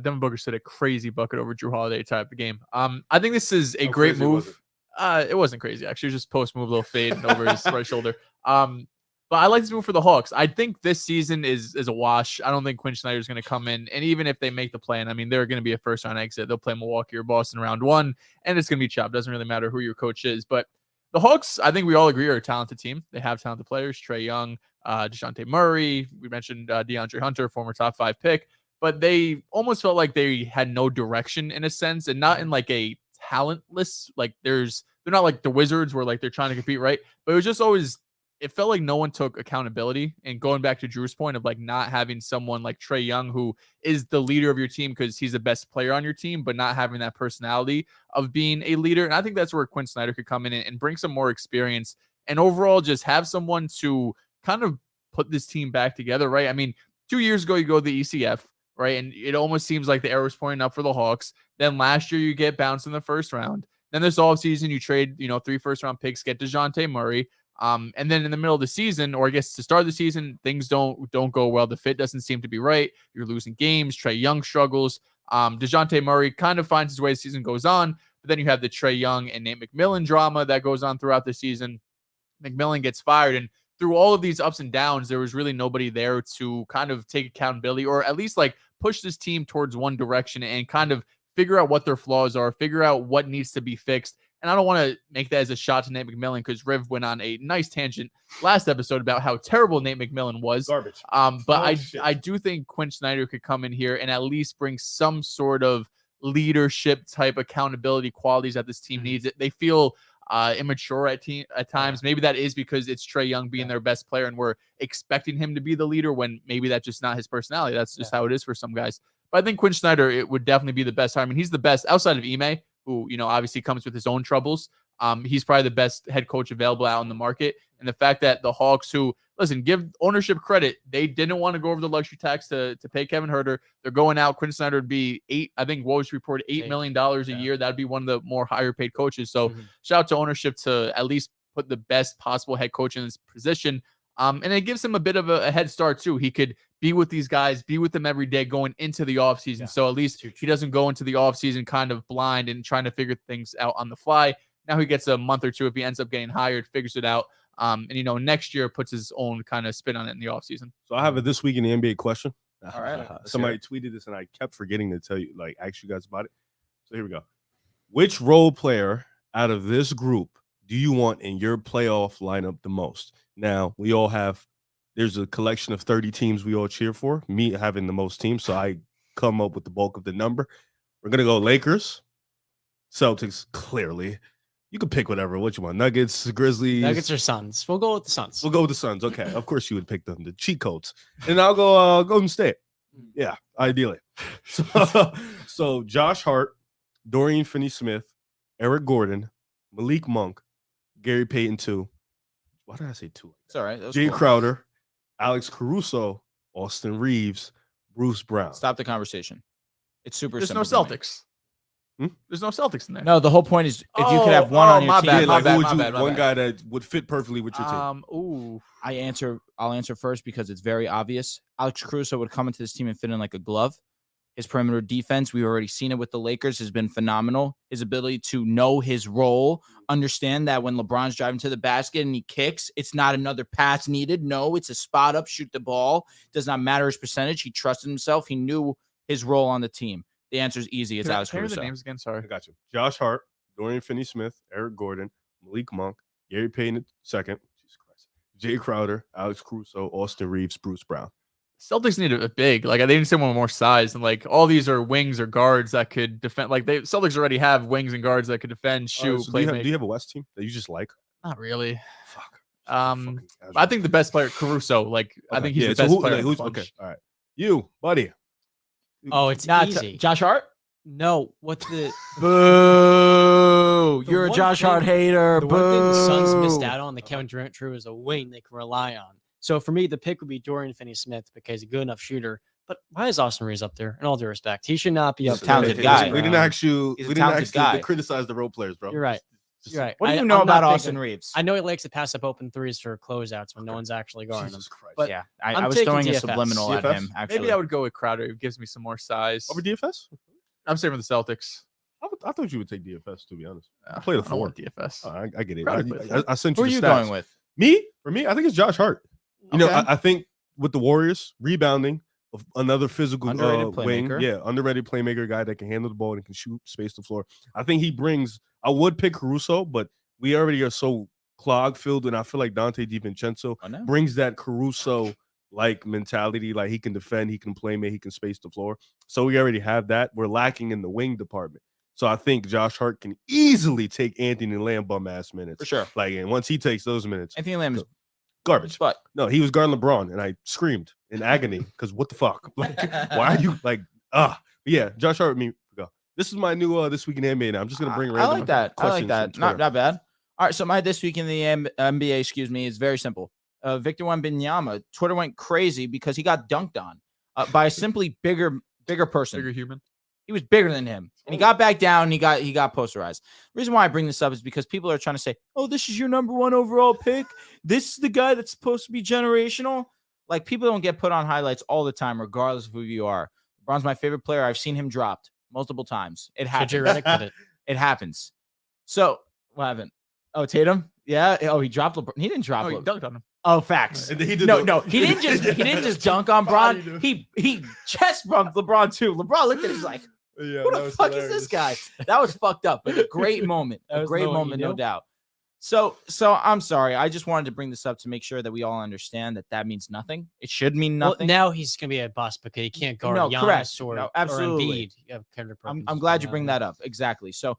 Devin Booker said a crazy bucket over Drew Holiday type of game. I think this is a great move. It wasn't crazy, actually. It was just post move, little fade over his right shoulder. But I like this move for the Hawks. I think this season is a wash. I don't think Quin Snyder is going to come in. And even if they make the plan, I mean, they're going to be a first round exit. They'll play Milwaukee or Boston round one, and it's going to be chopped. Doesn't really matter who your coach is. But the Hawks, I think we all agree, are a talented team. They have talented players. Trae Young, DeJounte Murray. We mentioned DeAndre Hunter, former top 5 pick. But they almost felt like they had no direction in a sense, and not in like a talentless, like they're not like the Wizards where like they're trying to compete, right? But it was just always, it felt like no one took accountability. And going back to Drew's point of like not having someone like Trae Young, who is the leader of your team because he's the best player on your team, but not having that personality of being a leader. And I think that's where Quin Snyder could come in and bring some more experience and overall just have someone to kind of put this team back together, right? I mean, 2 years ago, you go to the ECF, right? And it almost seems like the arrow is pointing up for the Hawks. Then last year, you get bounced in the first round. Then this offseason, you trade, 3 first-round picks, get DeJounte Murray. And then in the middle of the season, or I guess to start the season, things don't go well. The fit doesn't seem to be right. You're losing games. Trae Young struggles. DeJounte Murray kind of finds his way as the season goes on. But then you have the Trae Young and Nate McMillan drama that goes on throughout the season. McMillan gets fired. And through all of these ups and downs, there was really nobody there to kind of take accountability or at least like push this team towards one direction and kind of figure out what their flaws are, figure out what needs to be fixed. And I don't want to make that as a shot to Nate McMillan because Riv went on a nice tangent last episode about how terrible Nate McMillan was. Garbage. But I do think Quin Snyder could come in here and at least bring some sort of leadership type accountability qualities that this team needs. They feel immature at times. Maybe that is because it's Trae Young being their best player and we're expecting him to be the leader when maybe that's just not his personality. That's just how it is for some guys. But I think Quin Snyder, it would definitely be the best hire. I mean, he's the best outside of Ime, who, obviously comes with his own troubles. He's probably the best head coach available out in the market. And the fact that the Hawks, who, listen, give ownership credit, they didn't want to go over the luxury tax to pay Kevin Huerter. They're going out. Quin Snyder would be I think Woj reported $8 million a year. That'd be one of the more higher paid coaches. So shout out to ownership to at least put the best possible head coach in this position. And it gives him a bit of a head start too. He could be with these guys, be with them every day going into the offseason. Yeah. So at least he doesn't go into the offseason kind of blind and trying to figure things out on the fly. Now he gets a month or two if he ends up getting hired, figures it out. And next year puts his own kind of spin on it in the offseason. So I have a This Week in the NBA question. All right. Somebody tweeted this and I kept forgetting to tell you, ask you guys about it. So here we go. Which role player out of this group do you want in your playoff lineup the most? Now, we all have, there's a collection of 30 teams we all cheer for, me having the most teams, so I come up with the bulk of the number. We're going to go Lakers, Celtics, clearly. You can pick whatever, what you want. Nuggets, Grizzlies. Nuggets or Suns. We'll go with the Suns. We'll go with the Suns. Okay, of course you would pick them, the cheat codes. And I'll go Golden State. Yeah, ideally. So Josh Hart, Dorian Finney-Smith, Eric Gordon, Malik Monk, Gary Payton 2. Why did I say 2? It's all right. Jay Crowder, Alex Caruso, Austin Reeves, Bruce Brown. Stop the conversation. It's super There's simple. no Celtics. There's no Celtics in there. No, the whole point is if you could have one on your team. One guy that would fit perfectly with your team. I'll answer first because it's very obvious. Alex Caruso would come into this team and fit in like a glove. His perimeter defense, we've already seen it with the Lakers, has been phenomenal. His ability to know his role, understand that when LeBron's driving to the basket and he kicks, it's not another pass needed. No, it's a spot up, shoot the ball. Does not matter his percentage. He trusted himself. He knew his role on the team. The answer is easy. It's Alex Caruso. The names again. Sorry, I got you. Josh Hart, Dorian Finney-Smith, Eric Gordon, Malik Monk, Gary Payton II, Jesus Christ, Jay Crowder, Alex Caruso, Austin Reeves, Bruce Brown. Celtics need a big. Like, they need someone with more size. And, like, all these are wings or guards that could defend. Like, Celtics already have wings and guards that could defend, shoot, so play. do you have a West team that you just like? Not really. Fuck. I think the best player, Caruso. Like, I think he's the best player. Okay, all right. You, buddy. Oh, it's Not easy. Josh Hart. No, what the Boo! You're a one Josh thing- Hart hater. the Boo! one thing the Suns missed out on, the Kevin Durant true is a wing they can rely on. So for me, the pick would be Dorian Finney-Smith because he's a good enough shooter. But why is Austin Reeves up there? In all due respect, he should not be up He's a there. talented guy. We didn't ask you. He's a We didn't talented ask you guy. to criticize the role players, bro. You're right. You're right. What do you I'm know not about picking- Austin Reeves? I know he likes to pass up open threes for closeouts when no one's actually guarding him. Jesus Christ. But yeah, I'm I was taking throwing a DFS. subliminal at DFS? him. Actually, Maybe I would go with Crowder. He gives me some more size. Over DFS? I'm saving the Celtics. I thought you would take DFS, to be honest. I played a I don't 4. want DFS. Oh, I get it. Probably played a 4. I sent who you are the you stats. going with? Me? For me, I think it's Josh Hart. You know, Okay. I think with the Warriors, rebounding, another physical Underrated wing. playmaker. Yeah, underrated playmaker guy that can handle the ball and can shoot, space the floor. I think he brings – I would pick Caruso, but we already are so clog-filled, and I feel like Dante DiVincenzo Oh, no? brings that Caruso-like mentality. Like, he can defend, he can play, he can space the floor. So we already have that. We're lacking in the wing department. So I think Josh Hart can easily take Anthony Lamb bum-ass minutes. For sure. Like, and once he takes those minutes, Anthony Lamb is garbage. but No, he was guarding LeBron, and I screamed in agony because what the fuck? Like, why are you like, But yeah, Josh Hart, me go. This is my new this week in NBA. Now I'm just gonna bring I random like that. I like questions that. from Not Twitter. bad. All right, so my this week in the NBA, excuse me, is very simple. Victor Wembanyama. Twitter went crazy because he got dunked on by a simply bigger person. Bigger human. He was bigger than him, and he got back down. And he got posterized. The reason why I bring this up is because people are trying to say, "Oh, this is your number 1 overall pick. This is the guy that's supposed to be generational." Like, people don't get put on highlights all the time, regardless of who you are. LeBron's my favorite player. I've seen him dropped multiple times. It happens. JJ Redick did it. It happens. So what happened? Oh, Tatum. Yeah. Oh, he dropped LeBron. He didn't drop Oh, he LeBron. dunked on him. Oh, facts. And then he did No, the- no, he didn't just dunk on Body Bron. dude. He chest bumped LeBron too. LeBron looked at him, he's like, Yeah, "Who that the was fuck hilarious. is this guy?" That was fucked up, but a great moment. That A was great the moment, moment, you no know? doubt. So I'm sorry. I just wanted to bring this up to make sure that we all understand that means nothing. It should mean Well, nothing. now he's going to be a bust because he can't guard No, Giannis correct. or, No, or absolutely. Embiid. You have Kendrick I'm Perkins glad you coming bring out. that up. Exactly. So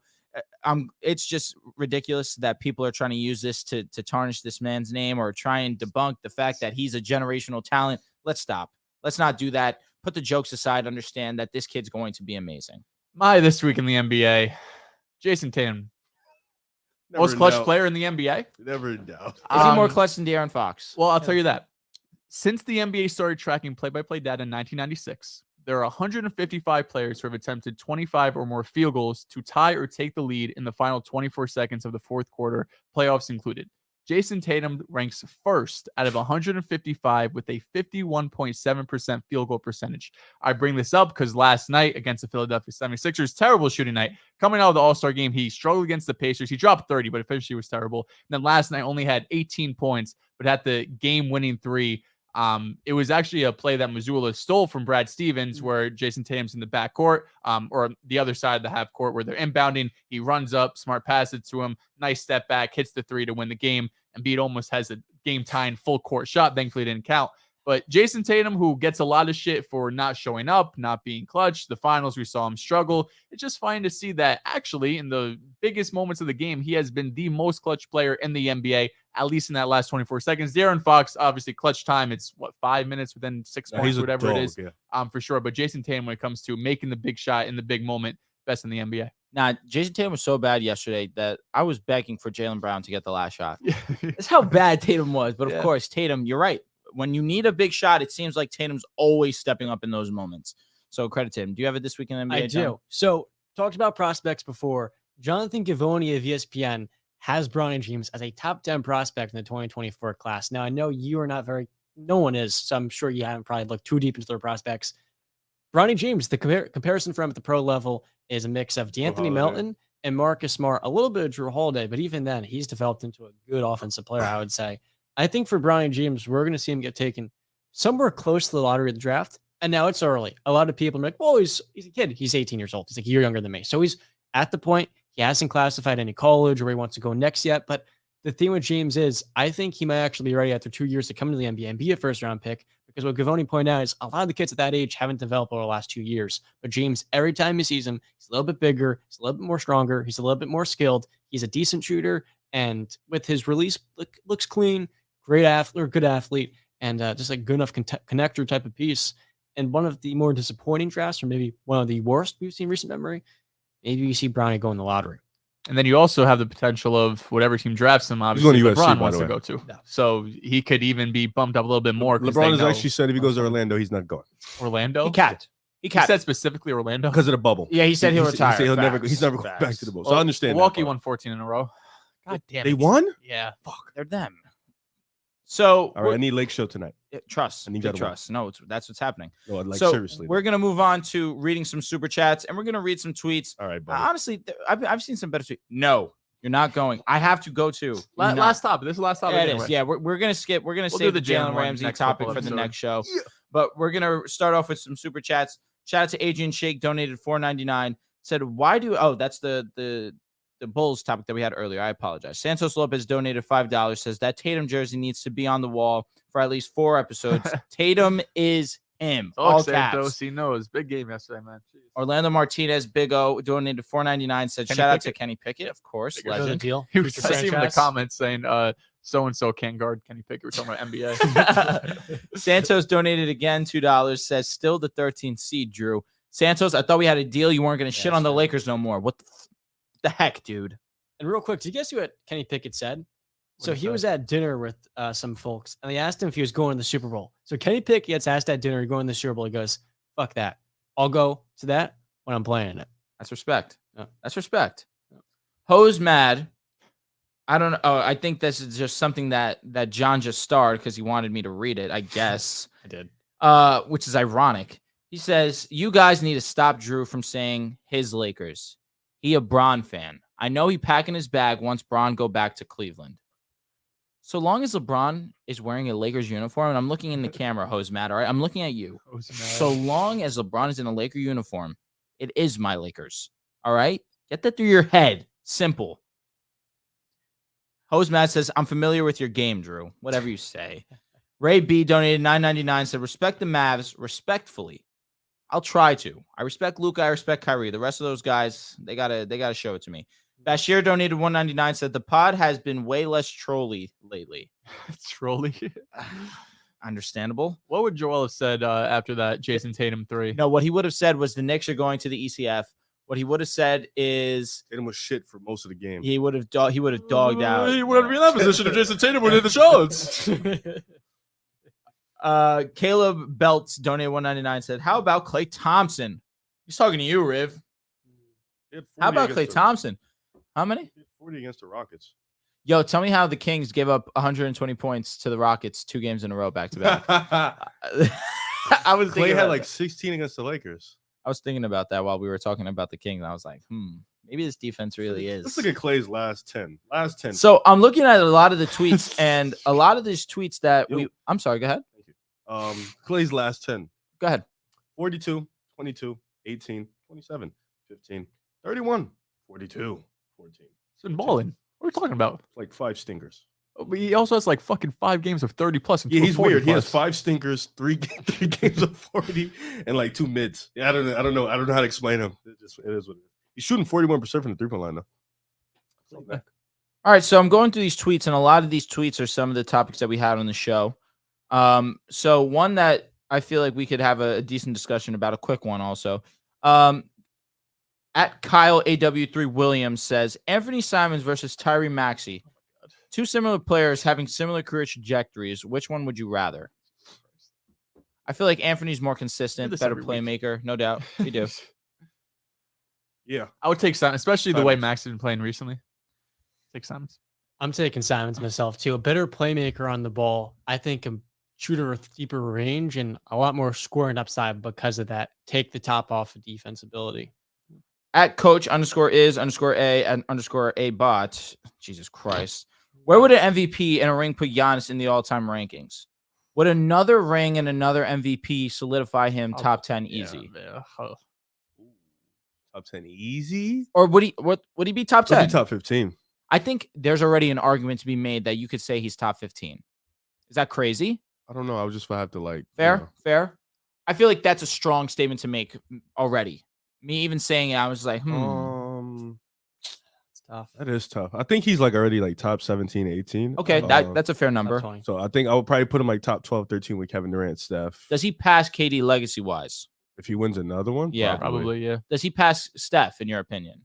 it's just ridiculous that people are trying to use this to tarnish this man's name or try and debunk the fact that he's a generational talent. Let's stop. Let's not do that. Put the jokes aside. Understand that this kid's going to be amazing. My this week in the NBA, Jason Tatum, Never most in clutch doubt. player in the NBA. Never in doubt. Is he more Um, clutch than De'Aaron Fox? Well, I'll tell you that. Since the NBA started tracking play-by-play data in 1996, there are 155 players who have attempted 25 or more field goals to tie or take the lead in the final 24 seconds of the fourth quarter, playoffs included. Jason Tatum ranks first out of 155 with a 51.7% field goal percentage. I bring this up because last night against the Philadelphia 76ers, terrible shooting night. Coming out of the All-Star game, he struggled against the Pacers. He dropped 30, but efficiency was terrible. And then last night only had 18 points, but had the game-winning 3. It was actually a play that Missoula stole from Brad Stevens, where Jason Tatum's in the backcourt, or the other side of the half court where they're inbounding. He runs up, smart pass it to him, nice step back, hits the 3 to win the game. Embiid almost has a game tying full court shot. Thankfully, it didn't count. But Jason Tatum, who gets a lot of shit for not showing up, not being clutch, the finals, we saw him struggle. It's just fine to see that actually in the biggest moments of the game, he has been the most clutch player in the NBA, at least in that last 24 seconds. De'Aaron Fox, obviously clutch time. It's 5 minutes within 6 points, He's a whatever dog, it is, yeah. for sure. But Jason Tatum, when it comes to making the big shot in the big moment, best in the NBA. Now, Jason Tatum was so bad yesterday that I was begging for Jaylen Brown to get the last shot. That's how bad Tatum was. But of Yeah. course, Tatum, you're right. When you need a big shot, it seems like Tatum's always stepping up in those moments. So credit to him. Do you have it this week in the NBA? I John? do. So talked about prospects before. Jonathan Givony of ESPN has Bronny James as a top 10 prospect in the 2024 class. Now, I know you are not no one is, so I'm sure you haven't probably looked too deep into their prospects. Bronny James, the comparison for him at the pro level is a mix of D'Anthony Holiday. Melton and Marcus Smart, a little bit of Drew Holiday, but even then, he's developed into a good offensive player, I would say. I think for Bronny James, we're going to see him get taken somewhere close to the lottery of the draft. And now it's early. A lot of people are like, well, he's a kid. He's 18 years old. He's like a year younger than me. So he's at the point, he hasn't classified any college or where he wants to go next yet. But the thing with James is, I think he might actually be ready after 2 years to come to the NBA and be a first-round pick Because what Gavoni pointed out is a lot of the kids at that age haven't developed over the last 2 years. But James, every time he sees him, he's a little bit bigger, he's a little bit more stronger, he's a little bit more skilled. He's a decent shooter, and with his release, looks clean, great athlete, or good athlete, and just a good enough connector type of piece. And one of the more disappointing drafts, or maybe one of the worst we've seen in recent memory, maybe you see Bronny go in the lottery. And then you also have the potential of whatever team drafts him. Obviously, USC, LeBron by wants the to way. go to. So he could even be bumped up a little bit more. LeBron has actually said if he goes to Orlando, he's not going Orlando. He capped. He said specifically Orlando because of the bubble. Yeah, he said he'll He retire. said he's never going Facts. back to the bubble. So I understand. Milwaukee won 14 in a row. God damn it. They won? Yeah. Fuck, they're them. So All right, I need Lake Show tonight. trust. I need Big that to win. trust. No, that's what's happening. No, like so seriously. we're gonna move on to reading some super chats, and we're gonna read some tweets. All right, buddy. Honestly, I've seen some better tweets. No, you're not going. I have to go to Last topic. This is the last topic. Yeah, it anyway. is. Yeah, we're gonna skip. We're gonna We'll save do the the Jalen Jalen one Ramsey next topic couple for the episodes. next show. Yeah. But we're gonna start off with some super chats. Shout out to Adrian Shake, donated $4.99. Said, why do that's the Bulls topic that we had earlier. I apologize. Santos Lopez donated $5. Says that Tatum jersey needs to be on the wall for at least 4 episodes. Tatum is him. Oh, All Santos, caps. he knows. Big game yesterday, man. Jeez. Orlando Martinez, Big O, donated $4.99. Said, Kenny shout out to Pickett. Kenny Pickett, of course. Know the Legend. deal. He was Future I see him in the franchise. comments saying, so-and-so can't guard Kenny Pickett. We're talking about NBA. Santos donated again $2. Says, still the 13th seed, Drew. Santos, I thought we had a deal. You weren't going to shit on the Lakers no more. What the heck, dude? And real quick, did you guess what Kenny Pickett said? So did he he say? was at dinner with some folks, and they asked him if he was going to the Super Bowl. So Kenny Pickett gets asked at dinner, going to the Super Bowl. He goes, fuck that. I'll go to that when I'm playing it. That's respect. Yeah. That's respect. Ho's mad. I don't know. Oh, I think this is just something that John just starred because he wanted me to read it, I guess. I did. Which is ironic. He says, you guys need to stop Drew from saying his Lakers. He a Bron fan. I know he packing his bag once Bron go back to Cleveland. So long as LeBron is wearing a Lakers uniform, and I'm looking in the camera, Ho's mad, all right? I'm looking at you. So long as LeBron is in a Laker uniform, it is my Lakers. All right? Get that through your head. Simple. Ho's mad says, I'm familiar with your game, Drew. Whatever you say. Ray B donated $9.99, said, respect the Mavs respectfully. I'll try to. I respect Luka. I respect Kyrie. The rest of those guys, they gotta show it to me. Bashir donated $1.99, said the pod has been way less trolly lately. Trolly. Understandable. What would Joel have said after that Jason Tatum 3? No, what he would have said was the Knicks are going to the ECF. What he would have said is Tatum was shit for most of the game. he would have dogged out. He wouldn't be in that position if Jason Tatum were in the shows. Caleb Belts donated $1.99, said, how about Klay Thompson? He's talking to you, Riv. How about Klay Thompson? How many? 40 against the Rockets. Yo, tell me how the Kings gave up 120 points to the Rockets 2 games in a row back to back. I was Klay thinking had about like that. 16 against the Lakers. I was thinking about that while we were talking about the Kings. I was like, maybe this defense really is. Let's look at Klay's last 10. Last 10. So I'm looking at a lot of the tweets, and a lot of these tweets that I'm sorry, go ahead. Thank you. Klay's last 10. Go ahead. 42, 22, 18, 27, 15, 31, 42, 14. It's been balling. What are we talking about? Like 5 stinkers. But he also has like fucking 5 games of 30 plus. And Yeah, 2 of he's 40 weird. He has plus. 5 stinkers, 3 games of 40, and like 2 mids. Yeah, I don't know how to explain him. It is what it is. He's shooting 41% from the 3-point line though. All right, so I'm going through these tweets, and a lot of these tweets are some of the topics that we had on the show. So one that I feel like we could have a decent discussion about, a quick one also. At Kyle AW3 Williams says, Anthony Simons versus Tyrese Maxey. 2 similar players having similar career trajectories. Which one would you rather? I feel like Anthony's more consistent, this better every week. playmaker, no doubt. We do. Yeah. I would take Simons, especially the way Simons. Max has been playing recently. Take Simons. I'm taking Simons myself too. A better playmaker on the ball. I think a shooter with deeper range and a lot more scoring upside because of that. Take the top off of defense ability. At coach _is_a and _a bot. Jesus Christ. Where would an MVP and a ring put Giannis in the all-time rankings? Would another ring and another MVP solidify him top 10 easy? Yeah. Oh. Top 10 easy? Or would he be top 10? That'd be top 15. I think there's already an argument to be made that you could say he's top 15. Is that crazy? I don't know. I would just have to like Fair. I feel like that's a strong statement to make already. Me even saying it, I was like, It's tough. That is tough. I think he's like already like top 17, 18. Okay, that's a fair number. So I think I would probably put him like top 12, 13 with Kevin Durant, Steph. Does he pass KD legacy wise? If he wins another one? Yeah. Probably, yeah. Does he pass Steph, in your opinion?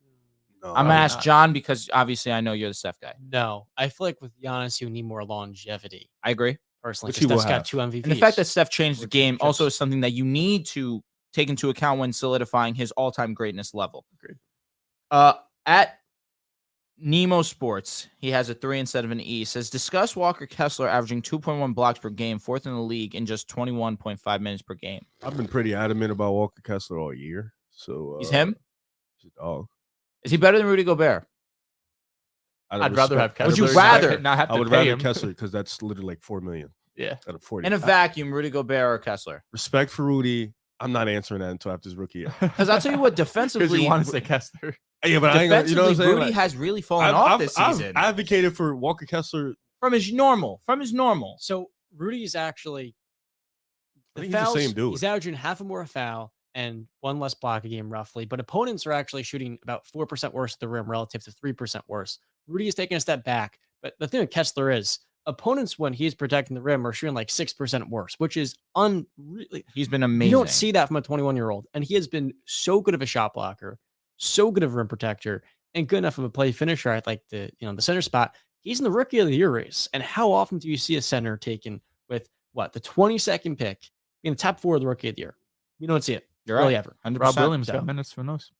No, I'm going to ask John because obviously I know you're the Steph guy. No, I feel like with Giannis, you need more longevity. I agree. Personally, Which he Steph's will got have. 2 MVPs. And the fact that Steph changed the Or game also championships. is something that you need to take into account when solidifying his all-time greatness level. Agreed. At Nemo Sports, he has a 3 instead of an E. Says, discuss Walker Kessler averaging 2.1 blocks per game, 4th in the league in just 21.5 minutes per game. I've been pretty adamant about Walker Kessler all year. So He's him? He's a dog. Is he better than Rudy Gobert? I'd rather have Kessler. Would you rather? not have to I would pay rather him. Kessler because that's literally like $4 million Yeah. out of 40. In a vacuum, Rudy Gobert or Kessler? Respect for Rudy. I'm not answering that until after his rookie year. Because I'll tell you what, Because defensively, you want to say Kessler. Yeah, but I ain't gonna, you know what I'm saying? Rudy Like, has really fallen off this season. I've advocated for Walker Kessler. From his normal. So Rudy is actually I think he's the same dude. He's averaging half a more foul and 1 less block a game roughly, but opponents are actually shooting about 4% worse at the rim relative to 3% worse. Rudy is taking a step back, but the thing with Kessler is opponents when he's protecting the rim are shooting like 6% worse, which is unreally. He's been amazing. You don't see that from a 21-year-old, and he has been so good of a shot blocker, so good of a rim protector, and good enough of a play finisher at like the center spot. He's in the rookie of the year race. And how often do you see a center taken with the 22nd pick in the top 4 of the rookie of the year? You don't see it. You're really right. ever. 100%. Rob Williams So. got minutes. Who knows?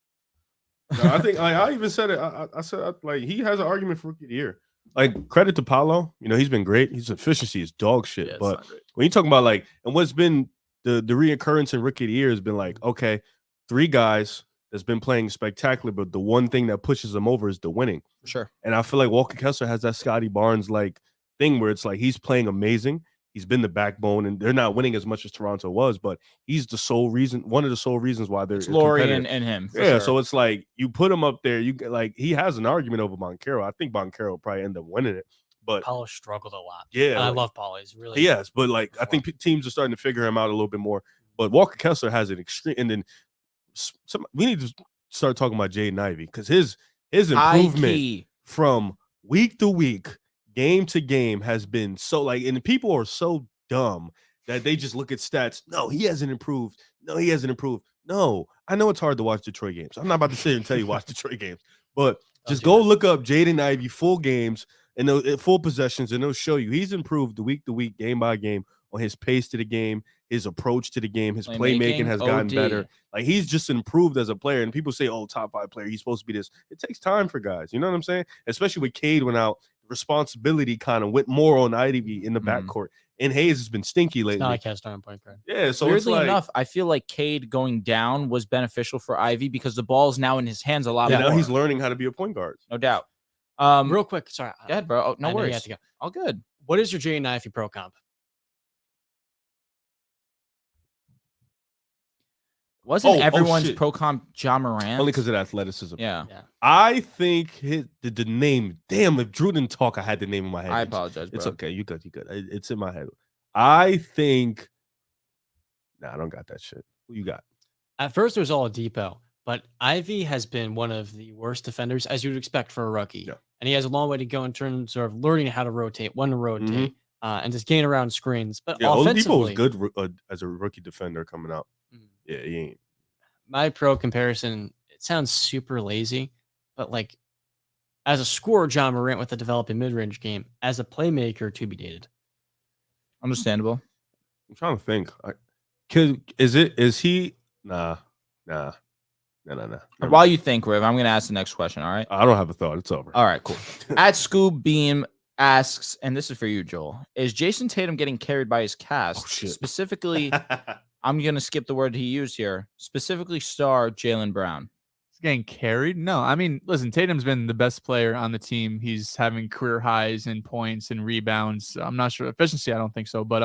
No, I think I even said it. I said like he has an argument for rookie of the year. Like credit to Paolo, he's been great. His efficiency is dog shit. Yeah, it's but not great. when you talk about like, and what's been the reoccurrence in rookie of the year has been like, okay, 3 guys that's been playing spectacular, but the one thing that pushes them over is the winning. Sure. And I feel like Walker Kessler has that Scotty Barnes like thing where it's like he's playing amazing. He's been the backbone, and they're not winning as much as Toronto was, but he's the sole reason, one of the sole reasons why they're It's Laurie competitive. and him. Yeah, Sure. so it's like you put him up there. You get like he has an argument over Boncaro. I think Boncaro will probably end up winning it, but Paulo struggled a lot. yeah, And I like, love Paulo. He's really yes, but like I think teams are starting to figure him out a little bit more. But Walker Kessler has an extreme, and then we need to start talking about Jaden Ivey because his improvement from week to week, game to game has been so like, and people are so dumb that they just look at stats. No, he hasn't improved. No, he hasn't improved. No, I know it's hard to watch Detroit games. I'm not about to sit here and tell you watch Detroit games, but just go look up Jaden Ivey full games and full possessions, and it'll show you he's improved week to week, game by game on his pace to the game, his approach to the game, his playmaking has gotten better. Like he's just improved as a player. And people say, "Oh, top 5 player, he's supposed to be this." It takes time for guys. You know what I'm saying? Especially with Cade went out, responsibility kind of went more on Ivey in the backcourt. And Hayes has been stinky lately. It's not like he has starting point guard. Yeah, so weirdly it's like, enough, I feel like Cade going down was beneficial for Ivy because the ball is now in his hands a lot more. now he's learning how to be a point guard. No doubt. Real quick, sorry. Go ahead, bro. Oh, no I know you worries. have to go. All good. What is your Jaden Ivey pro comp? Wasn't Oh, everyone's shit. pro comp John Morant? Only because of athleticism. Yeah. I think the name, damn, if Drew didn't talk, I had the name in my head. I apologize, bro. It's okay. You good. It's in my head. I think, I don't got that shit. Who you got? At first, it was all Depot, but Ivy has been one of the worst defenders, as you would expect for a rookie. Yeah. And he has a long way to go in terms of learning how to rotate, when to rotate, and just gain around screens. But Yeah, Oladipo was offensively, good as a rookie defender coming out. Yeah, he ain't. my pro comparison, it sounds super lazy, but like as a scorer, John Morant with a developing mid-range game, as a playmaker, to be dated. Understandable. I'm trying to think. Is he? Nah. While you think, Riv, I'm going to ask the next question. All right. I don't have a thought. It's over. All right, cool. At Scoob Beam asks, and this is for you, Joel, is Jason Tatum getting carried by his cast? Oh, shit. Specifically, I'm going to skip the word he used here. Specifically, star Jalen Brown. He's getting carried? No, I mean, listen, Tatum's been the best player on the team. He's having career highs in points and rebounds. I'm not sure efficiency. I don't think so, but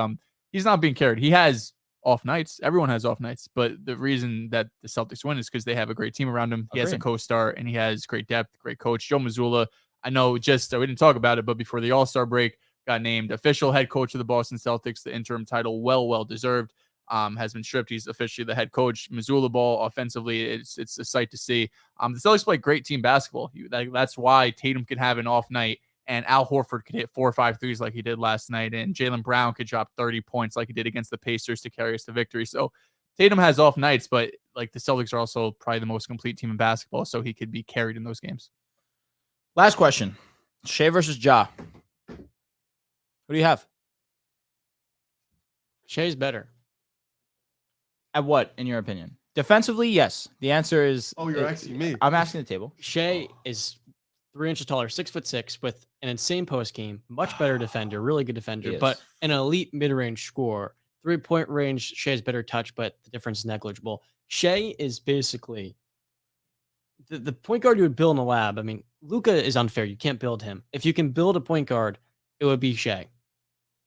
he's not being carried. He has off nights. Everyone has off nights, but the reason that the Celtics win is because they have a great team around him. He has a co-star and he has great depth, great coach. Joe Mazzulla, I know we didn't talk about it, but before the All-Star break, got named official head coach of the Boston Celtics. The interim title, well deserved. Has been stripped. He's officially the head coach. Missoula ball offensively, it's a sight to see. The Celtics play great team basketball. That's why Tatum could have an off night, and Al Horford could hit 4 or 5 threes like he did last night, and Jalen Brown could drop 30 points like he did against the Pacers to carry us to victory. So Tatum has off nights, but like the Celtics are also probably the most complete team in basketball, so he could be carried in those games. Last question: Shea versus Ja. Who do you have? Shea's better. At what, in your opinion? Defensively, yes. The answer is. Oh, you're asking me. I'm asking the table. Shea is 3 inches taller, 6'6", with an insane post game, much better defender, really good defender, but an elite mid-range scorer. 3-point range, Shea's better touch, but the difference is negligible. Shea is basically the point guard you would build in a lab. I mean, Luka is unfair. You can't build him. If you can build a point guard, it would be Shea.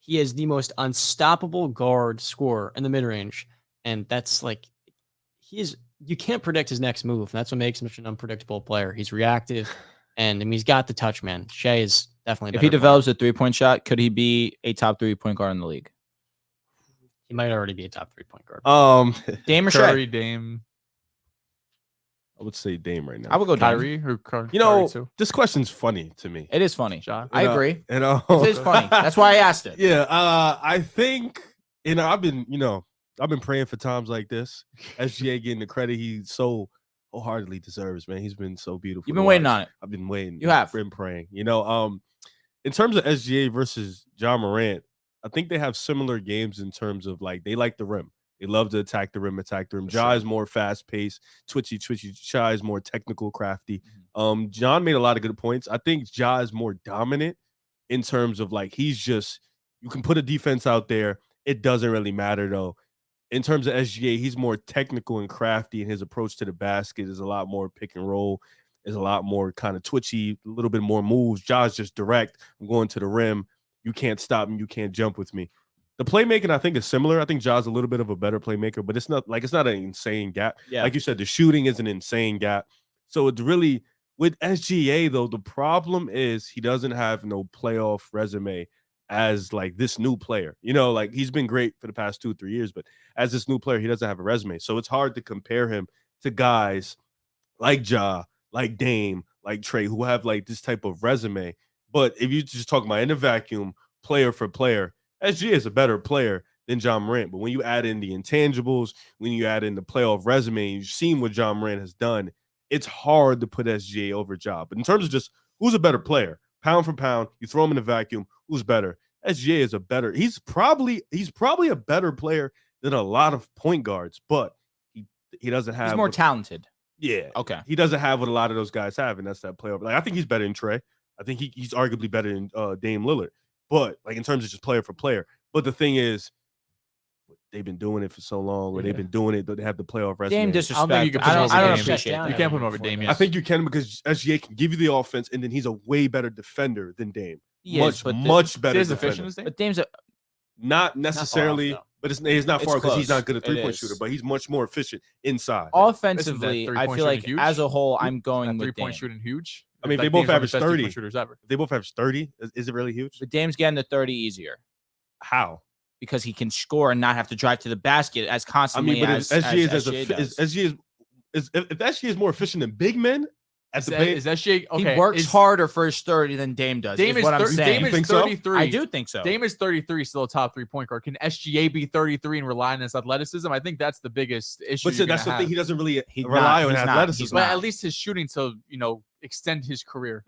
He is the most unstoppable guard scorer in the mid-range. And that's like, you can't predict his next move. And that's what makes him such an unpredictable player. He's reactive, and I mean, he's got the touch, man. Shea is definitely. If he develops a 3-point shot, could he be a top 3-point guard in the league? He might already be a top 3-point guard. Dame or Curry, Shea? Dame. I would say Dame right now. I would go Dame. Kyrie or You know, Kyrie too. this question's funny to me. It is funny. Ja. I agree. And It is funny. That's why I asked it. Yeah, I think I've been praying for times like this. SGA getting the credit he so wholeheartedly deserves, man. He's been so beautiful. You've been waiting on it. I've been waiting. You have. Been praying. In terms of SGA versus Ja Morant, I think they have similar games in terms of like they like the rim. They love to attack the rim. Ja is more fast-paced, twitchy. Shai is more technical, crafty. John made a lot of good points. I think Ja is more dominant in terms of like you can put a defense out there. It doesn't really matter though. In terms of SGA, he's more technical and crafty, and his approach to the basket is a lot more pick and roll, is a lot more kind of twitchy, a little bit more moves. Ja's just direct. I'm going to the rim. You can't stop me. You can't jump with me. The playmaking, I think, is similar. I think Ja's a little bit of a better playmaker, but it's not an insane gap. Yeah. Like you said, the shooting is an insane gap. So it's really, with SGA, though, the problem is he doesn't have no playoff resume as like this new player. Like he's been great for the past 2-3 years, but as this new player, he doesn't have a resume. So it's hard to compare him to guys like Ja, like Dame, like Trey, who have like this type of resume. But if you just talk about in a vacuum, player for player, SGA is a better player than Ja Morant. But when you add in the intangibles, when you add in the playoff resume, you've seen what Ja Morant has done, it's hard to put SGA over Ja. But in terms of just who's a better player, pound for pound, you throw him in a vacuum, who's better? SGA is a better. He's probably a better player than a lot of point guards, but he doesn't have. He's more talented. Yeah. Okay. He doesn't have what a lot of those guys have, and that's that playoff. Like I think he's better than Trey. I think he's arguably better than Dame Lillard. But like in terms of just player for player. But the thing is, they've been doing it for so long, or they've been doing it, but they have the playoff resume. Dame disrespect. I don't think you can I put him don't over appreciate Dame. that. You can't put him over Dame. I Yes. think you can because SGA can give you the offense, and then he's a way better defender than Dame. He is, but Much better Is he as defender. efficient as Dame? But Dame's Not necessarily, off, but it's not far because he's close. not good at It three-point is. shooter, but he's much more efficient inside. offensively. Isn't that I three-point feel like shooting huge? as a whole, I'm going with 3-point Dame. shooting huge. I mean, Like, they both Dame's one of average the best 3-point 30. shooters ever. They both average 30. Is it really huge? But Dame's getting the 30 easier How? because he can score and not have to drive to the basket as constantly as SGA does. if SGA is more efficient than big men at the paint, Is that shake? Okay, he works is- harder for his 30 than Dame does. Dame is is what I'm 30 saying. Dame You is think so? 33. I do think so. Dame is 33, still a top 3-point guard. Can SGA be 33 and rely on his athleticism? I think that's the biggest issue. but that's the thing. He doesn't really He's rely not- on he's not- athleticism. he's But not. at least his shooting to extend his career.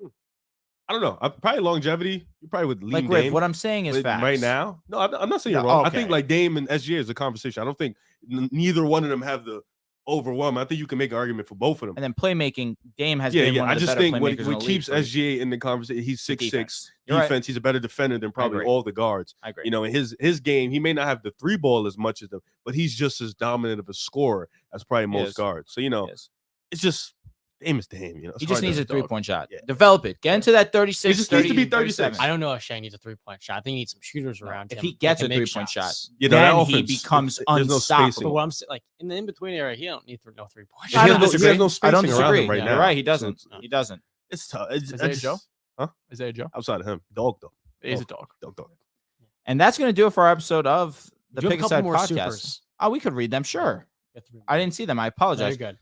I don't know. Probably longevity. You probably would lean Like Riff, Dame. what I'm saying is But facts. right now. No, I'm not saying you're No, wrong. I okay. think like Dame and SGA is a conversation. I don't think neither one of them have the overwhelm. I think you can make an argument for both of them. And then playmaking, Dame has been one I of the just better think playmakers in what the keeps league for SGA in the conversation, he's 6'6", defense. You're right. defense. He's a better defender than probably agree. all the guards. I agree. You know, in his game, he may not have the three ball as much as them, but he's just as dominant of a scorer as probably He most is. guards. So, He it's just Dame is Dame. It's He just hard needs to- a 3-point shot. Yeah. Develop it. Get into that 36. He just needs to 30, be 36. 37. I don't know if Shea needs a 3-point shot. I think he needs some shooters around If him. he gets that a can make 3-point shot, shots. You know, that then he offense, becomes there's no spacing. unstoppable. But what I'm saying, like in the in-between area, he don't need no 3-point He shot. I has don't no- he has disagree. no I don't spacing around him disagree. right You're now. right. He So doesn't. it's- He doesn't. It's tough. It's Isaiah just- Joe? Huh? Isaiah Joe? Outside of him, dog though. He's a dog. Dog. And that's going to do it for our episode of the Do have a Pick couple Aside more podcast. supers. Oh, we could read them. Sure. You I didn't see them. I No, apologize. you're good.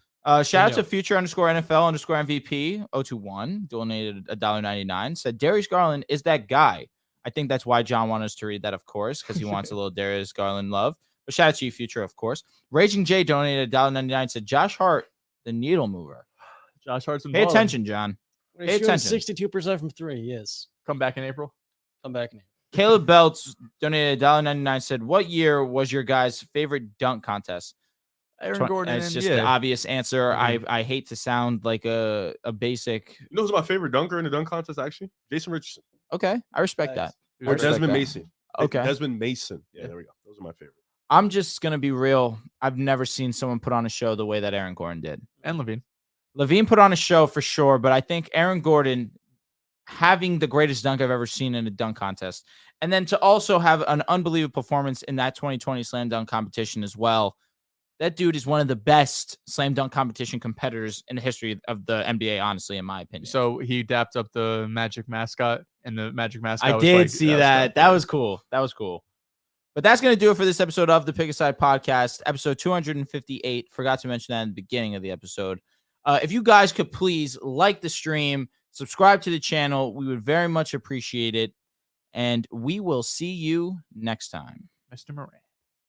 Shout out know. to future_NFL_MVP 021 donated $1.99. Said Darius Garland is that guy. I think that's why John wanted us to read that, of course, because he wants a little Darius Garland love. But shout out to you, Future, of course. Raging J donated $1.99. Said Josh Hart, the needle mover. Josh Hart's Pay attention, John. When Pay he's shooting attention. 62% from three, he is. Come back in April. Come back in. Caleb Belts donated $1.99. Said, what year was your guys' favorite dunk contest? Aaron Gordon. It's and, just yeah. the obvious answer. Mhm. I hate to sound like a basic. You know who's my favorite dunker in the dunk contest? Actually, Jason Richardson Okay, I respect Nice. that. or respect Desmond that. Mason. Okay. Desmond Mason. Yeah, there we go. Those are my favorite. I'm just gonna be real. I've never seen someone put on a show the way that Aaron Gordon did. And Levine. Levine put on a show for sure, but I think Aaron Gordon having the greatest dunk I've ever seen in a dunk contest, and then to also have an unbelievable performance in that 2020 slam dunk competition as well. That dude is one of the best slam dunk competition competitors in the history of the NBA, honestly, in my opinion. So he dapped up the Magic mascot, and the Magic mascot. I was did like, see was that. kinda That was cool. That was cool. But that's going to do it for this episode of the Pick Aside Podcast, episode 258. Forgot to mention that in the beginning of the episode. If you guys could please like the stream, subscribe to the channel, we would very much appreciate it. And we will see you next time. Mr. Moran.